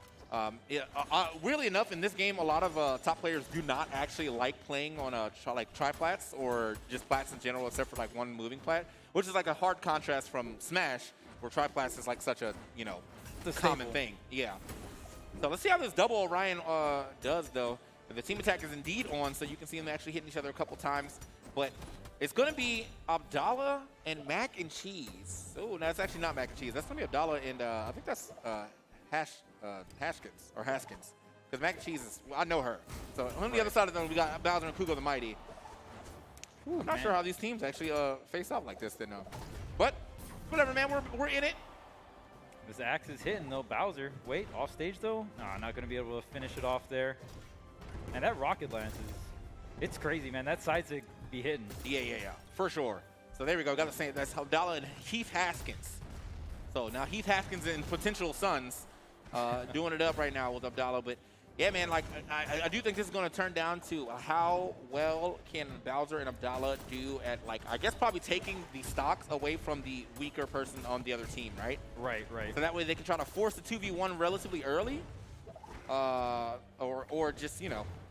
weirdly enough, in this game, a lot of top players do not actually like playing on like tri-plats or just plats in general, except for like one moving plat, which is like a hard contrast from Smash, where tri-plats is like such a common thing. Yeah. So let's see how this double Orion does, though. The team attack is indeed on, so you can see them actually hitting each other a couple times. But it's going to be Abdallah and Mac and Cheese. Oh, no, that's actually not Mac and Cheese. That's going to be Abdallah and I think that's Haskins. Because Mac and Cheese is, well, I know her. So on the other side of them, we got Bowser and Kugo the Mighty. Ooh, I'm not sure how these teams actually face off like this, but whatever, man. We're in it. This axe is hitting, though. Bowser, wait, off stage, though? Nah, not going to be able to finish it off there. And that rocket lance it's crazy, man. That side sig be hitting. Yeah, for sure. So there we go. Got the same. That's Abdallah and Heath Haskins. So now Heath Haskins and potential sons doing it up right now with Abdallah. But yeah, man, like I do think this is going to turn down to how well can Bowser and Abdallah do at, like, I guess probably taking the stocks away from the weaker person on the other team, right? Right, right. So that way they can try to force the 2v1 relatively early, or just,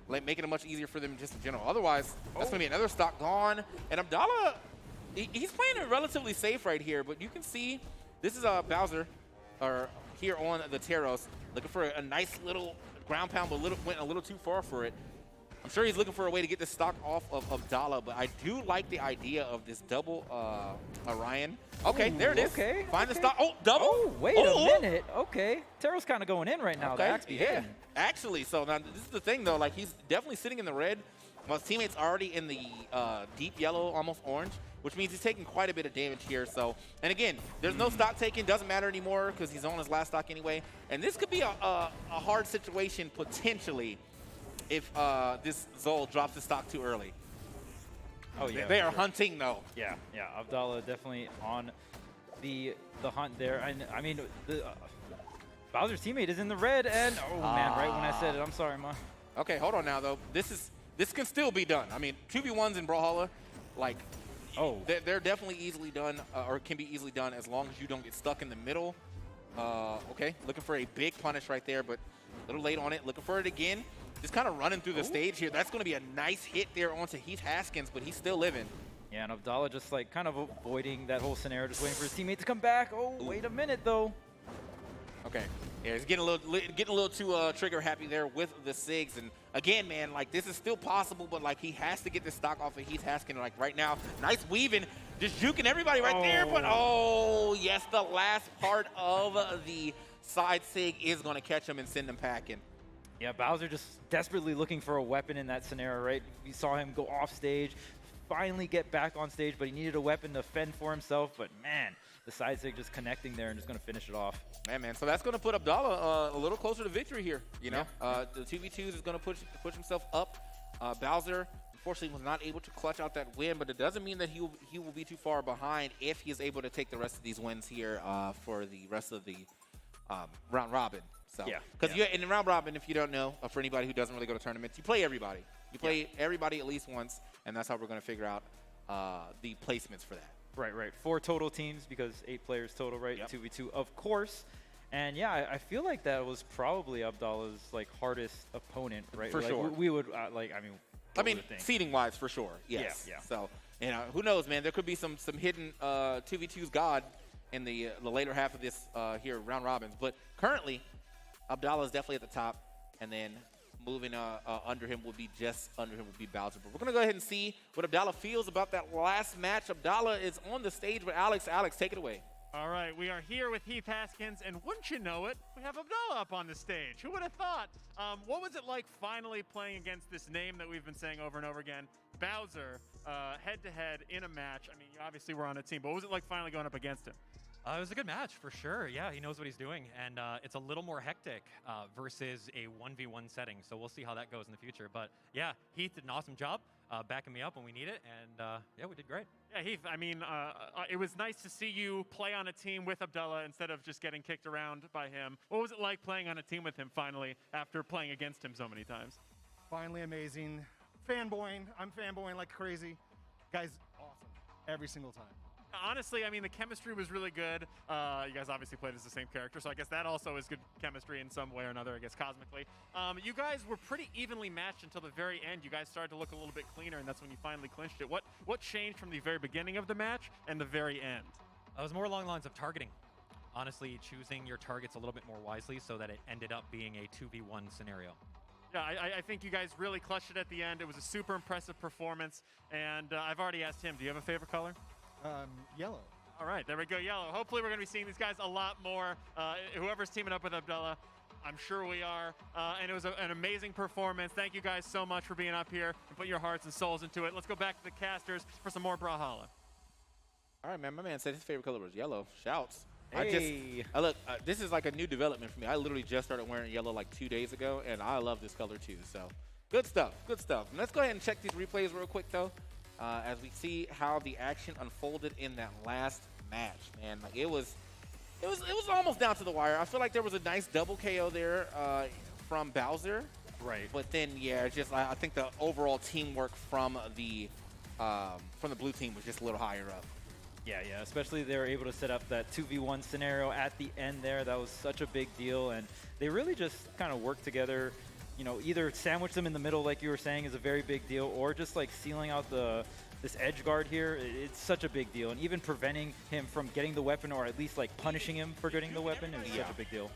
like making it much easier for them just in general. Otherwise, that's going to be another stock gone. And Abdallah, he's playing it relatively safe right here, but you can see this is Bowser here on the Teros, looking for a nice little ground pound, but went a little too far for it. I'm sure he's looking for a way to get the stock off of Abdallah, but I do like the idea of this double Orion. Okay, there it is. Okay. Find the stock. Oh, double. Oh, wait a minute. Okay. Tero's kind of going in right now. Okay. The axe be hitting. Actually, so now this is the thing, though. Like, he's definitely sitting in the red, while his teammate's already in the deep yellow, almost orange, which means he's taking quite a bit of damage here. So, and again, there's no stock taken. Doesn't matter anymore because he's on his last stock anyway. And this could be a hard situation potentially if this Zol drops the stock too early. Oh, yeah. They are hunting, though. Yeah, yeah. Abdallah definitely on the hunt there. And I mean, Bowser's teammate is in the red, and man, right when I said it, I'm sorry, Ma. Okay, hold on now, though. This can still be done. I mean, 2v1s in Brawlhalla, like, they're definitely easily done, or can be easily done as long as you don't get stuck in the middle. Okay, looking for a big punish right there, but a little late on it. Looking for it again. Just kind of running through the stage here. That's going to be a nice hit there onto Heath Haskins, but he's still living. Yeah, and Abdallah just like kind of avoiding that whole scenario, just waiting for his teammate to come back. Oh, wait a minute though. Okay, yeah, he's getting a little too trigger happy there with the SIGs. And again, man, like, this is still possible, but like, he has to get this stock off of Heath Haskins. Like right now, nice weaving, just juking everybody right there. But yes, the last part of the side SIG is going to catch him and send him packing. Yeah, Bowser just desperately looking for a weapon in that scenario, right? We saw him go off stage, finally get back on stage, but he needed a weapon to fend for himself. But man, the side sig just connecting there and just going to finish it off. Man, so that's going to put Abdallah a little closer to victory here. The 2v2s is going to push himself up. Bowser, unfortunately, was not able to clutch out that win, but it doesn't mean that he will be too far behind if he is able to take the rest of these wins here for the rest of the round robin. So, because in the round robin, if you don't know, for anybody who doesn't really go to tournaments, you play everybody. You play everybody at least once, and that's how we're going to figure out the placements for that. Right. 4 total teams because 8 players total, right? Yep. 2v2, of course. And yeah, I feel like that was probably Abdallah's like hardest opponent, right? For sure. We would seeding wise, for sure. Yes. Yeah. So, who knows, man? There could be some hidden 2v2's God in the later half of this here round robins, but currently, Abdallah is definitely at the top, and then moving under him will be Bowser. But we're going to go ahead and see what Abdallah feels about that last match. Abdallah is on the stage with Alex. Alex, take it away. All right, we are here with Heath Haskins, and wouldn't you know it, we have Abdullah up on the stage. Who would have thought? What was it like finally playing against this name that we've been saying over and over again, Bowser, head-to-head in a match? I mean, you obviously were on a team, but what was it like finally going up against him? It was a good match for sure. Yeah, he knows what he's doing, and it's a little more hectic versus a 1v1 setting. So we'll see how that goes in the future. But yeah, Heath did an awesome job backing me up when we need it, and yeah, we did great. Yeah, Heath, I mean, it was nice to see you play on a team with Abdullah instead of just getting kicked around by him. What was it like playing on a team with him finally after playing against him so many times? Finally amazing. Fanboying. I'm fanboying like crazy. Guy's awesome every single time. Honestly, I mean, the chemistry was really good. You guys obviously played as the same character, so I guess that also is good chemistry in some way or another, I guess, cosmically. You guys were pretty evenly matched until the very end. You guys started to look a little bit cleaner, and that's when you finally clinched it. What changed from the very beginning of the match and the very end? It was more along the lines of targeting. Honestly, choosing your targets a little bit more wisely so that it ended up being a 2v1 scenario. Yeah, I think you guys really clutched it at the end. It was a super impressive performance, and I've already asked him, do you have a favorite color? Yellow. All right, there we go, yellow. Hopefully we're going to be seeing these guys a lot more. Whoever's teaming up with Abdullah, I'm sure we are. And it was an amazing performance. Thank you guys so much for being up here and putting your hearts and souls into it. Let's go back to the casters for some more Brawlhalla. All right, man. My man said his favorite color was yellow. Shouts. Hey. Look, this is like a new development for me. I literally just started wearing yellow like 2 days ago, and I love this color too. So good stuff, good stuff. And let's go ahead and check these replays real quick, though. As we see how the action unfolded in that last match, man, like it was almost down to the wire. I feel like there was a nice double KO there from Bowser, Right. but then yeah, just I think the overall teamwork from the blue team was just a little higher up. Yeah, especially they were able to set up that 2v1 scenario at the end there. That was such a big deal, and they really just kind of worked together. You know, either sandwich them in the middle, like you were saying, is a very big deal, or just like sealing out this edge guard here. It's such a big deal, and even preventing him from getting the weapon, or at least like punishing him for getting the weapon, is such a big deal.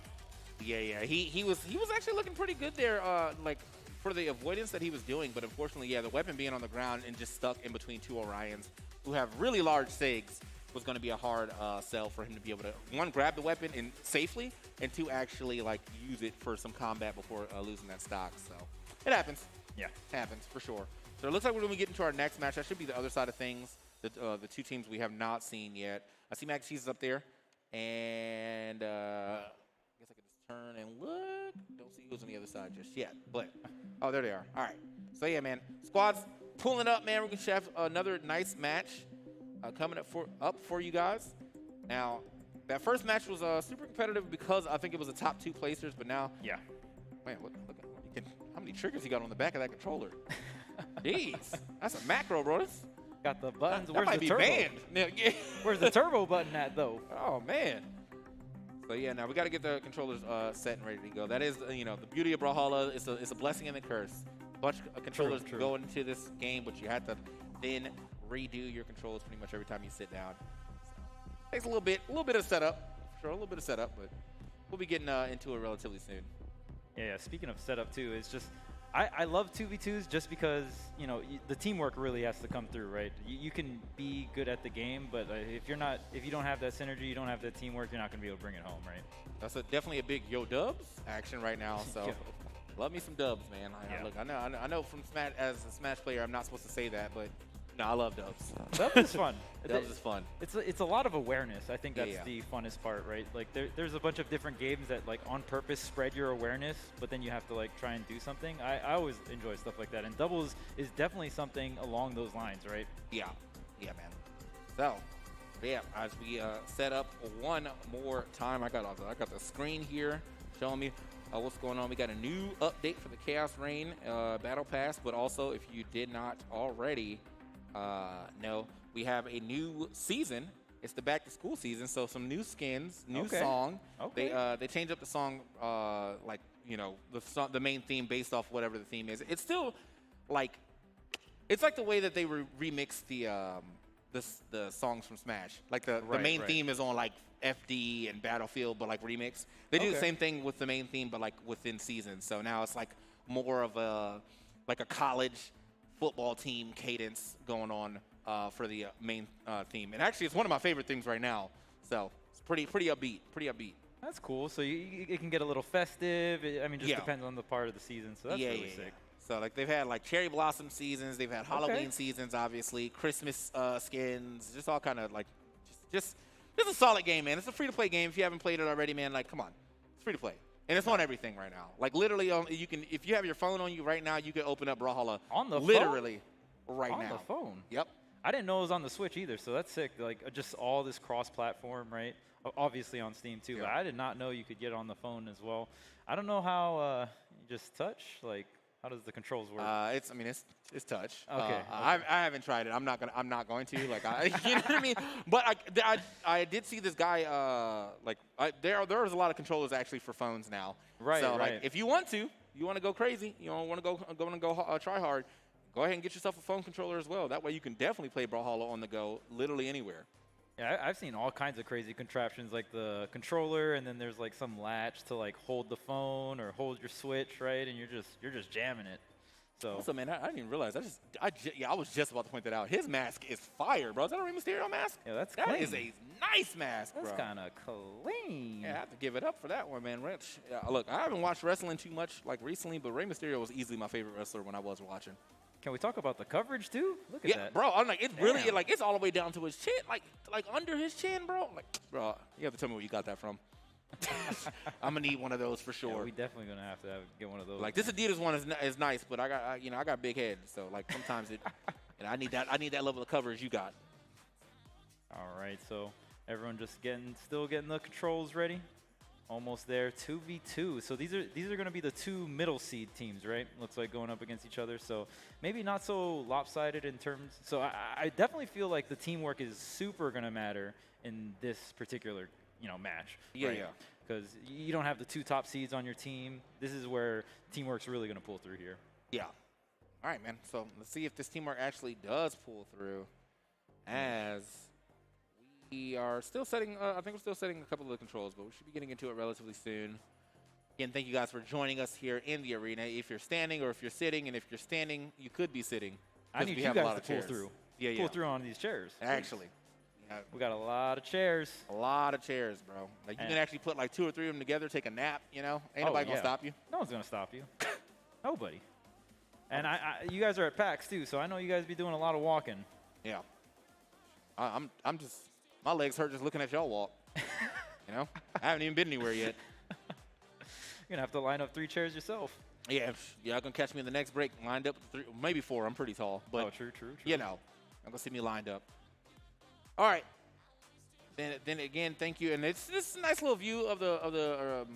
Yeah. He was actually looking pretty good there, like for the avoidance that he was doing. But unfortunately, yeah, the weapon being on the ground and just stuck in between two Orions who have really large SIGs was going to be a hard sell for him to be able to, one, grab the weapon and safely, and two, actually like use it for some combat before losing that stock. So it happens. Yeah, it happens for sure. So it looks like we're going to get into our next match. That should be the other side of things. The two teams we have not seen yet. I see Max Cheese is up there, and I guess I could just turn and look. Don't see who's on the other side just yet, but oh, there they are. All right. So yeah, man, squads pulling up, man. We're gonna have another nice match coming up for you guys. Now, that first match was super competitive because I think it was the top two placers, but now, yeah, man, look how many triggers he got on the back of that controller. Jeez, that's a macro, bro. Got the buttons. That Where's might the be turbo? banned. Where's the turbo button at, though? Oh man. So yeah, now we got to get the controllers set and ready to go. That is, the beauty of Brawlhalla. It's a blessing and a curse. A bunch of controllers go into this game, but you have to then redo your controls pretty much every time you sit down. So, takes a little bit of setup. Sure, a little bit of setup, but we'll be getting into it relatively soon. Yeah, speaking of setup too, it's just I love 2v2s just because the teamwork really has to come through, right? You can be good at the game, but if you don't have that synergy, you don't have that teamwork, you're not going to be able to bring it home, right? That's definitely a big yo dubs action right now. So love me some dubs, man. Look, I know from Smash, as a Smash player, I'm not supposed to say that, but no, I love dubs. Dubs is fun. Dubs is fun. It's a lot of awareness. I think that's the funnest part, right? Like there's a bunch of different games that like on purpose spread your awareness, but then you have to like try and do something. I always enjoy stuff like that, and doubles is definitely something along those lines, right? Yeah, man. So, yeah, as we set up one more time, I got the screen here showing me what's going on. We got a new update for the Chaos Reign Battle Pass, but also if you did not already know, we have a new season. It's the back to school season, so some new skins, new song. Okay. They changed up the song, the main theme based off whatever the theme is. It's still like, it's like the way that they remix the songs from Smash. Like the main theme is on like FD and Battlefield, but like remix. They do the same thing with the main theme, but like within seasons. So now it's like more of a college football team cadence going on for the main theme. And actually, it's one of my favorite themes right now. So pretty upbeat. Pretty upbeat. That's cool. So it can get a little festive. I mean, just Yeah. depends on the part of the season. So that's really sick. So like they've had like cherry blossom seasons, they've had Halloween seasons, obviously, Christmas skins, just all kind of like, just a solid game, man. It's a free to play game. If you haven't played it already, man, like come on, it's free to play, and it's on everything right now. Like literally, you can if you have your phone on you right now, you can open up Brawlhalla on the literally right on now. On the phone. Yep. I didn't know it was on the Switch either, so that's sick. Like just all this cross-platform, right? Obviously on Steam too, but I did not know you could get it on the phone as well. I don't know how you just touch. Like, how does the controls work? It's touch. Okay. I haven't tried it. I'm not going to. Like, you know what I mean? But I did see this guy. There was a lot of controllers actually for phones now. Right. So right. like, if you want to go crazy, you don't want to go try hard. Go ahead and get yourself a phone controller as well. That way you can definitely play Brawlhalla on the go, literally anywhere. Yeah, I've seen all kinds of crazy contraptions, like the controller, and then there's like some latch to like hold the phone or hold your Switch, right? And you're just jamming it. So also, man, I didn't even realize. I was just about to point that out. His mask is fire, bro. Is that a Rey Mysterio mask? Yeah, that clean. Is a nice mask, bro. That's kind of clean. Yeah, I have to give it up for that one, man. Look, I haven't watched wrestling too much like recently, but Rey Mysterio was easily my favorite wrestler when I was watching. Can we talk about the coverage too? Look at that. Yeah, bro. I'm like, it's really like it's all the way down to his chin, like under his chin, bro. Like, bro, you have to tell me where you got that from. I'm gonna need one of those for sure. Yeah, we definitely gonna have to get one of those. Like this Adidas one is nice, but I got big head, so like sometimes I need that level of coverage you got. All right, so everyone just still getting the controls ready. Almost there, 2v2. So these are going to be the two middle seed teams, right? Looks like going up against each other. So maybe not so lopsided in terms. So I definitely feel like the teamwork is super going to matter in this particular match. Yeah, right? yeah. Because you don't have the two top seeds on your team. This is where teamwork's really going to pull through here. Yeah. All right, man. So let's see if this teamwork actually does pull through. As we are still setting, I think we're still setting a couple of the controls, but we should be getting into it relatively soon. Again, thank you guys for joining us here in the arena. If you're standing or if you're sitting, and if you're standing, you could be sitting. I need you guys to pull through. Yeah, pull through on these chairs. Actually. Yeah. We got a lot of chairs. A lot of chairs, bro. Like you can actually put like 2 or 3 of them together, take a nap, Ain't nobody going to stop you. No one's going to stop you. Nobody. And you guys are at PAX too, so I know you guys be doing a lot of walking. Yeah. I'm just, my legs hurt just looking at y'all walk. I haven't even been anywhere yet. You're going to have to line up 3 chairs yourself. Yeah, y'all going to catch me in the next break lined up 3, maybe 4. I'm pretty tall. But, true. I'm going to see me lined up. All right. Then again, thank you. And it's just a nice little view of the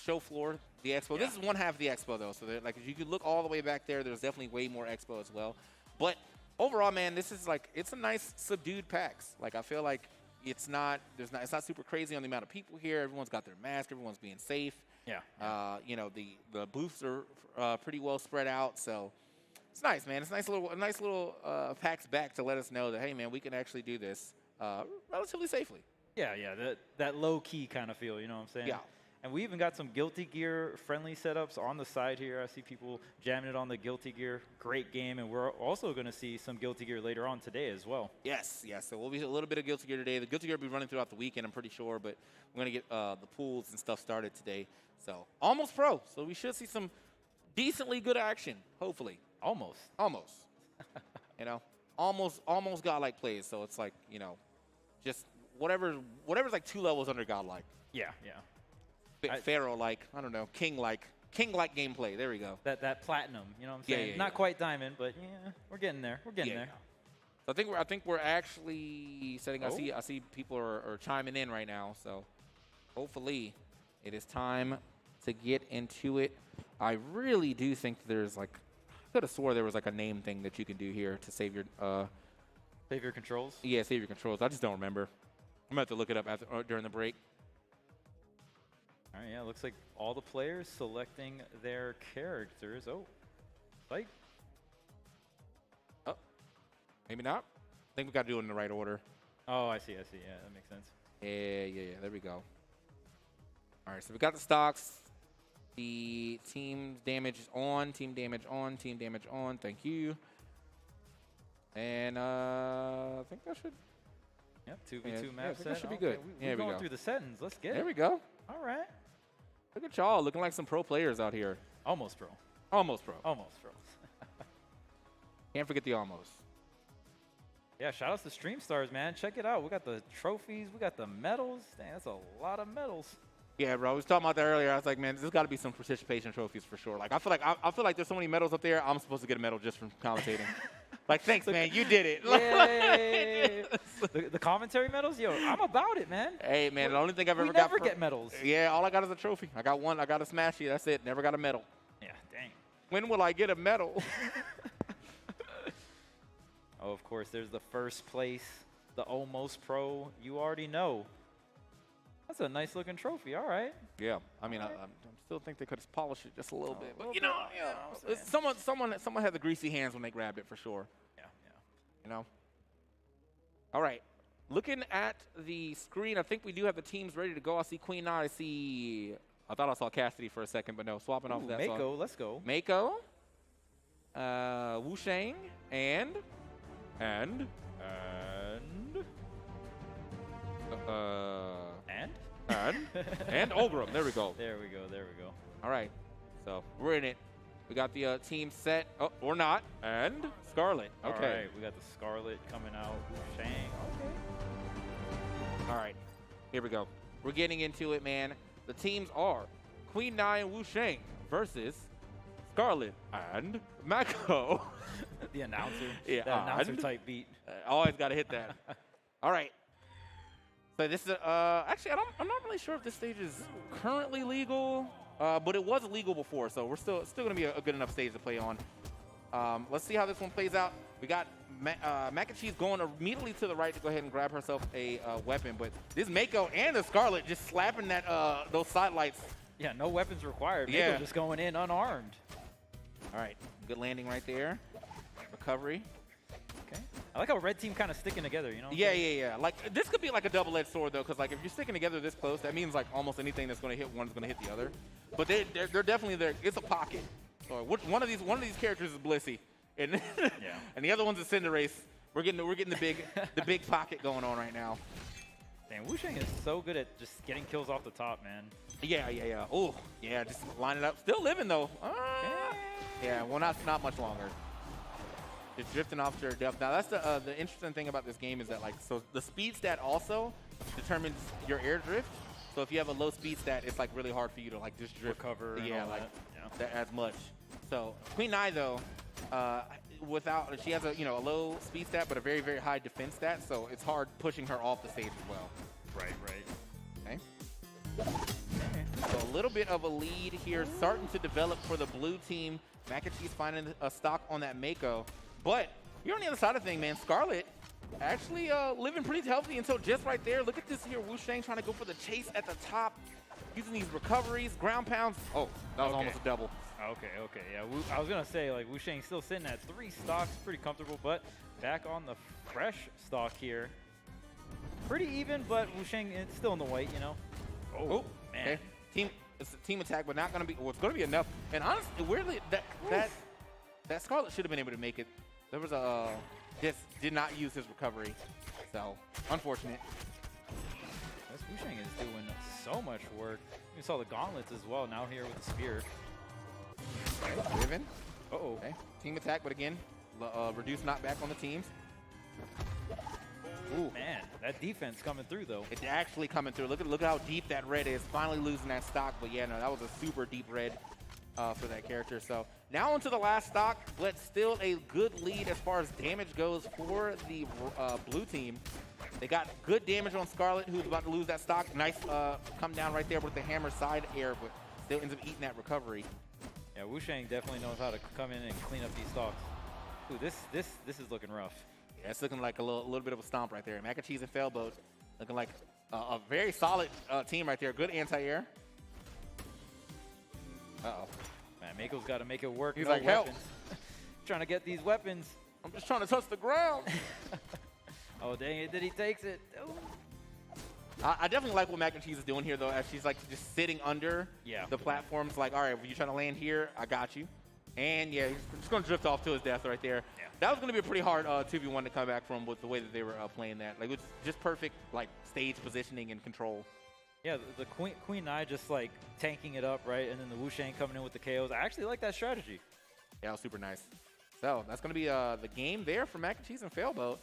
show floor, the expo. Yeah. This is one half of the expo, though. So like, if you could look all the way back there, there's definitely way more expo as well. But overall, man, this is like, it's a nice subdued PAX. Like, I feel like it's not super crazy on the amount of people here. Everyone's got their mask. Everyone's being safe. Yeah. The booths are pretty well spread out. So it's nice, man. It's a nice little PAX back to let us know that, hey, man, we can actually do this relatively safely. Yeah. That low-key kind of feel, you know what I'm saying? Yeah. And we even got some Guilty Gear friendly setups on the side here. I see people jamming it on the Guilty Gear. Great game. And we're also going to see some Guilty Gear later on today as well. Yes. So we'll be a little bit of Guilty Gear today. The Guilty Gear will be running throughout the weekend, I'm pretty sure. But we're going to get the pools and stuff started today. So almost pro. So we should see some decently good action, hopefully. Almost. Almost godlike plays. So it's like, just whatever's like 2 levels under godlike. Yeah. Pharaoh-like, I don't know, king-like gameplay. There we go. That platinum, you know what I'm saying? Not quite diamond, but yeah, we're getting there. We're getting there. So I think we're actually setting. Oh. I see people are chiming in right now. So hopefully, it is time to get into it. I really do think there's like, I could have swore there was like a name thing that you can do here to save your save your controls. Yeah, save your controls. I just don't remember. I'm gonna have to look it up during the break. All right, yeah, looks like all the players selecting their characters. Oh, fight. Oh, maybe not. I think we got to do it in the right order. Oh, I see. Yeah, that makes sense. Yeah. There we go. All right, so we got the stocks. The team damage is on. Team damage on. Team damage on. Thank you. And I think that should. Yep, 2v2 Yeah, map I think set. that should be good. We're There we going go. through the settings. Let's get There it. we go. All right. Look at y'all looking like some pro players out here. Almost pro. Almost pro. Almost pro. Can't forget the almost. Yeah, shout outs to Stream Stars, man. Check it out. We got the trophies. We got the medals. Dang, that's a lot of medals. Yeah, bro. I was talking about that earlier. I was like, man, there's got to be some participation trophies for sure. Like, I feel like there's so many medals up there. I'm supposed to get a medal just from commentating. Like, thanks, man. You did it. Yay! the commentary medals? Yo, I'm about it, man. Hey, man, the only thing I've ever We got. never get medals. Yeah, all I got is a trophy. I got one. I got a Smashy. That's it. Never got a medal. Yeah, dang. When will I get a medal? Oh, of course, there's the first place, the almost pro. You already know. That's a nice looking trophy. All right. Yeah. I mean, I still think they could have polished it just a little bit. But, little you know, bit. someone had the greasy hands when they grabbed it for sure. Yeah. You know? All right. Looking at the screen, I think we do have the teams ready to go. I see Queen Nine. I thought I saw Cassidy for a second, but no, swapping off Ooh, that. Mako, let's go. Mako, Wu Shang, and And? and Olgrim. There we go. There we go. There we go. All right. So we're in it. We got the team set. Oh, or not. And Scarlet. Okay. All right, we got the Scarlet coming out. Wu Shang. Okay. All right. Here we go. We're getting into it, man. The teams are Queen Nai and Wu Shang versus Scarlet and Mako. The announcer. Yeah, That announcer and- type beat. Always got to hit that. All right. So this is actually I'm not really sure if this stage is currently legal, but it was legal before, so we're still gonna be a good enough stage to play on. Let's see how this one plays out. We got Mac and Cheese going immediately to the right to go ahead and grab herself a weapon, but this Mako and the Scarlet just slapping that those sidelights. Yeah, no weapons required. Yeah. Mako just going in unarmed. All right, good landing right there. Recovery. Okay. I like how red team kind of sticking together, you know? Yeah. Like, this could be like a double-edged sword, though, because, like, if you're sticking together this close, that means, like, almost anything that's going to hit one is going to hit the other. But they're definitely there. It's a pocket. So one of these characters is Blissey, and Yeah. and the other one's a Cinderace. We're getting the big pocket going on right now. Dang, Wu Shang is so good at just getting kills off the top, man. Yeah. Oh, yeah, just line it up. Still living, though. Yeah, well, not much longer. Just drifting off to her depth. Now, that's the interesting thing about this game is that, like, so the speed stat also determines your air drift. So if you have a low speed stat, it's, like, really hard for you to, like, just drift. Recover and Yeah, all like, that. that as much. So Queen Nai, though, she has a low speed stat, but a very, very high defense stat. So it's hard pushing her off the stage as well. Right. Okay. So a little bit of a lead here, starting to develop for the blue team. Mac and Cheese finding a stock on that Mako. But here on the other side of things, man, Scarlet actually living pretty healthy until just right there. Look at this here, Wu Shang trying to go for the chase at the top, using these recoveries, ground pounds. Oh, that was almost a double. Okay. Yeah, I was going to say, like, Wu Shang's still sitting at 3 stocks, pretty comfortable, but back on the fresh stock here. Pretty even, but Wu Shang is still in the white, you know. Oh, man. Okay. It's a team attack, but not going to be, well, it's going to be enough. And honestly, weirdly, that Scarlet should have been able to make it. There was just did not use his recovery. So, unfortunate. This Wu Shang is doing so much work. You saw the gauntlets as well, now here with the spear. Driven. Uh-oh. Okay. Team attack, but again, reduced knockback on the teams. Ooh. Man, that defense coming through, though. It's actually coming through. Look at how deep that red is. Finally losing that stock, but yeah, no, that was a super deep red for that character. So now onto the last stock, but still a good lead as far as damage goes for the blue team. They got good damage on Scarlet, who's about to lose that stock. Nice come down right there with the hammer side air, but still ends up eating that recovery. Yeah, Wu Shang definitely knows how to come in and clean up these stocks. Ooh, this is looking rough. Yeah, it's looking like a little bit of a stomp right there. Mac and Cheese and Failboat looking like a very solid team right there. Good anti-air. Uh-oh. Man, Mako's got to make it work. He's no like, help. weapons. Trying to get these weapons. I'm just trying to touch the ground. Oh, dang it. Did he takes it? Ooh. I definitely like what Mac and Cheese is doing here, though, as she's like just sitting under Yeah. the platforms. Like, all right, if you're trying to land here, I got you. And yeah, he's just going to drift off to his death right there. Yeah. That was going to be a pretty hard 2v1 to come back from with the way that they were playing that. Like, it was just perfect, like, stage positioning and control. Yeah, the Queen Nai just like tanking it up, right? And then the Wu Shang coming in with the KOs. I actually like that strategy. Yeah, it was super nice. So that's going to be the game there for Mac and Cheese and Failboat.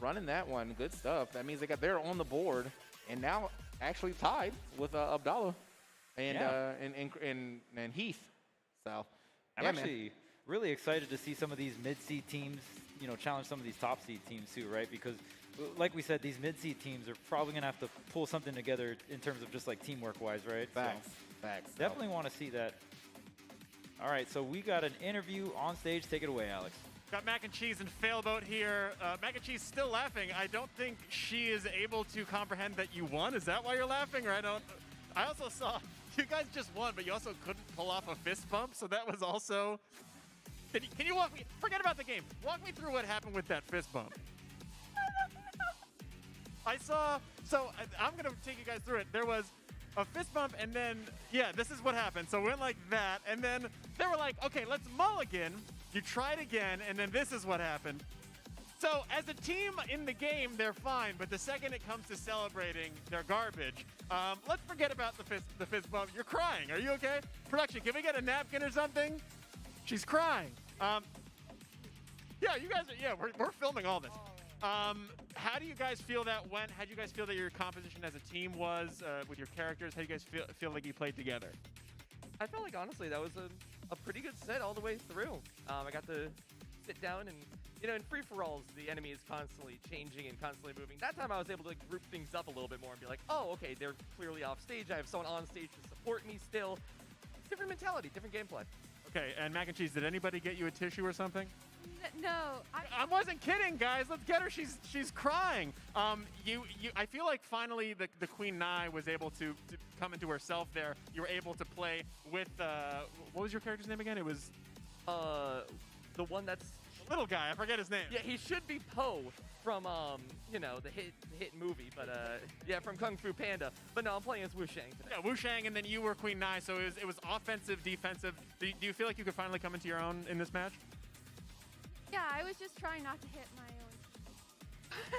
Running that one. Good stuff. That means they're on the board and now actually tied with Abdallah and Heath. So I'm actually really excited to see some of these mid-seed teams, you know, challenge some of these top-seed teams too, right? Because like we said, these mid-seed teams are probably going to have to pull something together in terms of just like teamwork-wise, right? Facts. So Facts. definitely want to see that. All right, so we got an interview on stage. Take it away, Alex. Got Mac and Cheese and Failboat here. Mac and Cheese still laughing. I don't think she is able to comprehend that you won. Is that why you're laughing? Or I also saw you guys just won, but you also couldn't pull off a fist bump. So that was also. Can you walk me? Forget about the game. Walk me through what happened with that fist bump. I saw. So I'm gonna take you guys through it. There was a fist bump, and then yeah, this is what happened. So it went like that, and then they were like, okay, let's mulligan. You tried again, and then this is what happened. So as a team in the game, they're fine, but the second it comes to celebrating, they're garbage. Let's forget about the fist bump. You're crying. Are you okay? Production, can we get a napkin or something? She's crying. Yeah, you guys are, yeah, we're filming all this. How do you guys feel that went? How do you guys feel that your composition as a team was with your characters? How do you guys feel like you played together? I felt like, honestly, that was a pretty good set all the way through. I got to sit down and, you know, in free-for-alls, the enemy is constantly changing and constantly moving. That time I was able to group things up a little bit more and be like, oh, okay, they're clearly off stage. I have someone on stage to support me still. Different mentality, different gameplay. Okay, and Mac and Cheese, did anybody get you a tissue or something? No, I wasn't kidding, guys. Let's get her. She's crying. I feel like finally the Queen Nai was able to come into herself there. You were able to play with what was your character's name again? It was the one that's the little guy. I forget his name. Yeah, he should be Poe from you know, the hit movie, but yeah, from Kung Fu Panda. But no, I'm playing as Wu Shang today. Yeah, Wu Shang, and then you were Queen Nai. So it was offensive, defensive. Do you feel like you could finally come into your own in this match? yeah, I was just trying not to hit my own.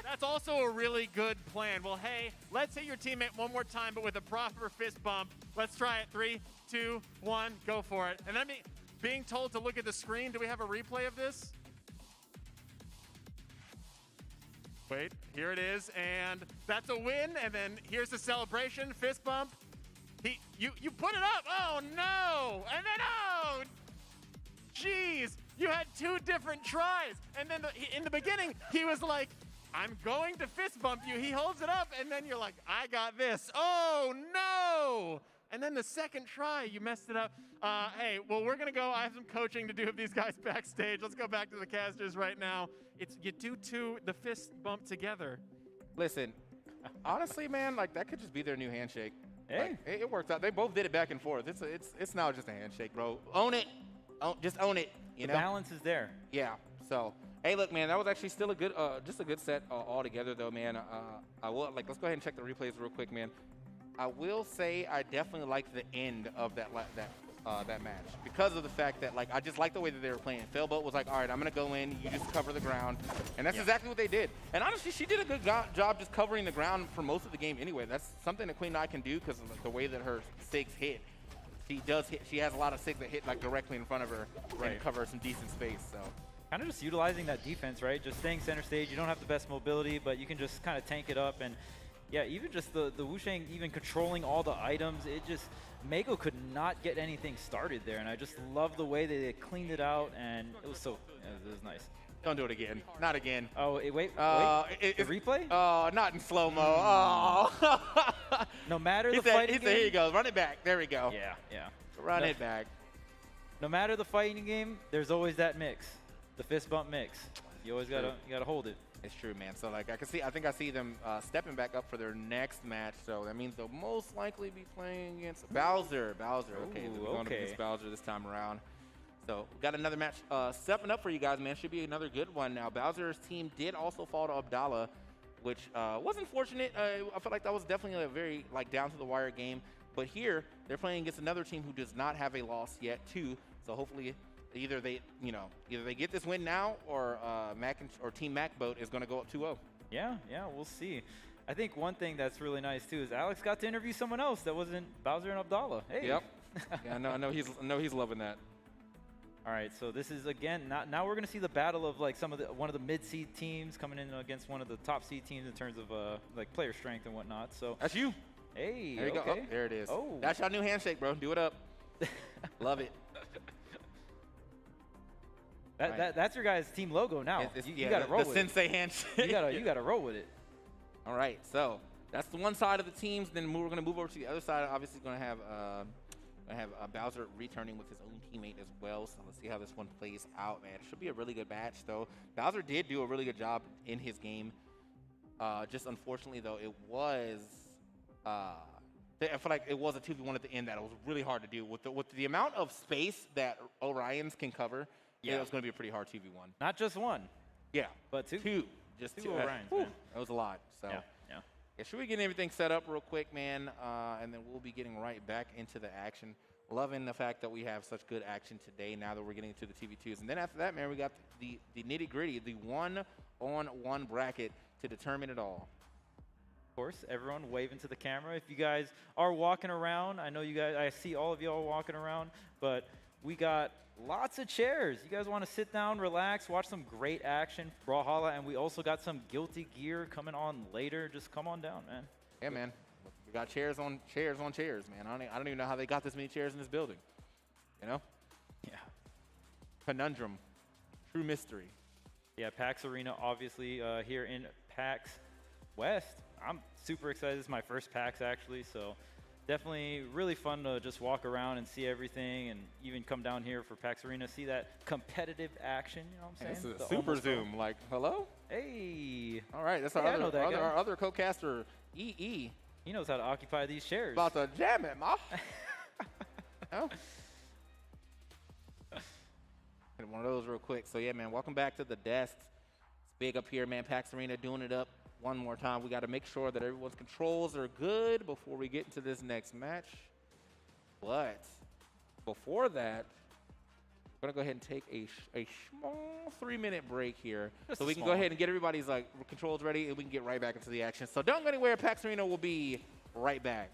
That's also a really good plan. Well, hey, let's hit your teammate one more time, but with a proper fist bump. Let's try it. 3, 2, 1, go for it. And then being told to look at the screen. Do we have a replay of this? Wait, here it is, and that's a win. And then here's the celebration, fist bump. You put it up. Oh no! And then oh, jeez, you had 2 different tries. And then in the beginning, he was like, I'm going to fist bump you. He holds it up, and then you're like, I got this. Oh no! And then the second try, you messed it up. Hey, well, we're gonna go. I have some coaching to do with these guys backstage. Let's go back to the casters right now. You do the fist bump together. Listen, honestly, man, like that could just be their new handshake. Hey, like, it works out. They both did it back and forth. It's now just a handshake, bro. Own it. Just own it. You know. Balance is there. Yeah. So, hey, look, man, that was actually still a good, just a good set altogether, though, man. I will let's go ahead and check the replays real quick, man. I will say I definitely like the end of that match because of the fact that I just like the way that they were playing. Failboat was like, all right, I'm gonna go in, you just cover the ground, and that's exactly what they did. And honestly, she did a good job just covering the ground for most of the game anyway. That's something that Queen Nai can do because of the way that her SIGs hit. She does hit. She has a lot of SIGs that hit directly in front of her and cover some decent space. So. Kind of just utilizing that defense, right? Just staying center stage. You don't have the best mobility, but you can just kind of tank it up. And yeah, even just the Wu Shang even controlling all the items, it just, Mako could not get anything started there. And I just love the way that they cleaned it out, and it was so, it was nice. Don't do it again. Not again. Oh, wait. The replay? Oh, not in slow-mo. Oh. No matter the fighting game. Here you go. Run it back. There we go. Yeah. Run it back. No matter the fighting game, there's always that mix. The fist bump mix. You always gotta hold it. It's true, man. So I think I see them stepping back up for their next match. So that means they'll most likely be playing against Bowser. Okay, they're going up against Bowser this time around. So we got another match stepping up for you guys, man. Should be another good one. Now Bowser's team did also fall to Abdallah, which was unfortunate. I felt like that was definitely a very down to the wire game. But here they're playing against another team who does not have a loss yet too. So hopefully either they get this win now, or Team Mac boat is going to go up 2-0. Yeah, we'll see. I think one thing that's really nice too is Alex got to interview someone else that wasn't Bowser and Abdallah. Hey. Yep. Yeah, I know he's loving that. All right, so this is again now we're gonna see the battle of like one of the mid-seed teams coming in against one of the top seed teams in terms of like player strength and whatnot. So that's you. Hey, there you go. Oh, there it is. Oh, that's your new handshake, bro. Do it up. Love it. That's your guys' team logo now. You gotta roll with it. The Sensei handshake. You gotta roll with it. All right, so that's the one side of the teams. Then we're gonna move over to the other side. Obviously, gonna have Bowser returning with his own teammate as well. So let's see how this one plays out, man. It should be a really good match, though. Bowser did do a really good job in his game. Just unfortunately, though, it was I feel like it was a 2v1 at the end that it was really hard to do with the amount of space that Orions can cover. Yeah, it was going to be a pretty hard 2v1. Not just one. Yeah, but two. Just two Orions, man. That was a lot. So yeah. Should we get everything set up real quick, man? And then we'll be getting right back into the action. Loving the fact that we have such good action today now that we're getting into the TV2s. And then after that, man, we got the nitty-gritty, the one-on-one bracket to determine it all. Of course, everyone waving to the camera. If you guys are walking around, I know you guys, I see all of y'all walking around, but we got lots of chairs. You guys want to sit down, relax, watch some great action, Brawlhalla, and we also got some Guilty Gear coming on later. Just come on down, man. Yeah, man. We got chairs on chairs, man. I don't even know how they got this many chairs in this building. You know? Yeah. Conundrum. True mystery. Yeah, PAX Arena, obviously, here in PAX West. I'm super excited. This is my first PAX, actually, so definitely really fun to just walk around and see everything, and even come down here for PAX Arena, see that competitive action, you know what I'm saying? This is a super zoom, like, hello? Hey. All right, that's our other co-caster, EE. He knows how to occupy these chairs. About to jam it, ma. Oh. Hit one of those real quick. So, yeah, man, welcome back to the desk. It's big up here, man. PAX Arena doing it up one more time. We got to make sure that everyone's controls are good before we get into this next match. But before that, we're going to go ahead and take a small 3-minute break here. So we can go ahead and get everybody's controls ready, and we can get right back into the action. So don't go anywhere. PAX Arena will be right back.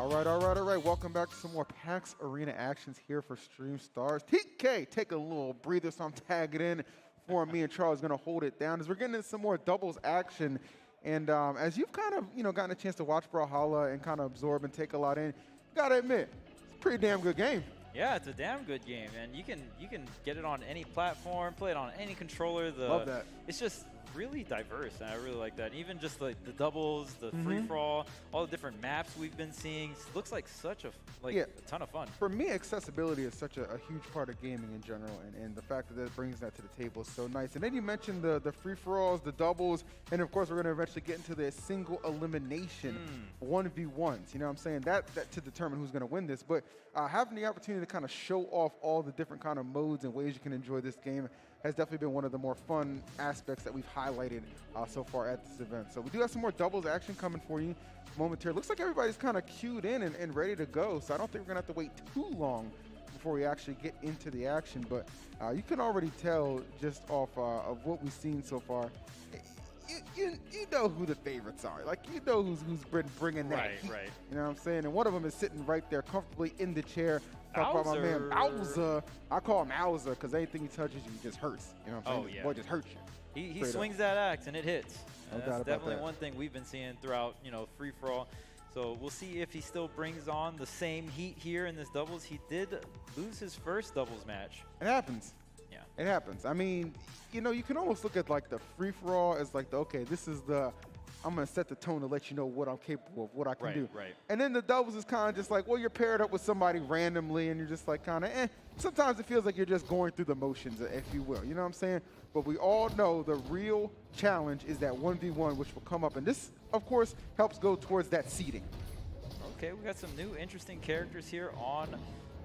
All right. Welcome back to some more PAX Arena actions here for Stream Stars. TK, take a little breather, so I'm tagging in for me and Charles going to hold it down as we're getting into some more doubles action. And as you've kind of, gotten a chance to watch Brawlhalla and kind of absorb and take a lot in, you got to admit, it's a pretty damn good game. Yeah, it's a damn good game, and you can get it on any platform, play it on any controller. Love that. It's just really diverse, and I really like that. Even just like the doubles, the free-for-all, all the different maps we've been seeing, looks like such a ton of fun. For me, accessibility is such a huge part of gaming in general, and the fact that it brings that to the table is so nice. And then you mentioned the free-for-alls, the doubles, and of course we're going to eventually get into the single elimination 1v1s. You know what I'm saying? That to determine who's going to win this. But having the opportunity to kind of show off all the different kind of modes and ways you can enjoy this game has definitely been one of the more fun aspects that we've highlighted so far at this event. So we do have some more doubles action coming for you momentarily. Looks like everybody's kind of queued in and ready to go, so I don't think we're going to have to wait too long before we actually get into the action. But you can already tell just off of what we've seen so far, you know who the favorites are. Like, you know who's been bringing that heat. Right. You know what I'm saying? And one of them is sitting right there comfortably in the chair. Talk about my man Bowser. I call him Bowser because anything he touches you just hurts. You know what I'm saying? Yeah. Boy just hurts you. He swings that axe and it hits. No doubt That's about definitely that. one thing we've been seeing throughout, free-for-all. So we'll see if he still brings on the same heat here in this doubles. He did lose his first doubles match. It happens. Yeah. It happens. I mean, you can almost look at like the free-for-all as like okay, this is I'm going to set the tone to let you know what I'm capable of, what I can do. Right. And then the doubles is kind of just like, well, you're paired up with somebody randomly and you're just like kind of Sometimes it feels like you're just going through the motions, if you will. You know what I'm saying? But we all know the real challenge is that 1v1, which will come up. And this, of course, helps go towards that seeding. Okay, we got some new interesting characters here on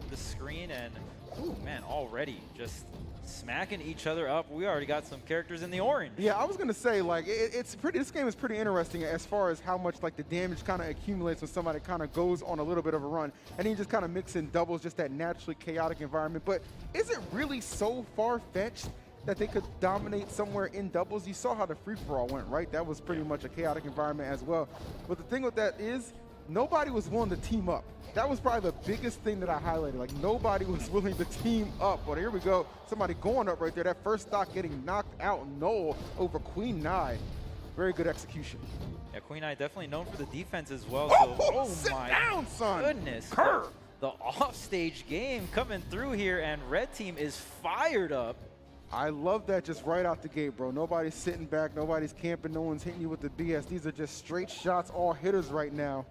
the screen. And, ooh, man, already just smacking each other up. We already got some characters in the orange. Yeah, I was gonna say like this game is pretty interesting as far as how much like the damage kind of accumulates when somebody kind of goes on a little bit of a run, and then you just kind of mix in doubles, just that naturally chaotic environment. But is it really so far-fetched that they could dominate somewhere in doubles? You saw how the free-for-all went, right? That was pretty much a chaotic environment as well. But the thing with that is nobody was willing to team up. That was probably the biggest thing that I highlighted. Like, nobody was willing to team up. But here we go. Somebody going up right there. That first stock getting knocked out null over Queen Nai. Very good execution. Yeah, Queen Nai definitely known for the defense as well. Oh, so, sit my down, son. goodness. Kerr. The offstage game coming through here, and Red Team is fired up. I love that just right out the gate, bro. Nobody's sitting back. Nobody's camping. No one's hitting you with the BS. These are just straight shots, all hitters right now,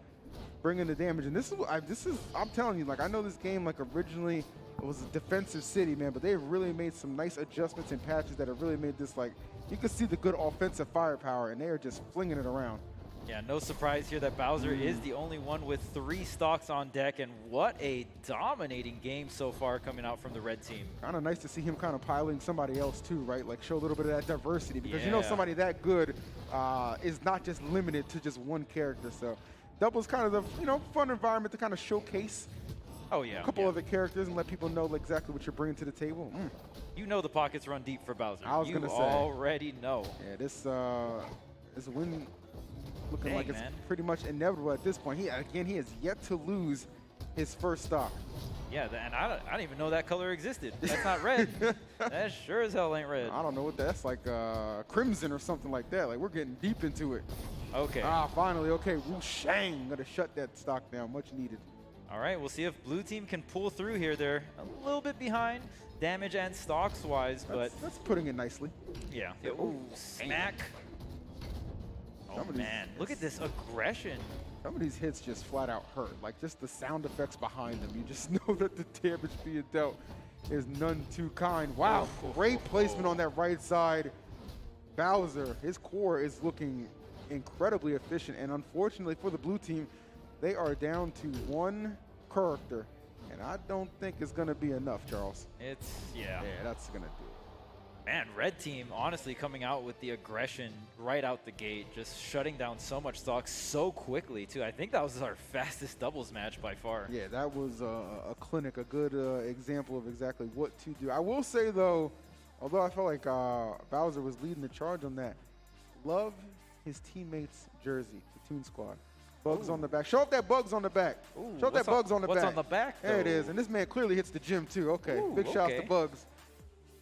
bringing the damage. And this is I'm telling you, like, I know this game, like, originally it was a defensive city, man, but they've really made some nice adjustments and patches that have really made this, like, you can see the good offensive firepower, and they are just flinging it around. Yeah, no surprise here that Bowser is the only one with 3 stocks on deck, and what a dominating game so far coming out from the red team. Kind of nice to see him kind of piloting somebody else too, right? Like, show a little bit of that diversity, because you know Yeah. somebody that good is not just limited to just one character. So doubles kind of the fun environment to kind of showcase a couple other characters and let people know exactly what you're bringing to the table. You know the pockets run deep for Bowser. I was gonna say. You already know. Yeah, this win looking Dang, like it's man. pretty much inevitable at this point. He has yet to lose his first stock. Yeah, and I don't even know that color existed. That's not red. That sure as hell ain't red. I don't know what that's like, crimson or something like that. Like, we're getting deep into it. Okay. Finally. Okay, Wu Shang gonna shut that stock down. Much needed. All right, we'll see if blue team can pull through here. They're a little bit behind damage and stocks wise, but that's putting it nicely. yeah. Ooh, smack. Oh man, look at this aggression. Some of these hits just flat out hurt. Like, just the sound effects behind them. You just know that the damage being dealt is none too kind. Wow, great placement on that right side. Bowser, his core is looking incredibly efficient, and unfortunately for the blue team, they are down to 1 character, and I don't think it's gonna be enough, Charles. Yeah, that's gonna do it. Man, red team honestly coming out with the aggression right out the gate, just shutting down so much stock so quickly too. I think that was our fastest doubles match by far. Yeah, that was a clinic, a good example of exactly what to do. I will say though, although I felt like Bowser was leading the charge on that, love his teammates' jersey, the Toon Squad. Bugs on the back. Show up that bugs on the back. Show up that bugs on the back. What's on the back, There it though? is. And this man clearly hits the gym, too. Okay. Ooh, Big shout out okay. to Bugs.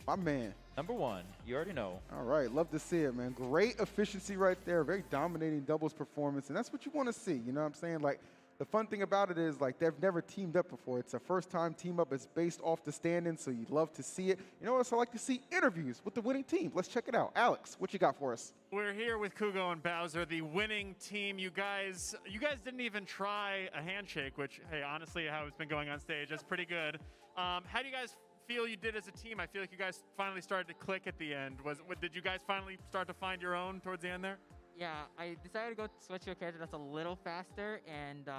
My man. Number 1. You already know. All right. Love to see it, man. Great efficiency right there. Very dominating doubles performance. And that's what you want to see. You know what I'm saying? Like, the fun thing about it is, like, they've never teamed up before. It's a first-time team up. It's based off the standings, so you'd love to see it. You know what else I like to see? Interviews with the winning team. Let's check it out. Alex, what you got for us? We're here with Kugo and Bowser, the winning team. You guys didn't even try a handshake, which, hey, honestly, how it's been going on stage, that's pretty good. How do you guys feel you did as a team? I feel like you guys finally started to click at the end. Did you guys finally start to find your own towards the end there? Yeah, I decided to go switch to a character that's a little faster, and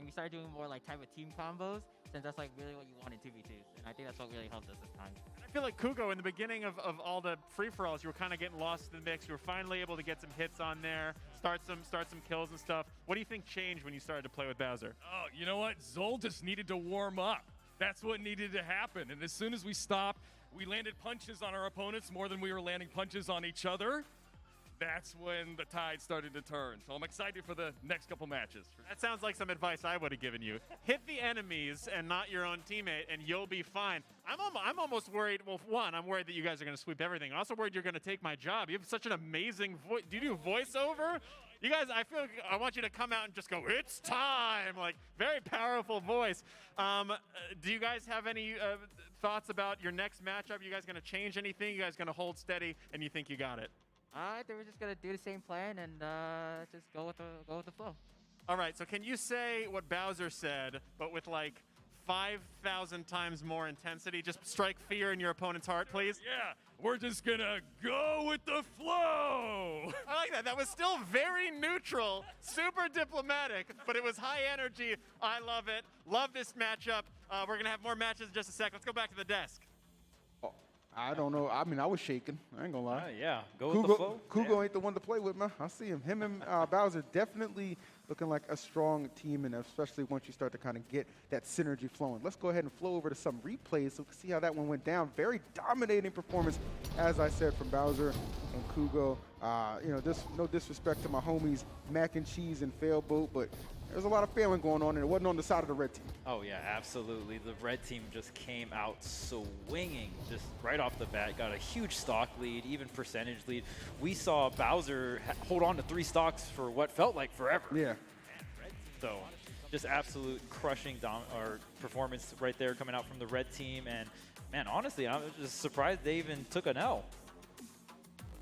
we started doing more like type of team combos, since that's like really what you want in 2v2s, and I think that's what really helped us this time. I feel like Kugo, in the beginning of all the free-for-alls, you were kind of getting lost in the mix. You were finally able to get some hits on there, start some kills and stuff. What do you think changed when you started to play with Bowser? Oh, you know what? Zol just needed to warm up. That's what needed to happen. And as soon as we stopped, we landed punches on our opponents more than we were landing punches on each other. That's when the tide started to turn. So I'm excited for the next couple matches. That sounds like some advice I would have given you. Hit the enemies and not your own teammate, and you'll be fine. I'm almost worried. Well, one, I'm worried that you guys are going to sweep everything. I'm also worried you're going to take my job. You have such an amazing voice. Do you do voiceover? You guys, I feel like I want you to come out and just go, "It's time!" Like, very powerful voice. Do you guys have any thoughts about your next matchup? You guys going to change anything? You guys going to hold steady, and you think you got it? I think we're just gonna do the same plan and just go with the flow. All right. So can you say what Bowser said, but with like 5,000 times more intensity? Just strike fear in your opponent's heart, please. Yeah, we're just gonna go with the flow. I like that. That was still very neutral, super diplomatic, but it was high energy. I love it. Love this matchup. We're gonna have more matches in just a sec. Let's go back to the desk. I don't know. I mean, I was shaking. I ain't gonna lie. Yeah, go with the flow. Kugo ain't the one to play with, man. I see him. Him and Bowser definitely looking like a strong team, and especially once you start to kind of get that synergy flowing. Let's go ahead and flow over to some replays so we can see how that one went down. Very dominating performance, as I said, from Bowser and Kugo. You know, no disrespect to my homies Mac and Cheese and Failboat, but there's a lot of failing going on, and it wasn't on the side of the red team. Oh, yeah, absolutely. The red team just came out swinging just right off the bat. Got a huge stock lead, even percentage lead. We saw Bowser hold on to 3 stocks for what felt like forever. Yeah. So just absolute crushing performance right there coming out from the red team. And, man, honestly, I was just surprised they even took an L.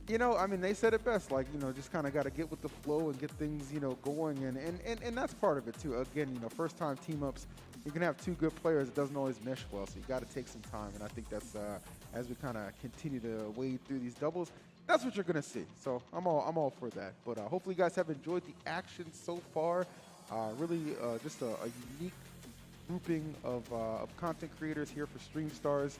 You know, I mean, they said it best, like, you know, just kind of got to get with the flow and get things, you know, going. And that's part of it, too. Again, you know, first-time team-ups, you can have 2 good players. It doesn't always mesh well, so you got to take some time. And I think that's, as we kind of continue to wade through these doubles, that's what you're going to see. So I'm all for that. But hopefully you guys have enjoyed the action so far. Really just a unique grouping of content creators here for Stream Stars.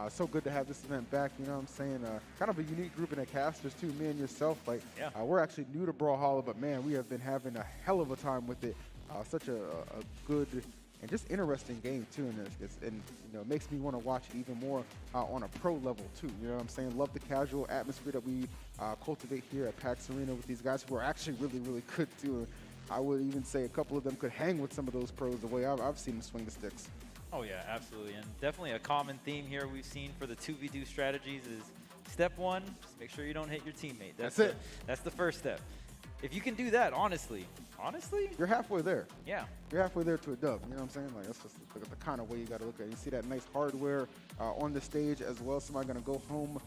So good to have this event back, you know what I'm saying? Kind of a unique grouping of casters, too, me and yourself. Like, yeah. We're actually new to Brawlhalla, but, man, we have been having a hell of a time with it. Such a good and just interesting game, too. And you know, it makes me want to watch it even more on a pro level, too. You know what I'm saying? Love the casual atmosphere that we cultivate here at PAX Arena with these guys who are actually really, really good, too. I would even say a couple of them could hang with some of those pros the way I've seen them swing the sticks. Oh, yeah, absolutely. And definitely a common theme here we've seen for the 2v2 strategies is step 1, just make sure you don't hit your teammate. That's it. That's the first step. If you can do that, honestly, you're halfway there. Yeah. You're halfway there to a dub. You know what I'm saying? Like, that's just the kind of way you got to look at it. You see that nice hardware on the stage as well. Somebody going to go home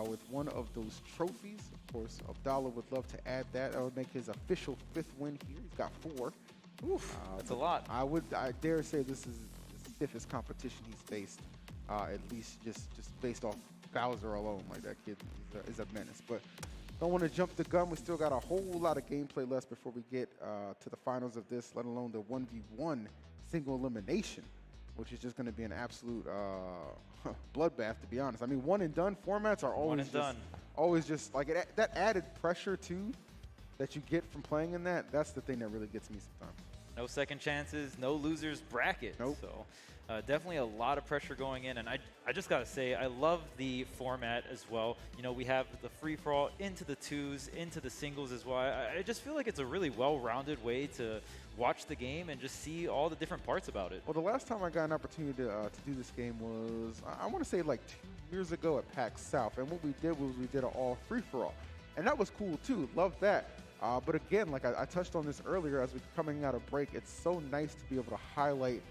with one of those trophies. Of course, Abdallah would love to add that. That would make his official 5th win here. He's got 4. Oof, that's a lot. I dare say this is the stiffest competition he's faced, at least just based off Bowser alone. Like, that kid is a menace. But don't want to jump the gun. We still got a whole lot of gameplay left before we get to the finals of this, let alone the 1v1 single elimination, which is just going to be an absolute bloodbath, to be honest. I mean, one and done formats are always just like that added pressure too that you get from playing in that. That's the thing that really gets me sometimes. No second chances, no losers bracket. Nope. So definitely a lot of pressure going in, and I I just gotta say, I love the format as well. You know, we have the free-for-all into the twos, into the singles as well. I just feel like it's a really well-rounded way to watch the game and just see all the different parts about it. Well, the last time I got an opportunity to do this game was, I want to say like 2 years ago at PAX South. And what we did was we did an all free-for-all. And that was cool too, loved that. But again, like I touched on this earlier as we're coming out of break, it's so nice to be able to highlight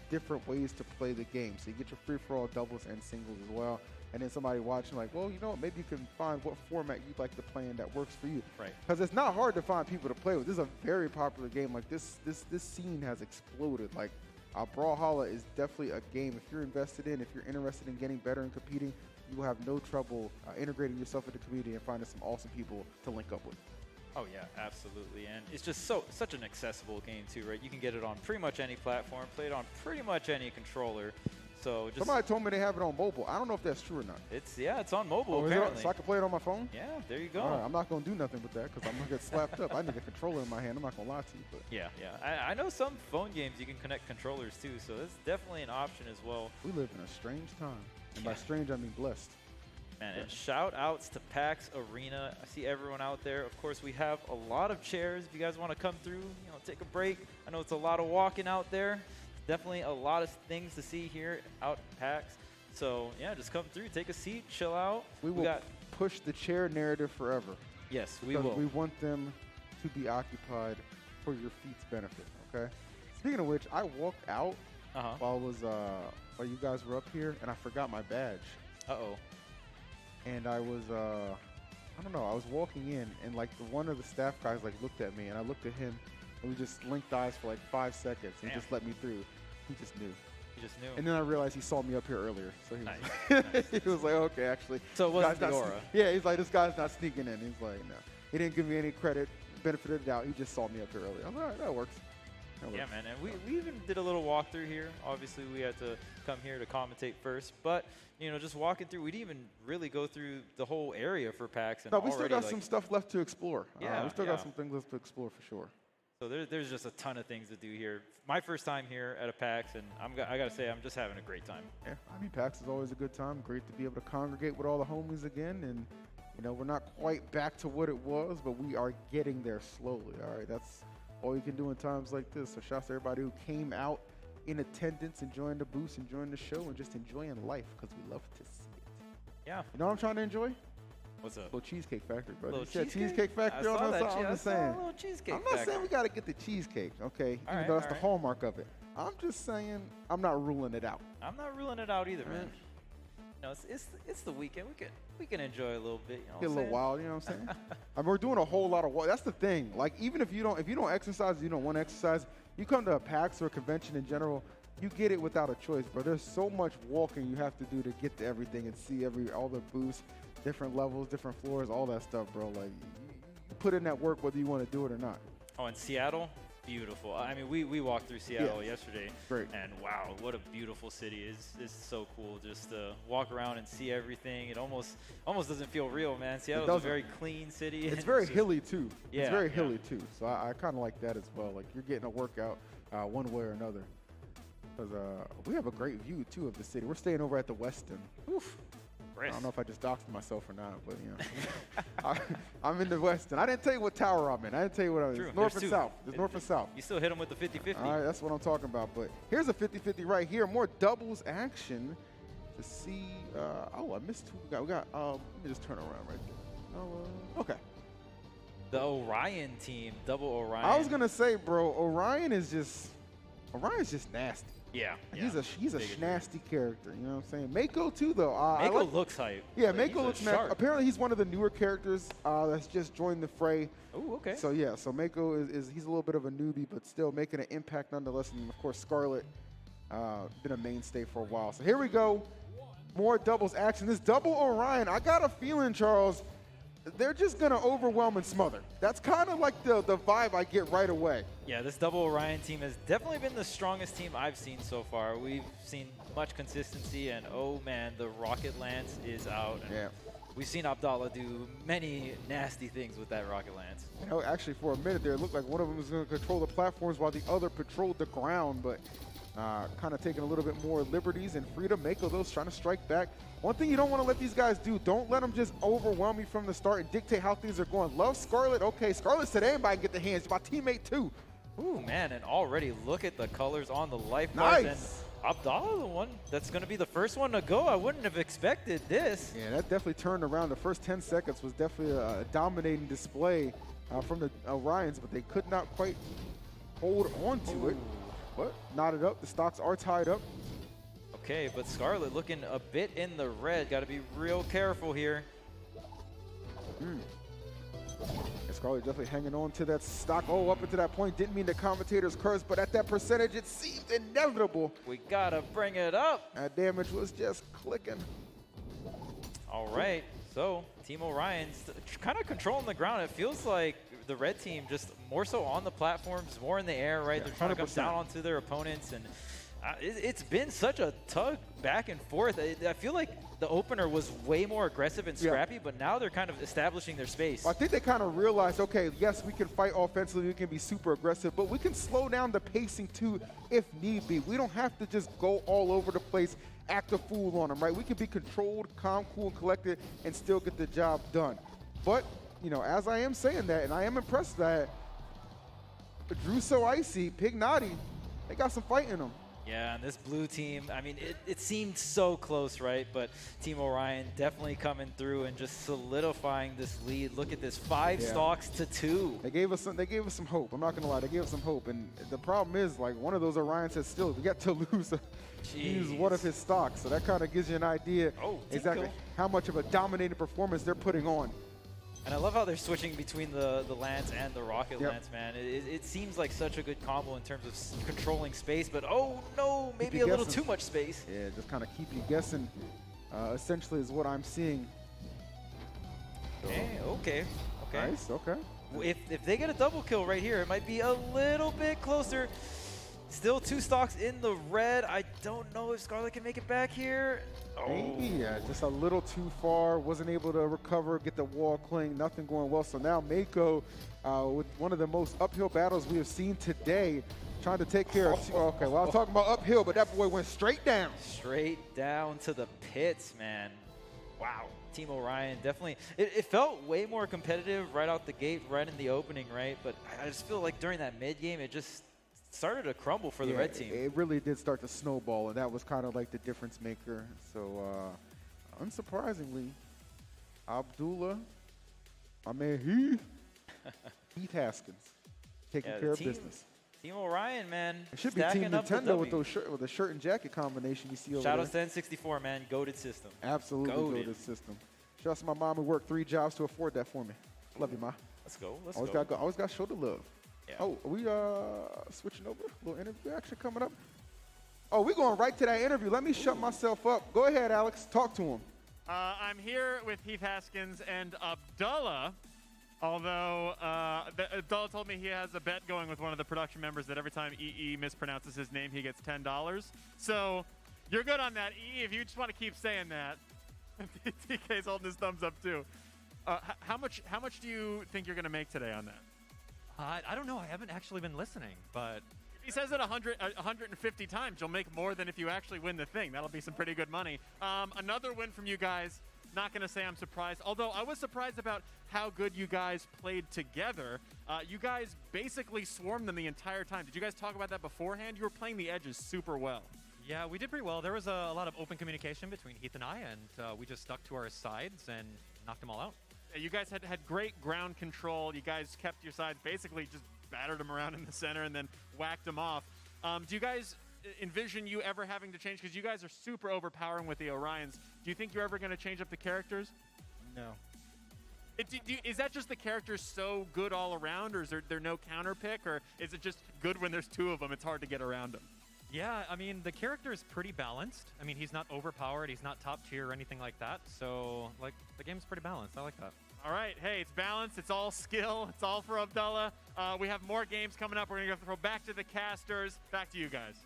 different ways to play the game. So you get your free-for-all doubles and singles as well. And then somebody watching like, well, you know what, maybe you can find what format you'd like to play in that works for you. Right. Because it's not hard to find people to play with. This is a very popular game. Like this scene has exploded. Like Brawlhalla is definitely a game. If you're invested in, if you're interested in getting better and competing, you will have no trouble integrating yourself into the community and finding some awesome people to link up with. Oh yeah, absolutely, and it's just such an accessible game too, right? You can get it on pretty much any platform, play it on pretty much any controller. So just somebody told me they have it on mobile. I don't know if that's true or not. It's on mobile Oh, apparently. so I can play it on my phone? Yeah, there you go. All right, I'm not gonna do nothing with that because I'm gonna get slapped up. I need a controller in my hand. I'm not gonna lie to you, but Yeah. I know some phone games you can connect controllers too, so that's definitely an option as well. we live in a strange time, and by strange I mean blessed. Man, and shout outs to PAX Arena. I see everyone out there. Of course, we have a lot of chairs. If you guys want to come through, take a break. I know it's a lot of walking out there. Definitely a lot of things to see here out at PAX. So yeah, just come through, take a seat, chill out. We will push the chair narrative forever. Yes, we because will. We want them to be occupied for your feet's benefit. Okay. Speaking of which, I walked out while you guys were up here, and I forgot my badge. And I was, I don't know, I was walking in, and like one of the staff guys like looked at me, and I looked at him, and we just linked eyes for like 5 seconds, and he just let me through. He just knew. He just knew. And then I realized he saw me up here earlier, so he Nice. he was like, okay, actually. So it wasn't the aura. Yeah, he's like, this guy's not sneaking in. He's like, no. He didn't give me any credit, benefit of the doubt. He just saw me up here earlier. I was like, all right, that works. Yeah, man, and we even did a little walkthrough here. Obviously, we had to come here to commentate first, but just walking through, we didn't even really go through the whole area for PAX. And no, we still got some stuff left to explore. Yeah, we still got some things left to explore for sure. So there's just a ton of things to do here. My first time here at a PAX, and I gotta say, I'm just having a great time. Yeah, I mean, PAX is always a good time. Great to be able to congregate with all the homies again, and we're not quite back to what it was, but we are getting there slowly. All right, that's all you can do in times like this. So shouts to everybody who came out in attendance, enjoying the booth, enjoying the show, and just enjoying life because we love to see it. Yeah. You know what I'm trying to enjoy? What's up? Little Cheesecake Factory, bro. Little You said cheesecake? Cheesecake Factory I on saw the that. side. I'm just I saw a saying. little Cheesecake I'm not saying Factory. we got to get the cheesecake, okay? All Even right, though that's all the right. hallmark of it. I'm just saying I'm not ruling it out. I'm not ruling it out either, man. It's the weekend. We can enjoy a little bit. Get a little wild, you know what I'm saying? I mean, we're doing a whole lot of walk. That's the thing. Like, even if you don't exercise, you don't want to exercise, you come to a PAX or a convention in general, you get it without a choice, bro. There's so much walking you have to do to get to everything and see all the booths, different levels, different floors, all that stuff, bro. Like, you put in that work whether you want to do it or not. Oh, in Seattle, beautiful. I mean, we walked through Seattle yesterday. Great. And wow, what a beautiful city. It's so cool just to walk around and see everything. It almost doesn't feel real, man. Seattle's a very clean city. It's very hilly, too. Yeah, it's very hilly, too. So I kind of like that as well. Like, you're getting a workout one way or another. Because we have a great view, too, of the city. We're staying over at the Westin. Oof. I don't know if I just doxed myself or not, but, I'm in the Westin. I didn't tell you what tower I'm in. I didn't tell you what I was. It's north and south. It's north and south. You still hit them with the 50-50. All right, that's what I'm talking about. But here's a 50-50 right here. More doubles action to see. I missed two. We got. Let me just turn around right there. Okay. The Orion team, double Orion. I was gonna say, bro, Orion's just nasty. Yeah. He's a nasty character. You know what I'm saying? Mako too, though. Mako looks hype. Yeah, Like, Mako looks sharp. Apparently, he's one of the newer characters that's just joined the fray. Oh, okay. So yeah, Mako he's a little bit of a newbie, but still making an impact nonetheless. And of course, Scarlet been a mainstay for a while. So here we go, more doubles action. This double Orion, I got a feeling, Charles, they're just gonna overwhelm and smother. That's kind of like the vibe I get right away. Yeah, this double Orion team has definitely been the strongest team I've seen so far. We've seen much consistency, and oh man, the Rocket Lance is out. Yeah. We've seen Abdallah do many nasty things with that Rocket Lance. Actually, for a minute there, it looked like one of them was going to control the platforms while the other patrolled the ground, but kind of taking a little bit more liberties and freedom. Mako, though, is trying to strike back. One thing you don't want to let these guys do, don't let them just overwhelm you from the start and dictate how things are going. Love Scarlet. Okay, Scarlet said anybody can get the hands. My teammate, too. Ooh, man, and already look at the colors on the life bars. Nice. And Abdallah, the one that's going to be the first one to go. I wouldn't have expected this. Yeah, that definitely turned around. The first 10 seconds was definitely a dominating display from the Orions, but they could not quite hold on to it. But knotted up. The stocks are tied up. Okay, but Scarlet looking a bit in the red. Got to be real careful here. And Scarlet definitely hanging on to that stock. Oh, up into that point. Didn't mean the commentators curse, but at that percentage, it seemed inevitable. We got to bring it up. That damage was just clicking. All right, so Team Orion's kind of controlling the ground. It feels like the red team just more so on the platforms, more in the air, right? They're trying to come down onto their opponents, and it's been such a tug back and forth. I feel like the opener was way more aggressive and scrappy, but now they're kind of establishing their space. I think they kind of realized, okay, yes, we can fight offensively, we can be super aggressive, but we can slow down the pacing too if need be. We don't have to just go all over the place, act a fool on them, right? We can be controlled, calm, cool, and collected, and still get the job done. But, you know, as I am saying that, and I am impressed that Drew So Icy, Pig Naughty, they got some fight in them. Yeah, and this blue team, I mean, it seemed so close, right? But Team Orion definitely coming through and just solidifying this lead. Look at this, 5 stocks to 2. They gave us some hope. I'm not gonna lie, they gave us some hope. And the problem is, like, one of those Orions has still yet to use one of his stocks. So that kind of gives you an idea exactly how much of a dominating performance they're putting on. And I love how they're switching between the Lance and the Rocket Lance, man. It seems like such a good combo in terms of controlling space, but oh no, maybe a little too much space. Yeah, just kind of keep you guessing, essentially is what I'm seeing. Okay. Nice, okay. If they get a double kill right here, it might be a little bit closer. Still 2 stocks in the red. I don't know if Scarlet can make it back here. Maybe, just a little too far. Wasn't able to recover, get the wall cling, nothing going well. So now Mako, with one of the most uphill battles we have seen today, trying to take care of okay, well, I was talking about uphill, but that boy went straight down. Straight down to the pits, man. Wow. Team Orion definitely, it felt way more competitive right out the gate, right in the opening, right? But I just feel like during that mid game, it just started to crumble for the red team. It really did start to snowball, and that was kind of like the difference maker. So, unsurprisingly, Abdullah, I mean, Heath Haskins, taking care of business. Team Orion, man. It should be Team Nintendo with the shirt and jacket combination you see over Shadows there. 1064, man. Goated system. Absolutely goated system. Shout out to my mom who worked 3 jobs to afford that for me. Love you, Ma. Let's go. Always got to show the love. Yeah. Oh, are we switching over? A little interview action coming up. Oh, we're going right to that interview. Let me shut myself up. Go ahead, Alex. Talk to him. I'm here with Heath Haskins and Abdullah. Although Abdullah told me he has a bet going with one of the production members that every time EE mispronounces his name, he gets $10. So you're good on that, EE. If you just want to keep saying that, TK's holding his thumbs up too. How much do you think you're going to make today on that? I don't know. I haven't actually been listening, but if he says it 150 times, you'll make more than if you actually win the thing. That'll be some pretty good money. Another win from you guys. Not going to say I'm surprised, although I was surprised about how good you guys played together. You guys basically swarmed them the entire time. Did you guys talk about that beforehand? You were playing the edges super well. Yeah, we did pretty well. There was a lot of open communication between Heath and I, and we just stuck to our sides and knocked them all out. You guys had great ground control. You guys kept your sides, basically just battered them around in the center and then whacked them off. Do you guys envision you ever having to change? Because you guys are super overpowering with the Orions. Do you think you're ever going to change up the characters? No. Is that just the characters so good all around, or is there no counter pick, or is it just good when there's 2 of them? It's hard to get around them. Yeah, I mean, the character is pretty balanced. I mean, he's not overpowered, he's not top tier or anything like that. So, like, the game's pretty balanced. I like that. All right, hey, it's balanced. It's all skill. It's all for Abdullah. We have more games coming up. We're going to throw back to the casters. Back to you guys.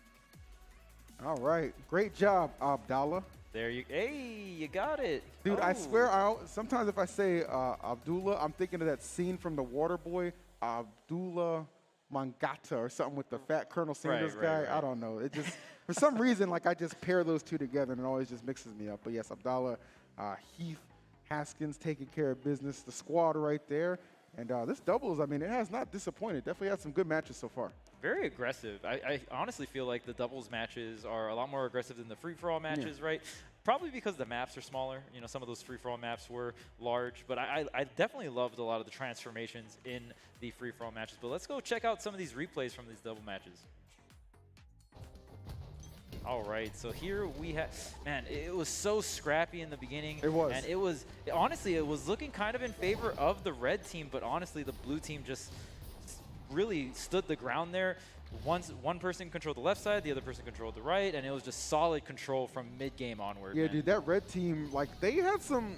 All right, great job, Abdullah. You got it. Dude, I swear, sometimes if I say Abdullah, I'm thinking of that scene from The Waterboy, Abdullah Mangata or something with the fat Colonel Sanders Right, guy. right. I don't know. It just, for some reason, like I just pair those two together and it always just mixes me up. But yes, Abdallah, Heath, Haskins taking care of business. The squad right there. And this doubles, I mean, it has not disappointed. Definitely had some good matches so far. Very aggressive. I honestly feel like the doubles matches are a lot more aggressive than the free-for-all matches, right? Probably because the maps are smaller. You know, some of those free-for-all maps were large. But I definitely loved a lot of the transformations in the free-for-all matches. But let's go check out some of these replays from these double matches. All right, so here we have, man, it was so scrappy in the beginning. It was. And it was, honestly, it was looking kind of in favor of the red team, but honestly, the blue team just really stood the ground there. One person controlled the left side, the other person controlled the right, and it was just solid control from mid-game onward. Yeah, man. dude, that red team, like, they had some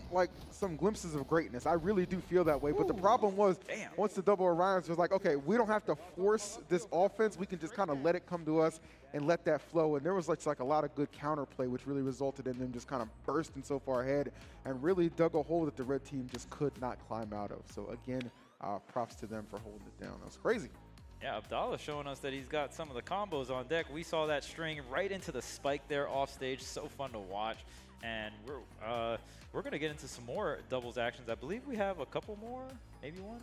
glimpses of greatness. I really do feel that way. But the problem was, once the double Orions was like, okay, we don't have to force this offense. We can just kind of let it come to us and let that flow. And there was like a lot of good counterplay, which really resulted in them just kind of bursting so far ahead and really dug a hole that the red team just could not climb out of. So again, props to them for holding it down. That was crazy. Yeah, Abdallah showing us that he's got some of the combos on deck. We saw that string right into the spike there off stage. So fun to watch. And we're going to get into some more doubles actions. I believe we have a couple more, maybe one.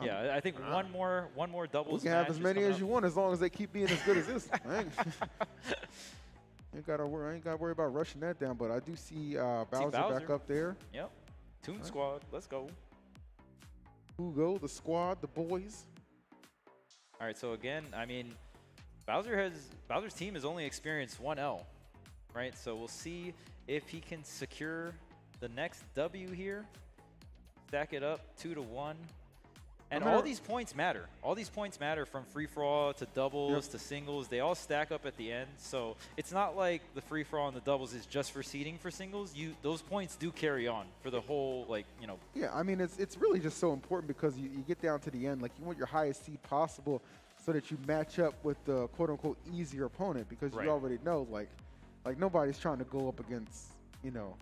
Yeah, I think one more doubles. You can have as many as you want as long as they keep being as good as this. I ain't got to worry about rushing that down. But I do see Bowser back up there. Yep. Toon Squad, let's go. Hugo, the squad, the boys. All right, so again, I mean, Bowser's team has only experienced 1 L, right? So we'll see if he can secure the next W here. Stack it up 2-1. And all these points matter. All these points matter from free-for-all to doubles to singles. They all stack up at the end. So it's not like the free-for-all and the doubles is just for seeding for singles. Those points do carry on for the whole, like, you know. Yeah, I mean, it's really just so important because you get down to the end. Like, you want your highest seed possible so that you match up with the quote-unquote easier opponent because you already know, like nobody's trying to go up against, you know,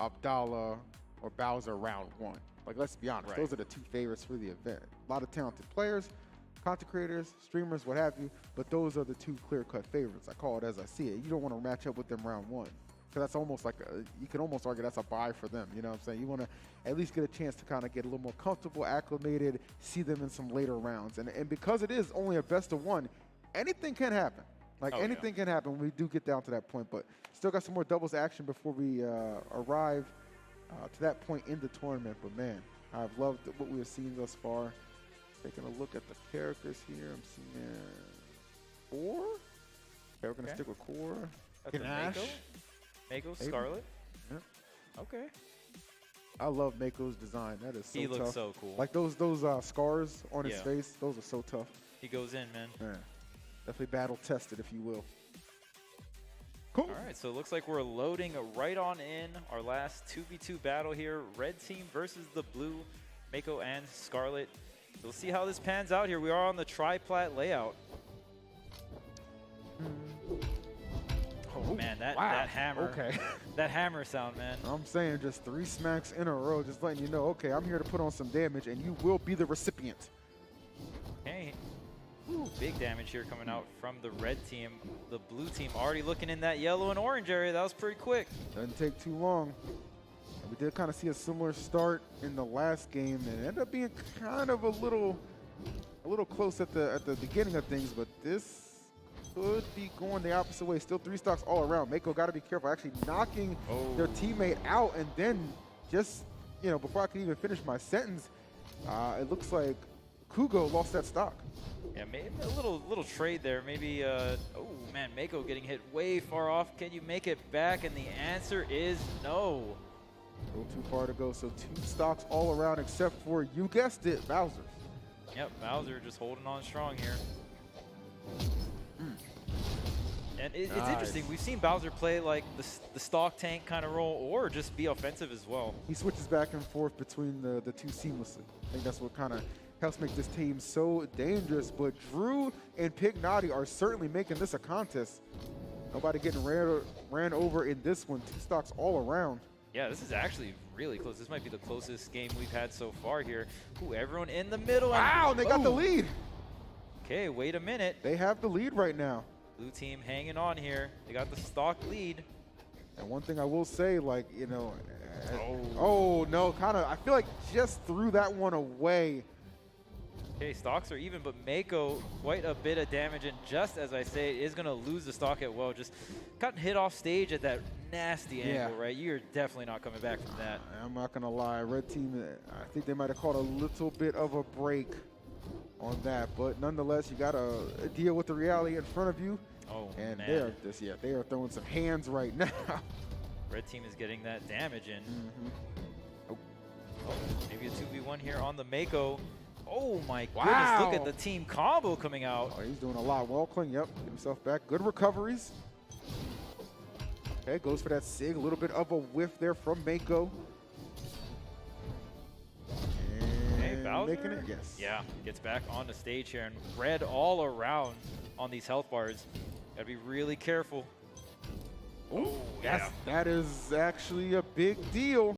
Abdallah or Bowser round 1. Like, let's be honest, those are the two favorites for the event. A lot of talented players, content creators, streamers, what have you, but those are the two clear-cut favorites. I call it as I see it. You don't want to match up with them round 1. So that's almost like, you can almost argue that's a buy for them, you know what I'm saying? You want to at least get a chance to kind of get a little more comfortable, acclimated, see them in some later rounds. And because it is only a best of 1, anything can happen. Like, anything can happen when we do get down to that point. But still got some more doubles action before we arrive to that point in the tournament. But man, I've loved what we have seen thus far. Taking a look at the characters here, I'm seeing 4. Okay, we're gonna stick with core. That's Mako, Scarlet. Yeah. Okay. I love Mako's design. That is so tough. He looks so cool. Like those scars on his face, those are so tough. He goes in, man. Definitely battle tested, if you will. Cool. All right, so it looks like we're loading right on in our last 2v2 battle here. Red team versus the blue, Mako and Scarlet. We'll see how this pans out here. We are on the tri-plat layout. Oh man, that hammer. Okay. That hammer sound, man. I'm saying just 3 smacks in a row, just letting you know, okay, I'm here to put on some damage, and you will be the recipient. Okay. Ooh, big damage here coming out from the red team. The blue team already looking in that yellow and orange area. That was pretty quick. Doesn't take too long. And we did kind of see a similar start in the last game, and it ended up being kind of a little close at the beginning of things, but this could be going the opposite way. Still 3 stocks all around. Mako got to be careful, actually knocking their teammate out, and then just, you know, before I can even finish my sentence, it looks like Kugo lost that stock. Yeah, maybe a little trade there. Maybe, oh man, Mako getting hit way far off. Can you make it back? And the answer is no. A little too far to go. So 2 stocks all around except for, you guessed it, Bowser. Yep, Bowser just holding on strong here. And it's interesting. We've seen Bowser play like the stock tank kind of role or just be offensive as well. He switches back and forth between the two seamlessly. I think that's what kind of helps make this team so dangerous. But Drew and Pig Naughty are certainly making this a contest. Nobody getting ran over in this one. 2 stocks all around. Yeah, this is actually really close. This might be the closest game we've had so far here. Ooh, everyone in the middle. Wow, they got the lead. Okay, wait a minute. They have the lead right now. Blue team hanging on here. They got the stock lead. And one thing I will say, like, you know, oh no, kind of, I feel like just threw that one away. Okay, stocks are even, but Mako, quite a bit of damage, and just as I say, is going to lose the stock at well. Just got hit off stage at that nasty angle, right? You're definitely not coming back from that. I'm not going to lie. Red team, I think they might have caught a little bit of a break on that, but nonetheless, you got to deal with the reality in front of you. Oh, and man. they are just, they are throwing some hands right now. Red team is getting that damage in. Oh, maybe a 2v1 here on the Mako. Oh my goodness, look at the team combo coming out. Oh, he's doing a lot. Well clean, get himself back. Good recoveries. Okay, goes for that SIG. A little bit of a whiff there from Mako. Hey, Bowser? Making it, yes. Yeah, gets back on the stage here, and red all around on these health bars. Gotta be really careful. Oh, that is actually a big deal.